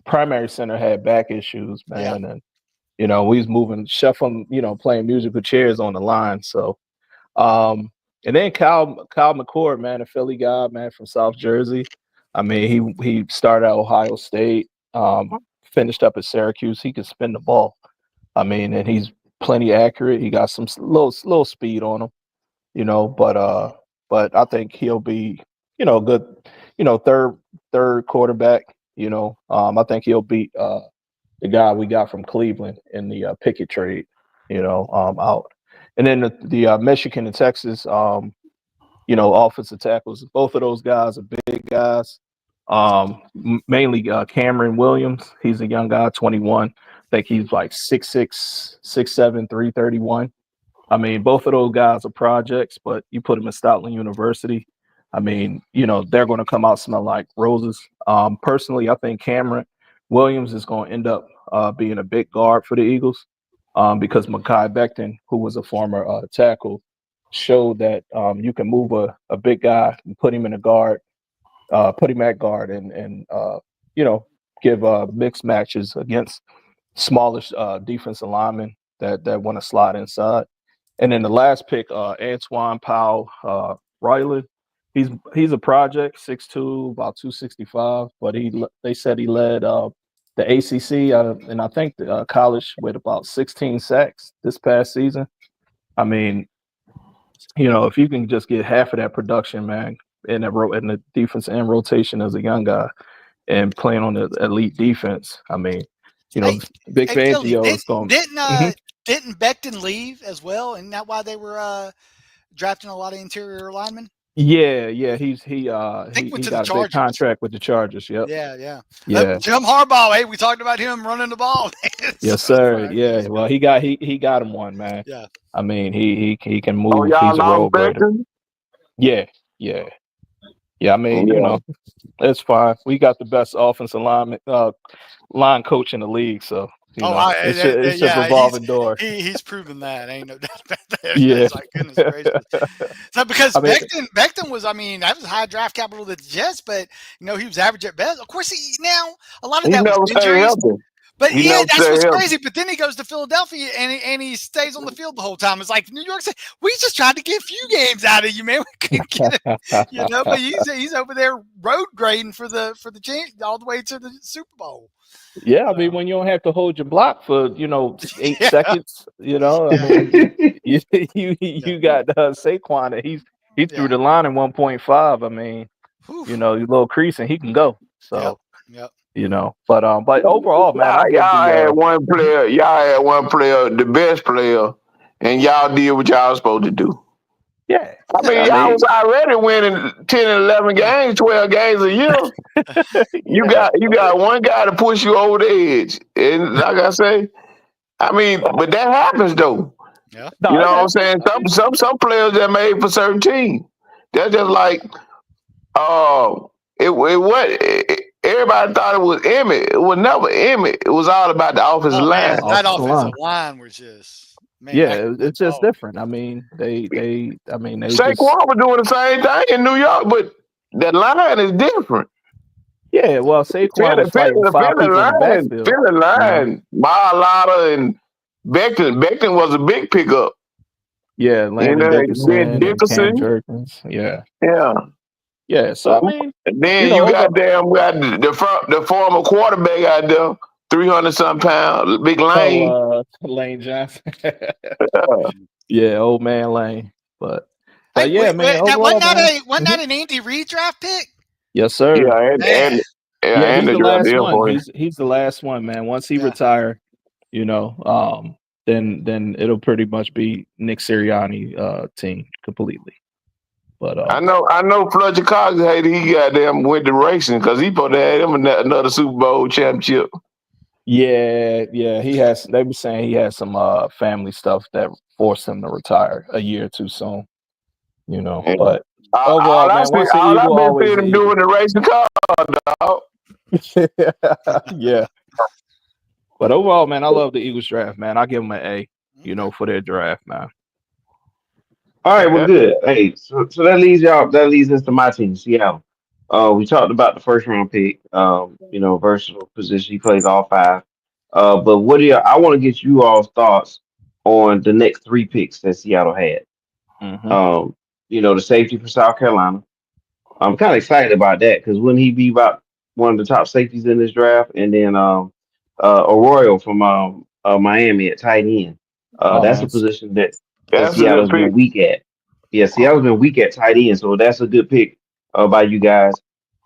primary center had back issues, man. Yeah. And, we was moving, shuffling, playing musical chairs on the line. So, and then Kyle McCord, man, a Philly guy, man, from South Jersey. I mean, he started at Ohio State, finished up at Syracuse. He can spin the ball. I mean, and he's plenty accurate. He got some little speed on him, but I think he'll be, good, third quarterback. I think he'll beat the guy we got from Cleveland in the Pickett trade, out. And then the Michigan and Texas, offensive tackles. Both of those guys are big guys. Mainly Cameron Williams. He's a young guy, 21. I think he's like 6'6", 6'7", 331. I mean, both of those guys are projects, but you put them in Stoutland University. I mean, they're going to come out smelling like roses. Personally, I think Cameron Williams is going to end up being a big guard for the Eagles. Because Mekhi Becton, who was a former tackle, showed that you can move a big guy and put him in a guard, put him at guard, and give mixed matches against smallish defensive linemen that want to slide inside. And then the last pick, Antoine Powell Ryland. He's a project, 6'2", about 265, but they said he led the ACC and I think the college with about 16 sacks this past season. I mean, if you can just get half of that production, man, in the defense and rotation as a young guy and playing on the elite defense, I mean, Big Fangio is going. Didn't Becton leave as well? Isn't that why they were drafting a lot of interior linemen? Yeah. He went to the got a big Chargers. contract with the Chargers. Yep. Yeah. Yeah. Jim Harbaugh. Hey, we talked about him running the ball. Yes, sir. Yeah. Well, he got him one, man. Yeah. I mean, he can Oh, move. y'all He's a lost road grader. Becton? Yeah. I mean, Yeah. it's fine. We got the best offensive line coach in the league, so it's just revolving door. He's proven that. Ain't no doubt about that. Yeah. It's like, goodness gracious. So because I mean, Becton was, that was high draft capital to the Jets, but he was average at best. Of course, now a lot of that was injuries. But that's what's crazy. But then he goes to Philadelphia and he stays on the field the whole time. It's like New York said, we just tried to get a few games out of you, man. We couldn't get it, But he's over there road grading for the all the way to the Super Bowl. Yeah, I mean, when you don't have to hold your block for 8 seconds, I mean, you got Saquon, and he threw the line in 1.5. I mean, your little crease and he can go. So. Yep. But overall, man, y'all had one player, the best player, and y'all did what y'all was supposed to do. Yeah. I mean, y'all was already winning 10 and 11 games, 12 games a year. You got one guy to push you over the edge. And like I say, I mean, but that happens though. Yeah. You know what I'm saying? Some players that made for certain teams. They're just like everybody thought it was Emmett. It was never Emmett. It was all about the offensive line. That offensive line was just it's just different. I mean, they Saquon was doing the same thing in New York, but that line is different. Yeah, well, Saquon was fighting 5 people in the backfield. Philly line, Marlotta and Becton. Becton was a big pickup. Yeah, Landon Dickerson, Cam Jerkins. Yeah. So I mean, and then you got the former quarterback out there, 300-something pounds, big Lane. Lane Johnson. Yeah, old man Lane. But yeah, man. Wasn't that an Andy Reid draft pick? Yes, sir. Yeah, he's the last one. He's the last one, man. Once he retire, then it'll pretty much be Nick Sirianni team completely. But I know Fletcher Cox he goddamn went to racing because he supposed to have him another Super Bowl championship. Yeah, he has. They were saying he had some family stuff that forced him to retire a year too soon. But overall, man, once the Eagle, always him doing the racing car, dog. Yeah. But overall, man, I love the Eagles draft, man. I give them an A, for their draft, man. All right, well, good. Hey, so that leads us to my team, Seattle. We talked about the first round pick, versatile position. He plays all 5. But I want to get you all's thoughts on the next 3 picks that Seattle had. Mm-hmm. The safety for South Carolina. I'm kind of excited about that because wouldn't he be about one of the top safeties in this draft? And then Arroyo from Miami at tight end. That's a position that Seattle's been weak at. Yeah, Seattle's been weak at tight end, so that's a good pick by you guys.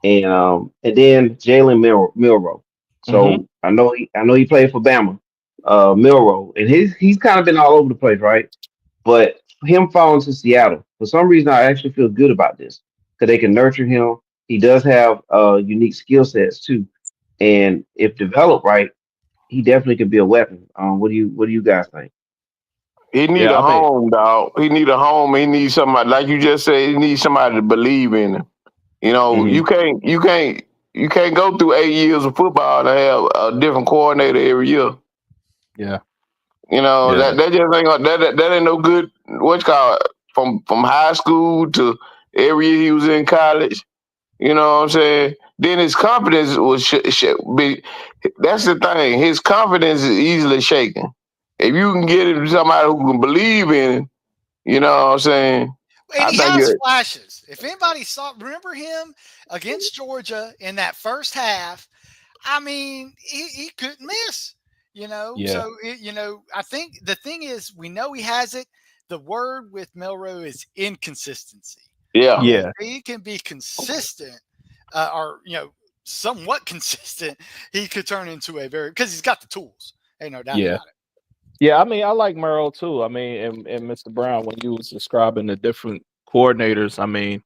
And then Jalen Milroe. So I know he played for Bama. Milroe, and he's kind of been all over the place, right? But him falling to Seattle, for some reason, I actually feel good about this because they can nurture him. He does have unique skill sets too, and if developed right, he definitely could be a weapon. What do you guys think? He need a home, dog. He need a home. He needs somebody, like you just said. He needs somebody to believe in him. You can't go through 8 years of football to have a different coordinator every year. Yeah. That just ain't that ain't no good. What's called from high school to every year he was in college. You know what I'm saying? Then his confidence was be. That's the thing. His confidence is easily shaken. If you can get him somebody who can believe in him, you know what I'm saying? And he has flashes. If anybody remember him against Georgia in that first half, I mean, he couldn't miss. So I think the thing is, we know he has it. The word with Milroe is inconsistency. Yeah. Yeah. He can be consistent, or somewhat consistent. He could turn into because he's got the tools. Ain't no doubt about it. Yeah, I mean, I like Merle too. I mean, and Mr. Brown, when you was describing the different coordinators, I mean,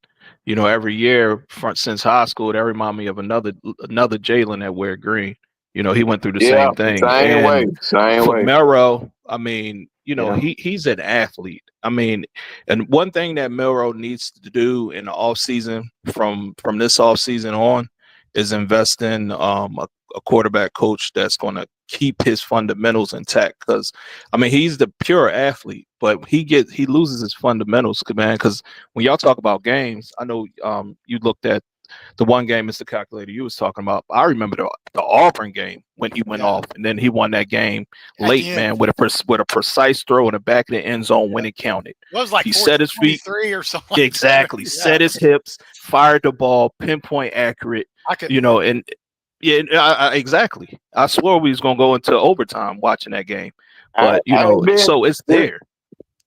every year since high school, that remind me of another Jalen that wear green. He went through the Yeah, same thing. same way, And same for way. Melro, I mean, Yeah. he's an athlete. I mean, and one thing that Melro needs to do in the offseason from this offseason on is invest in a quarterback coach that's going to keep his fundamentals intact. Because I mean, he's the pure athlete, but he loses his fundamentals, man. Because when y'all talk about games, I know you looked at the one game, Mr. Calculator, you was talking about. I remember the Auburn game when he went off, and then he won that game late, man, with a precise throw in the back of the end zone when it counted. What was like he set his feet or something. Exactly. Set his hips, fired the ball, pinpoint accurate. And exactly. I swore we was gonna go into overtime watching that game, but so it's there.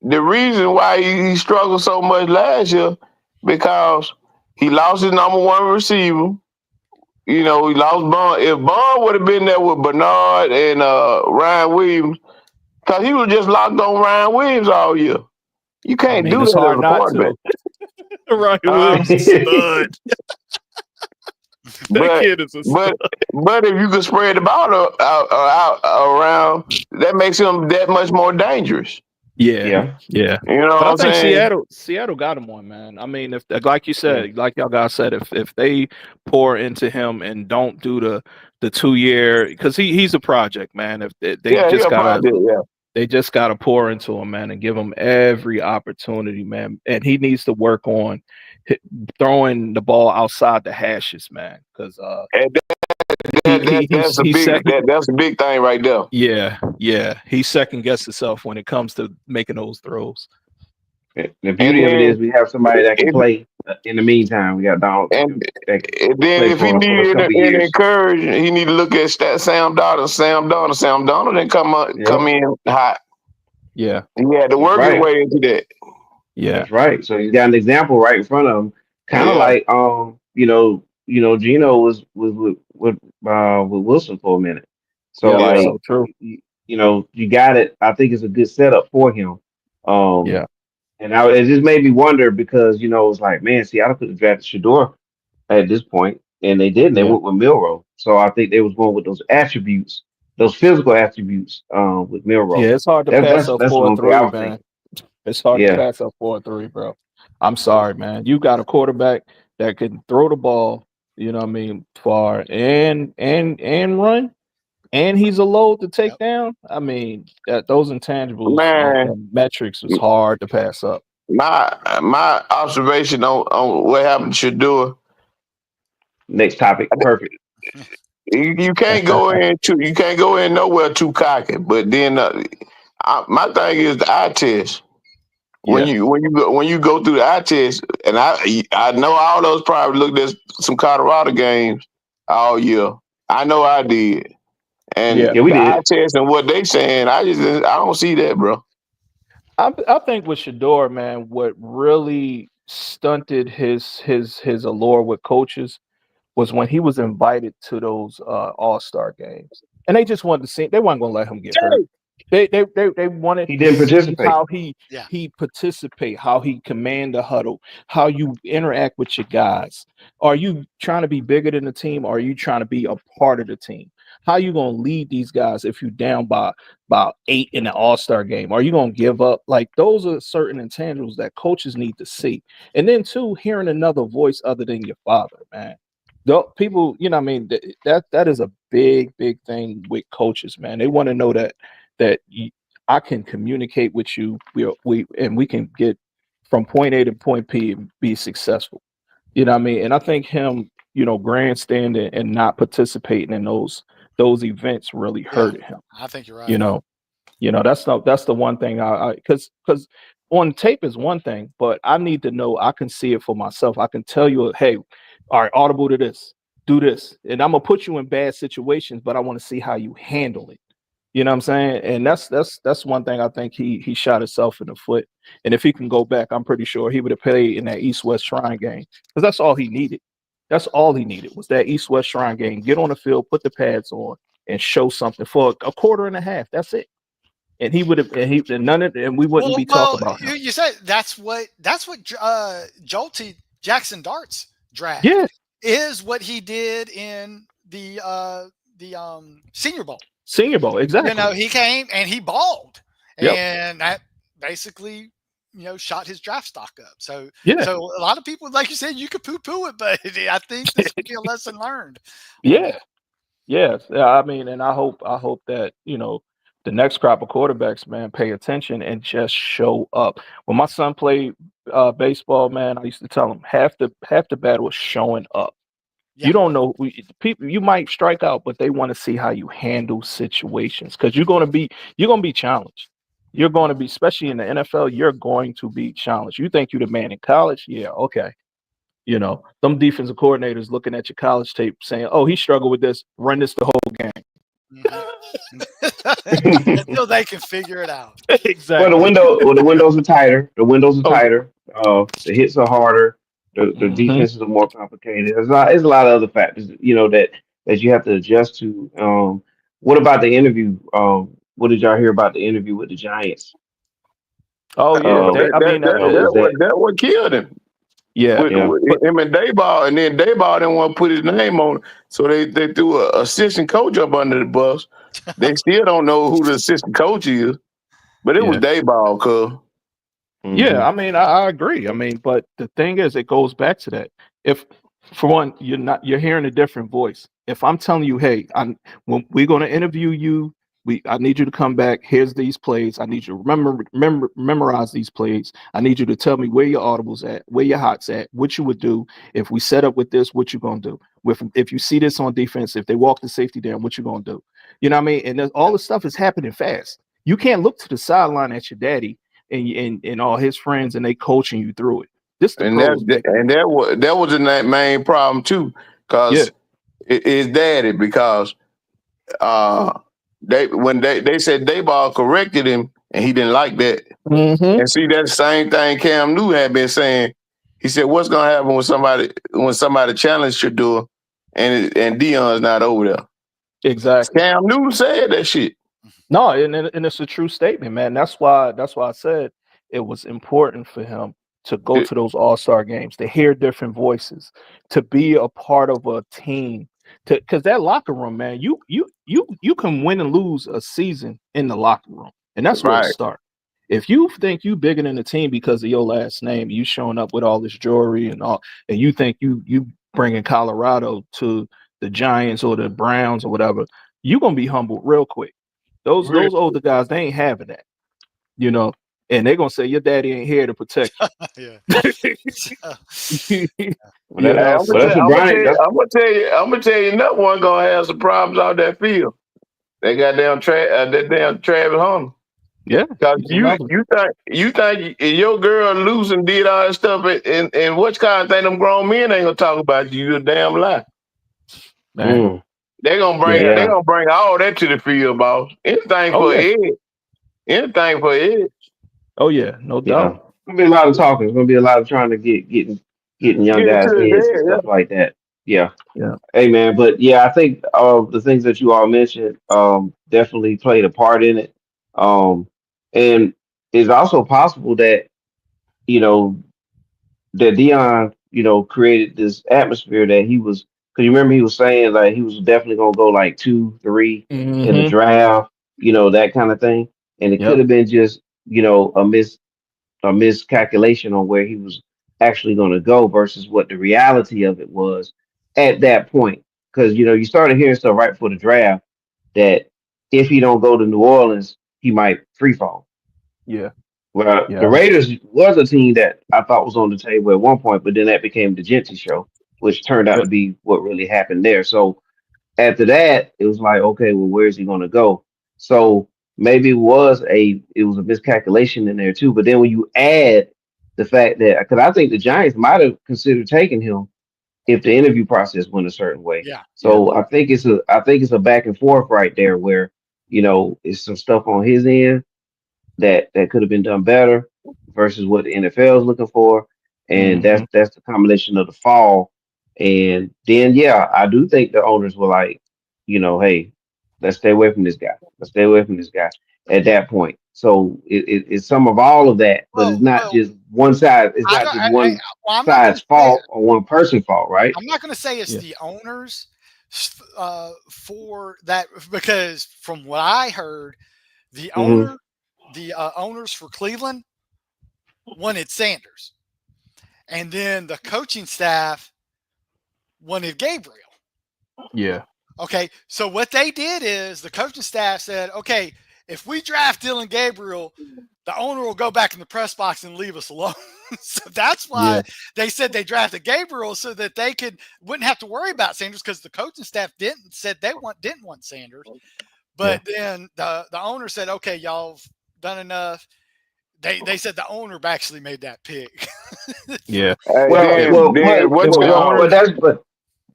The reason why he struggled so much last year because he lost his number one receiver. He lost Bond. If Bond would have been there with Bernard and Ryan Williams, because he was just locked on Ryan Williams all year. You can't do that as a quarterback. Ryan Williams is a stud. That kid is a stud. But if you can spread the ball out around, that makes him that much more dangerous. Yeah. You know what I'm saying? Seattle got him on, man. I mean, if like you said, like y'all guys said, if they pour into him and don't do the 2 year, because he's a project, man. If they just gotta pour into him, man, and give him every opportunity, man. And he needs to work on throwing the ball outside the hashes, man. Because that's a big thing right there. Yeah. He second guessed himself when it comes to making those throws. The beauty of it is we have somebody that can play. In the meantime, we got Donald. And then if he needed an encouragement, he need to look at Sam Donald. Sam Donald didn't come in hot. Yeah. He had to work his way into that. Yeah. That's right. So you got an example right in front of him. Kind of like Gino was with Wilson for a minute. So so true. You got it. I think it's a good setup for him. And it just made me wonder because it's like, man, Seattle could have drafted Shador at this point, and they didn't. They went with Milroe. So I think they was going with those attributes, those physical attributes, with Milroe. Yeah, it's hard to pass up 4-3, man. It's hard to pass up 4-3, bro. I'm sorry, man. You got a quarterback that can throw the ball, far and run, and he's a load to take down. I mean, those intangibles, metrics was hard to pass up. My observation on what happened to Shador. Next topic, perfect. You can't go in nowhere too cocky. But then my thing is the eye test. When you go through the eye test, and I know all those probably looked at some Colorado games all year. I know I did. And we did. Eye test and what they saying, I don't see that, bro. I think with Shador, man, what really stunted his allure with coaches was when he was invited to those All-Star games, and they just wanted to see. They weren't going to let him get hurt. They wanted. He didn't participate. How he participate, how he command the huddle, how you interact with your guys. Are you trying to be bigger than the team? Or are you trying to be a part of the team? How you gonna lead these guys if you're down by about 8 in the All-Star game? Are you gonna give up? Like, those are certain intangibles that coaches need to see. And then too, hearing another voice other than your father, man. People, that is a big thing with coaches, man. They want to know that I can communicate with you. We can get from point A to point P and be successful. And I think him, grandstanding and not participating in those events really hurted him. I think you're right. That's the one thing because on tape is one thing, but I need to know. I can see it for myself. I can tell you, hey, all right, audible to this, do this, and I'm gonna put you in bad situations, but I want to see how you handle it. You know what I'm saying? And that's one thing I think he shot himself in the foot. And if he can go back, I'm pretty sure he would have played in that East-West Shrine game, because that's all he needed. That's all he needed was that East-West Shrine game. Get on the field, put the pads on, and show something for a quarter and a half. That's it. And he would have, and we wouldn't be talking about him. You said that's what jolted Jackson Dart's draft Yeah, is what he did in the Senior Bowl. Senior Bowl, exactly. He came and he balled, Yep. and that basically shot his draft stock up. So Yeah. so a lot of people, like you said, you could poo-poo it, but I think this would be a lesson learned. Yeah. Yes. Yeah, I mean, and I hope that, the next crop of quarterbacks, man, pay attention and just show up. When my son played baseball, man, I used to tell him half the battle is showing up. Yeah. You don't know people. You might strike out, but they want to see how you handle situations because you're gonna be challenged. You're going to be, especially in the NFL, you're going to be challenged. You think you're the man in college? Yeah, okay. Some defensive coordinators looking at your college tape saying, "Oh, he struggled with this. Run this the whole game." Until they can figure it out. Exactly. The windows are tighter. The windows are Oh, tighter. The hits are harder. The defenses are more complicated. There's a lot of other factors, that you have to adjust to. What about the interview? What did y'all hear about the interview with the Giants? oh yeah. I mean, Was that? That what killed him. Yeah. With him and Dayball, and then Dayball didn't want to put his name on it, so they threw a assistant coach up under the bus. They still don't know who the assistant coach is, but it was Dayball, cuz. Yeah, I mean, I agree. I mean, but the thing is, it goes back to that. If, for one, you're hearing a different voice. If I'm telling you, hey, when we're going to interview you, I need you to come back. Here's these plays. I need you to memorize these plays. I need you to tell me where your audibles at, where your hots at, what you would do if we set up with this. What you gonna do? If you see this on defense, if they walk the safety down, what you gonna do? You know what I mean? And all the stuff is happening fast. You can't look to the sideline at your daddy and all his friends, and they coaching you through it. That was the main problem too, because his daddy, because they said Dayball corrected him and he didn't like that. And see, that's the same thing Cam Newton had been saying. He said, "What's gonna happen when somebody challenges your door and Dion's not over there?" Exactly. Cam Newton said that shit. No, and it's a true statement, man. That's why I said it was important for him to go to those all-star games, to hear different voices, to be a part of a team. Because that locker room, man, you can win and lose a season in the locker room, and that's where it starts. If you think you bigger than the team because of your last name, you showing up with all this jewelry and all, and you think you bringing Colorado to the Giants or the Browns or whatever, you're gonna be humbled real quick. Those older guys, they ain't having that, and they're gonna say your daddy ain't here to protect you. I'm gonna tell you, another one gonna have some problems out that field. They got that damn Travis Hunter. Yeah, because you think your girl losing did all that stuff, and what kind of thing them grown men ain't gonna talk about you? You a damn lie. Man. They gonna bring all that to the field, boss. Anything for Ed. Oh yeah, no doubt. Gonna be a lot of talking. It's gonna be a lot of trying to getting young guys' heads and stuff like that. Yeah. Hey man, but yeah, I think the things that you all mentioned definitely played a part in it. And it's also possible that that Dion created this atmosphere that he was. Because you remember he was saying like he was definitely gonna go like 2, 3 in the draft, that kind of thing, and it could have been just a miscalculation on where he was actually going to go versus what the reality of it was at that point. Because you started hearing stuff right before the draft that if he don't go to New Orleans, he might free fall. Yeah. Well, the Raiders was a team that I thought was on the table at one point, but then that became the Genty show, which turned out to be what really happened there. So after that, it was like, okay, well, where is he going to go? So maybe it was a miscalculation in there too. But then when you add the fact that, because I think the Giants might have considered taking him if the interview process went a certain way. Yeah. So I think it's a back and forth right there where it's some stuff on his end that could have been done better versus what the NFL is looking for, and that's the combination of the fall. And then I do think the owners were like, hey, let's stay away from this guy. Let's stay away from this guy at that point. So it's some of all of that, but it's not Well, just one side. It's I not don't. just one Well, I'm not going side's to say. fault or one person's fault, right? I'm not going to say it's Yeah. the owners for that, because from what I heard, the Mm-hmm. owners for Cleveland wanted Sanders, and then the coaching staff wanted Gabriel. Yeah. Okay, so what they did is the coaching staff said, okay, if we draft Dylan Gabriel, the owner will go back in the press box and leave us alone. So that's why Yeah. they said they drafted Gabriel, so that they wouldn't have to worry about Sanders, because the coaching staff said they didn't want Sanders. But then the owner said, okay, y'all have done enough. They said the owner actually made that pick. Yeah. Hey, It, then it what's was called? owners.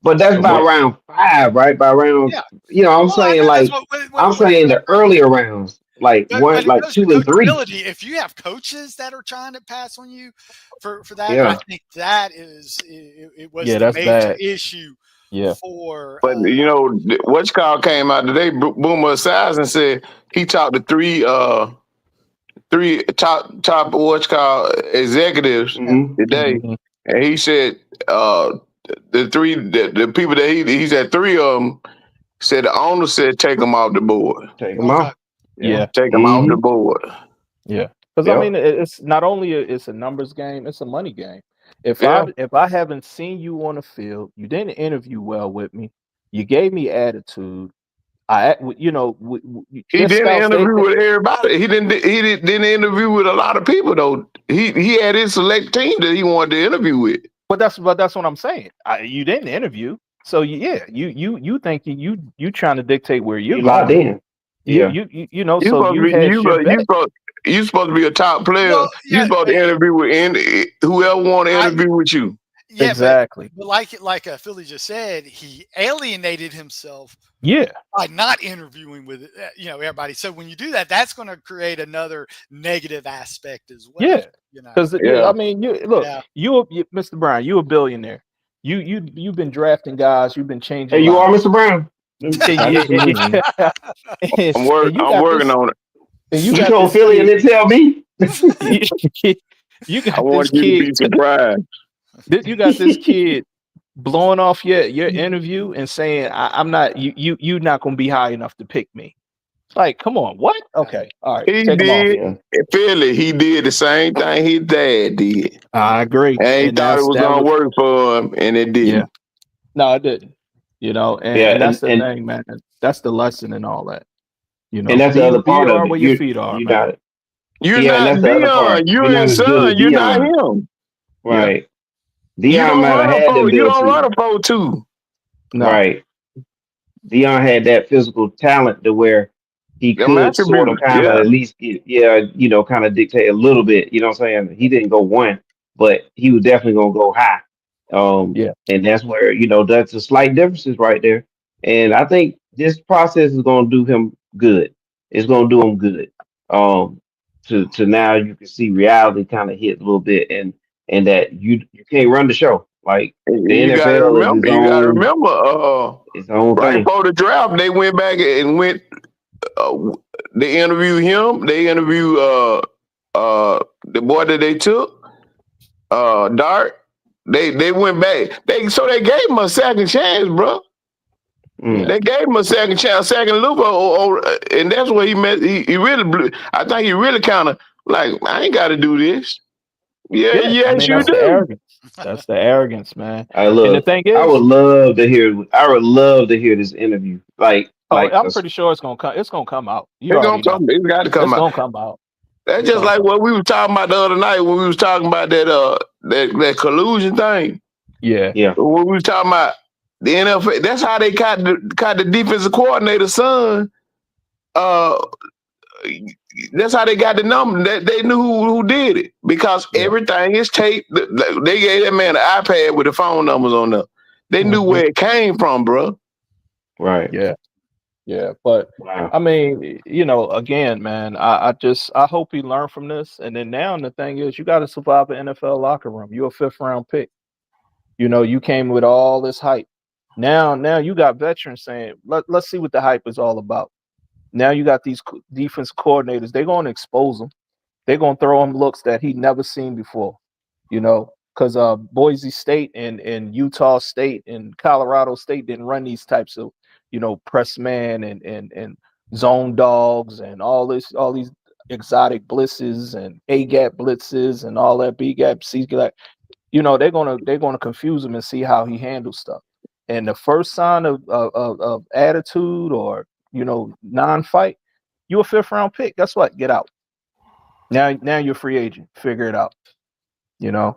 But that's by What? round 5, right? By round, Yeah. I'm Well, I saying know that's like what it is. the earlier rounds, like But it like goes to 2 and 3. coachability. If you have coaches that are trying to pass on you for that, I Yeah, think that it was Yeah, the that's major bad. issue Yeah. for. But you know, what's called came out today. Boomer Esiason said he talked to three top what's called executives hmm today, Mhm. and he said the people that he said 3 of them said the owner said take them off the board, take them Okay. off. Yeah. Yeah. take them off the hmm board. Yeah. Because I Yep. mean, it's not only it's a numbers game, it's a money game. Yeah, If I haven't seen you on the field, you didn't interview well with me, you gave me attitude. he Their didn't scouts, interview with everybody. He didn't interview with a lot of people though. He had his select team that he wanted to interview with. but that's what I'm saying. You didn't interview, so you think you trying to dictate where you're You locked going. in. Yeah. You So supposed to you be hedged your bet. you supposed to be a top player. Well, You yeah, supposed to interview with whoever want to I interview with you. yeah, Exactly. but like Philly just said, he alienated himself Yeah. by not interviewing with everybody. So when you do that, that's going to create another negative aspect as well. Yeah. Because Yeah. I mean, look, Yeah. Mr. Brown, you a billionaire. You've been drafting guys. You've been changing Hey, you are lives. Mr. Brown. And, Absolutely. you I'm got working this. on it. And you You got told this Philly and kid. then tell me. You I got want this you to kid. be surprised. You got this kid blowing off your interview and saying, I'm not you not gonna be high enough to pick me. Like, come on, what? Okay, all right, He take him off. did. Yeah. Philly, he did the same thing his dad did. I agree, And he and thought it was that gonna was work for him, and it yeah. didn't. No, it didn't. Yeah. And that's the And thing, man. That's the lesson and all that. that's the other Be part of are it. where your feet are, You man. got it. You're Yeah, and not that's the other Dion. part. You're You're not his as good as son. You're not Dion. him. Yeah. Right. You Dion don't might have run a had the four. You don't ability. run a 4-2. No. Right. Dion had that physical talent to where he Them could sort of attributes. kind of Yeah. at least get, kind of dictate a little bit. You know what I'm saying? He didn't go 1, but he was definitely gonna go high. Yeah. And that's where, that's a slight differences right there. And I think this process is gonna do him good. It's gonna do him good. Um, to now you can see reality kind of hit a little bit, and that you can't run the show. Like the You got to NFL is remember. its own Right thing. before the draft, they went back and went. They interviewed him. They interviewed the boy that they took, Dart. They went back. They gave him a second chance, bro. Mm. They gave him a second chance, second loop, and that's where he met. He really blew. I think he really kind of like, I ain't got to do this. Yeah, Yeah. I yes, mean, you that's the do. arrogance. That's the arrogance, man. I And the look. thing I would is, love to hear. I would love to hear this interview. I'm pretty sure it's gonna come. It's gonna come out. You It's gonna already know. come. It's got to come It's out. gonna come out. That's It's just gonna like come what out. we was talking about the other night when we was talking about that collusion thing. Yeah. yeah. When we was talking about the NFL, that's how they caught the defensive coordinator's son. Uh, that's how they got the number. They knew who did it because Yeah. everything is taped. They gave that man an iPad with the phone numbers on there. They knew Mhm. where it came from, bro. Right. Yeah. Yeah. But Wow. I mean, again, man, I hope he learned from this. And then now the thing is, you got to survive the NFL locker room. You're a 5th-round pick. You came with all this hype. Now you got veterans saying, let's see what the hype is all about. Now you got these defense coordinators. They're going to expose him. They're going to throw him looks that he never seen before, because Boise State and Utah State and Colorado State didn't run these types of, press man and zone dogs and all these exotic blitzes and A gap blitzes and all that B gap C gap. They're gonna confuse him and see how he handles stuff. And the first sign of attitude or non-fight, you a 5th round pick. Guess what? Get out. Now you're a free agent. Figure it out. And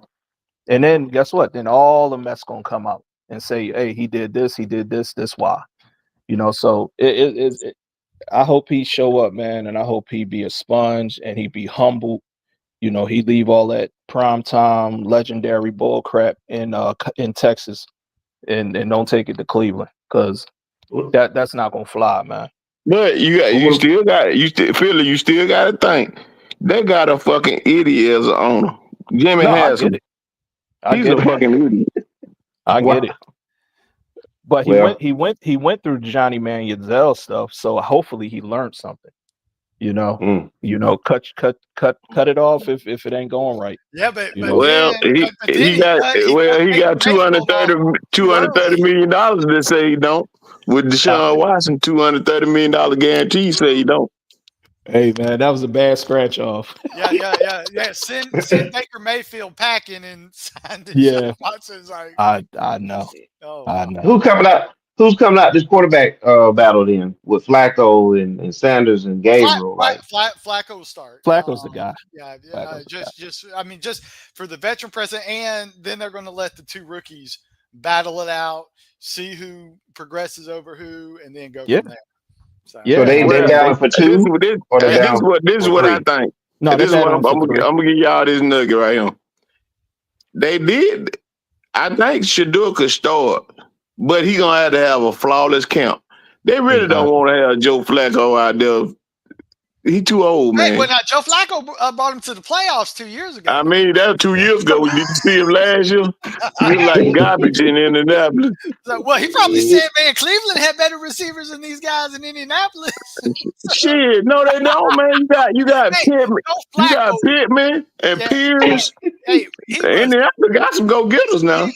then guess what? Then all the mess gonna come out and say, hey, he did this, this why. So I hope he show up, man, and I hope he be a sponge and he be humble. He leave all that primetime legendary bull crap in Texas and don't take it to Cleveland, because that's not gonna fly, man. But you still got to think they got a fucking idiot as an owner. Jimmy Haslam. He's a fucking idiot. I get it. But he went through Johnny Manziel stuff, so hopefully he learned something. Cut it off if it ain't going right. Yeah, but he got $230 million that say he don't. With Deshaun Watson, $230 million guarantee say he don't. Hey man, that was a bad scratch off. Yeah. Send Baker Mayfield packing and sign Deshaun Watson's like. I know. Oh, I know. Who's coming out this quarterback battle then with Flacco and Sanders and Gabriel? Flacco will start. Flacco's the guy. Just for the veteran president, and then they're going to let the 2 rookies battle it out, see who progresses over who, and then go from there. So they down for 2? This is what I think. No, this is what I'm gonna give y'all this nugget right here. They did. I think Shador could start, but he gonna have to have a flawless camp. They really don't want to have Joe Flacco out there. He too old, man. Hey, well, now Joe Flacco brought him to the playoffs 2 years ago. I mean, that was 2 years ago. Did you see him last year? He was like garbage in Indianapolis. Well, he probably said, man, Cleveland had better receivers than these guys in Indianapolis. Shit, no, they don't, man. You got Pittman, Pittman and Pierce. Indianapolis got some go-getters now.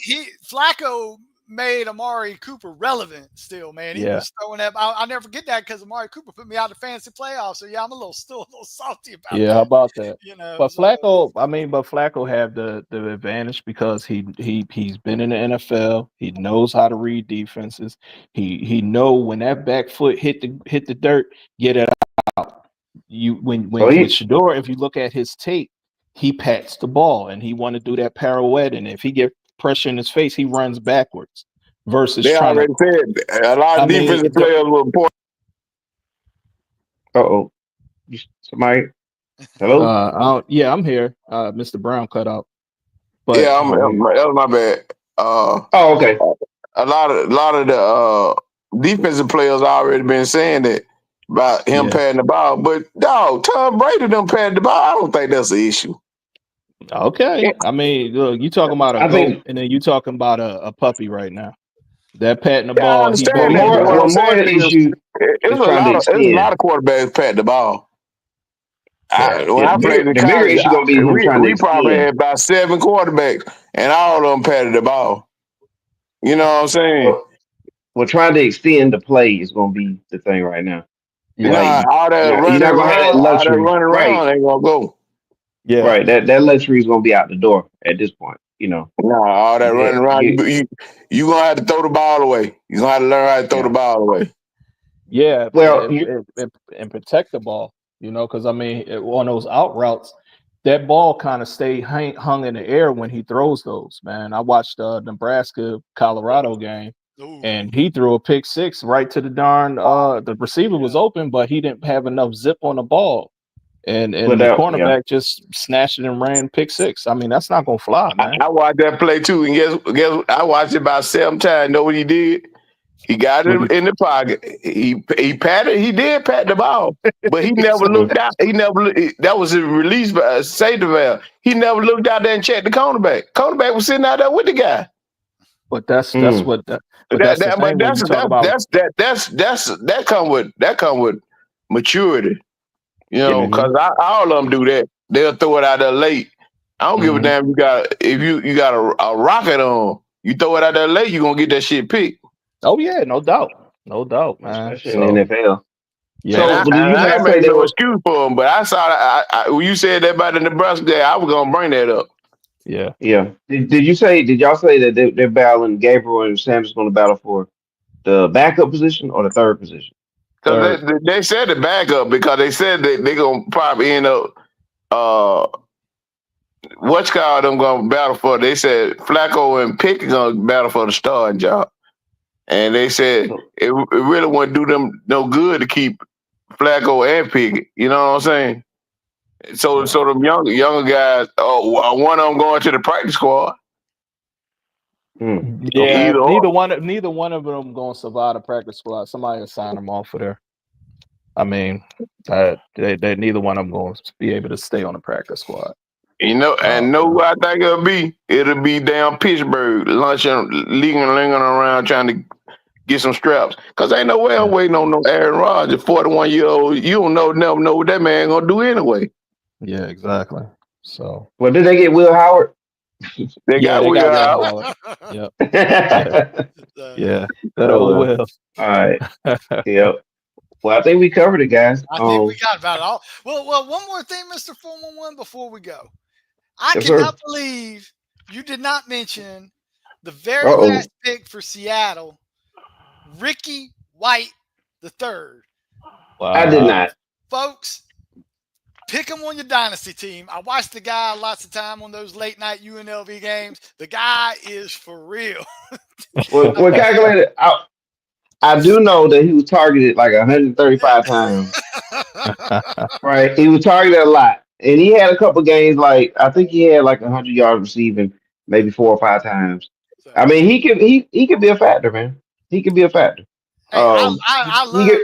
Flacco made Amari Cooper relevant still, man. He was throwing that. I'll never forget that because Amari Cooper put me out of the fantasy playoffs. So yeah, I'm still a little salty about that. Yeah, how about that? But Flacco have the advantage because he's been in the NFL. He knows how to read defenses. He know when that back foot hit the dirt, get it out. With Shador, if you look at his tape, he pats the ball and he want to do that pirouette, and if he get pressure in his face, he runs backwards. Versus they already said a lot of defensive players will report. Somebody. Hello. I'm here. Mr. Brown cut out. But that was my bad. Okay. A lot of the defensive players already been saying that about him patting the ball, but dog, Tom Brady done patted the ball. I don't think that's an issue. Okay, I mean, look, you talking about a goat, and then you talking about a puppy right now. That patting the ball. More the issue. There's a lot of quarterbacks patting the ball. When I played in college, bigger issue gonna be we probably had about 7 quarterbacks, and all of them patted the ball. You know what I'm saying? Well, trying to extend the play is gonna be the thing right now. All that running around ain't gonna go. Yeah, right. That luxury is gonna be out the door at this point. All that running around, you gonna have to throw the ball away. You gonna have to learn how to throw the ball away. Yeah, well, and protect the ball. Because I mean, on those out routes, that ball kind of stay hung in the air when he throws those. Man, I watched the Nebraska-Colorado game, and he threw a pick 6 right to the darn. The receiver was open, but he didn't have enough zip on the ball. And the cornerback just snatched it and ran pick 6. I mean, that's not gonna fly, man. I watched that play too, and guess I watched it about 7 times. Know what he did? He got it in the pocket. He patted. He did pat the ball, but he never looked out. That was a release by safety valve. He never looked out there and checked the cornerback. Cornerback was sitting out there with the guy. But that come with maturity. You know, Yeah. because all of them do that. They'll throw it out there late. I don't give a damn. If you got a rocket on, you throw it out there late, you gonna get that shit picked. Oh yeah, no doubt, man. Especially in the NFL. Yeah, And So do you I guys ain't say make they no were? excuse for them, but I saw when you said that about the Nebraska day, I was gonna bring that up. yeah. Yeah. Did y'all say that they're battling Gabriel and Sam's going to battle for the backup position or the third position? Because Third. they said the backup because they said that they gonna probably end up what's called them gonna battle for. They said Flacco and Pickett gonna battle for the starting job. And they said So, it really wouldn't do them no good to keep Flacco and Pickett. You know what I'm saying? So yeah. them younger guys, one of them going to the practice squad. Yeah, Okay. Either neither one of them gonna survive the practice squad. Somebody will sign them off for there. I mean, they neither one of them gonna be able to stay on the practice squad. and know who I think it'll be? It'll be down Pittsburgh, lunching, lingering around trying to get some straps. Cause ain't no way I'm waiting on no Aaron Rodgers, 41-year-old. You don't never know what that man gonna do anyway. Yeah, exactly. So Well, did they get Will Howard? They got they Will got Will Howard. Howard. Yep. So, Yeah. That Oh old well. Will. All right. Yep. Well, I think we covered it, guys. I think we got about it all. Well, one more thing, Mr. 411, before we go. I Yes, cannot sir. believe you did not mention the Uh very oh. last pick for Seattle, Ricky White the third. I did Wow. not. Folks, pick him on your dynasty team. I watched the guy lots of time on those late night UNLV games. The guy is for real. Well, calculated. I do know that he was targeted like 135 times. Right. He was targeted a lot, and he had a couple games like I think he had like 100 yards receiving, maybe 4 or 5 times. So, I mean, he could be a factor, man. He could be a factor. hey, He, I he love. could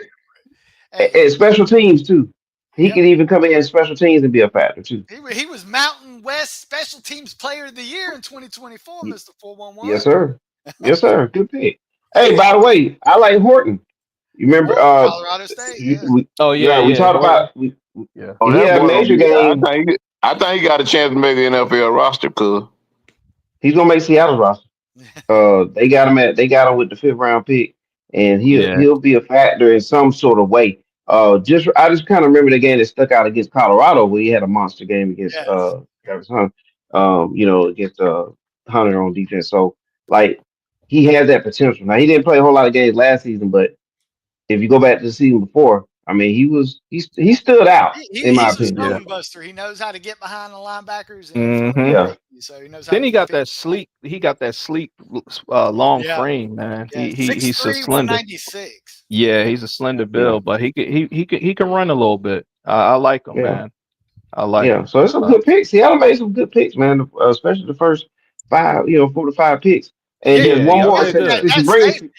Hey, and special teams too. He yep. could even come in as special teams and be a factor too. He was Mountain West Special Teams Player of the Year in 2024, Y- Mr. 411. Yes, sir. Yes, sir. Good pick. Hey, by the way, I like Horton. You remember? Horton, Colorado State. Yeah. Oh yeah, We yeah. talked Horton. about. Yeah. Oh, He that had a boy gonna major be. game. I think he got a chance to make the NFL roster. Cause He's gonna make Seattle's roster. They got him with the 5th round pick, and Yeah. he'll be a factor in some sort of way. I just kind of remember the game that stuck out against Colorado where he had a monster game against Yes. Travis Hunt, against Hunter on defense. So like he has that potential. Now he didn't play a whole lot of games last season, but if you go back to the season before, I mean he stood out in my He's a opinion. Yeah. stone buster. He knows how to get behind the linebackers and in front of the Mm-hmm. Yeah, safety. So he knows how Then to he got defend. that sleek. He got that sleek, long Yeah. frame, man. Yeah. He's so 6'3", slender. 196. Yeah, he's a slender yeah, build, but he can run a little bit. I like him, yeah. man. I like Yeah, him. so it's some good picks. Seattle made some good picks, man. Especially the first 5, 4 to 5 picks. And Yeah. just Yeah, one y'all more, did since, good. since you bring it,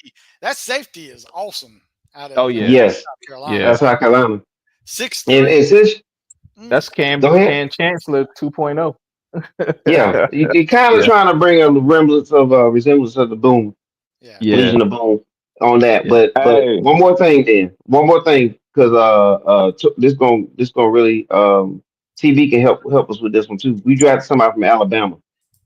That safety is awesome out Oh of yeah, yes, South Carolina. yeah. that's South Carolina. 6'3". And since That's go ahead, Cam Chancellor 2.0. yeah, you kind of Yeah, trying to bring a resemblance of the Boom Yeah. yeah, Legion of Boom on that. yeah. But hey, one more thing, because this gonna really TV can help us with this one too. We drafted somebody from Alabama.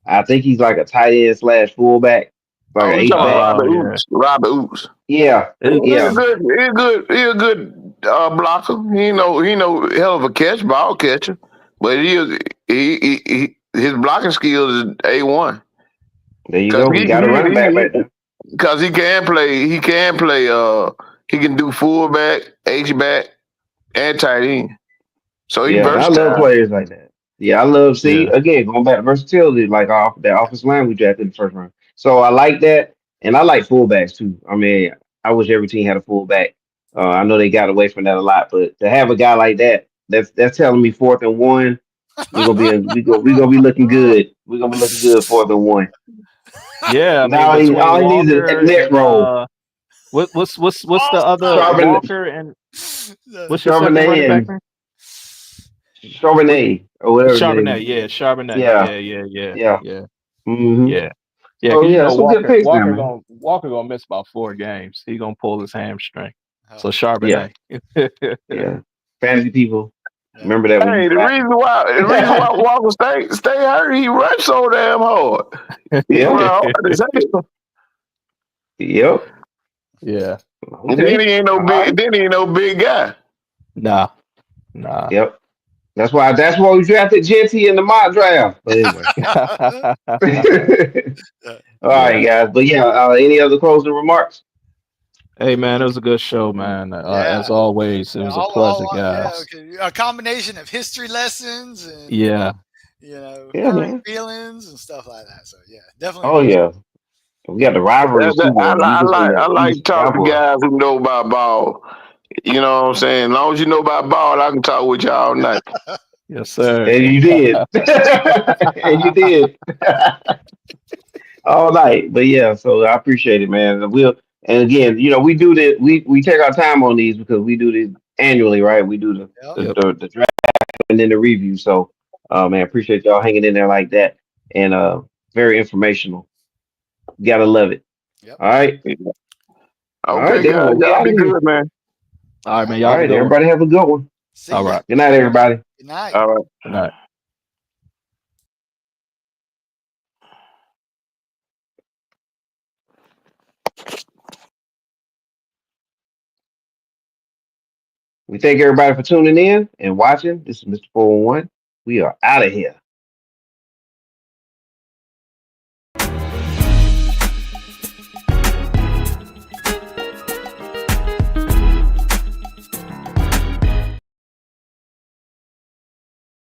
I think he's like a tight end slash fullback, like an we H talking about back. Robert Yeah. Oops. Robert Oops. Yeah, He's yeah, It's good. He's good. He's a good blocker. He know hell of a ball catcher. But his blocking skills is A1. there you Cause go. We got a running back back there. cause he can play. He can play. He can do fullback, H back, and tight end. So he's Yeah, and I love versatile. players like that. Yeah, I love see yeah, again going back to versatility, like off that offensive line we drafted in the 1st round. So I like that, and I like fullbacks too. I mean, I wish every team had a fullback. I know they got away from that a lot, but to have a guy like that, that's telling me 4th and 1, we gonna be looking good. We're gonna be looking good 4th and 1. yeah. I mean, Now between all he needs is a Walker net and roll. what's the other Charbonnet, Walker and The- what's your second running back Charbonnet, name? What Charbonnet, or whatever his name Charbonnet? is. Yeah, Charbonnet. Yeah, Yeah, yeah, yeah, yeah. yeah, hmm yeah, yeah. So Because yeah, some good picks there, man. Walker gonna miss about 4 games. He gonna pull his hamstring. So Charbonnet. Yeah. Fantasy people. Yeah. Remember that when Hey, you the reason why Walker stay hurt, he rushed so damn hard. He run Yeah. hard as hell. Yep. Yeah. And then Okay. he ain't no All right. big guy. Nah. Yep. That's why we drafted Genty in the mock draft. But anyway. All right, guys. But yeah, any other closing remarks? Hey man, it was a good show, man. Yeah. As always, it was a pleasure, Yeah, guys. okay. A combination of history lessons and Yeah. Yeah, current man. feelings and stuff like that. So yeah, definitely Oh appreciate yeah. We got the rivalries too, man. The Eagles and I the like East talking to Cowboys. guys who know about ball. You know what I'm saying? As long as you know about ball, I can talk with you all night. Yes, sir. And you did. And you did. All night. But yeah, so I appreciate it, man. And again, we do this, we take our time on these because we do this annually, right? We do Yep. the draft and then the review. So man, appreciate y'all hanging in there like that. And very informational. Gotta love it. Yep. All right. All right, Okay, then. guys, Well, we y'all out be of here. good, man. All right, man. All Y'all have a right, good one. everybody have a good one. See All ya. right. Good night, everybody. Good night. All right. Good night. We thank everybody for tuning in and watching. This is Mr. 411. We are out of here.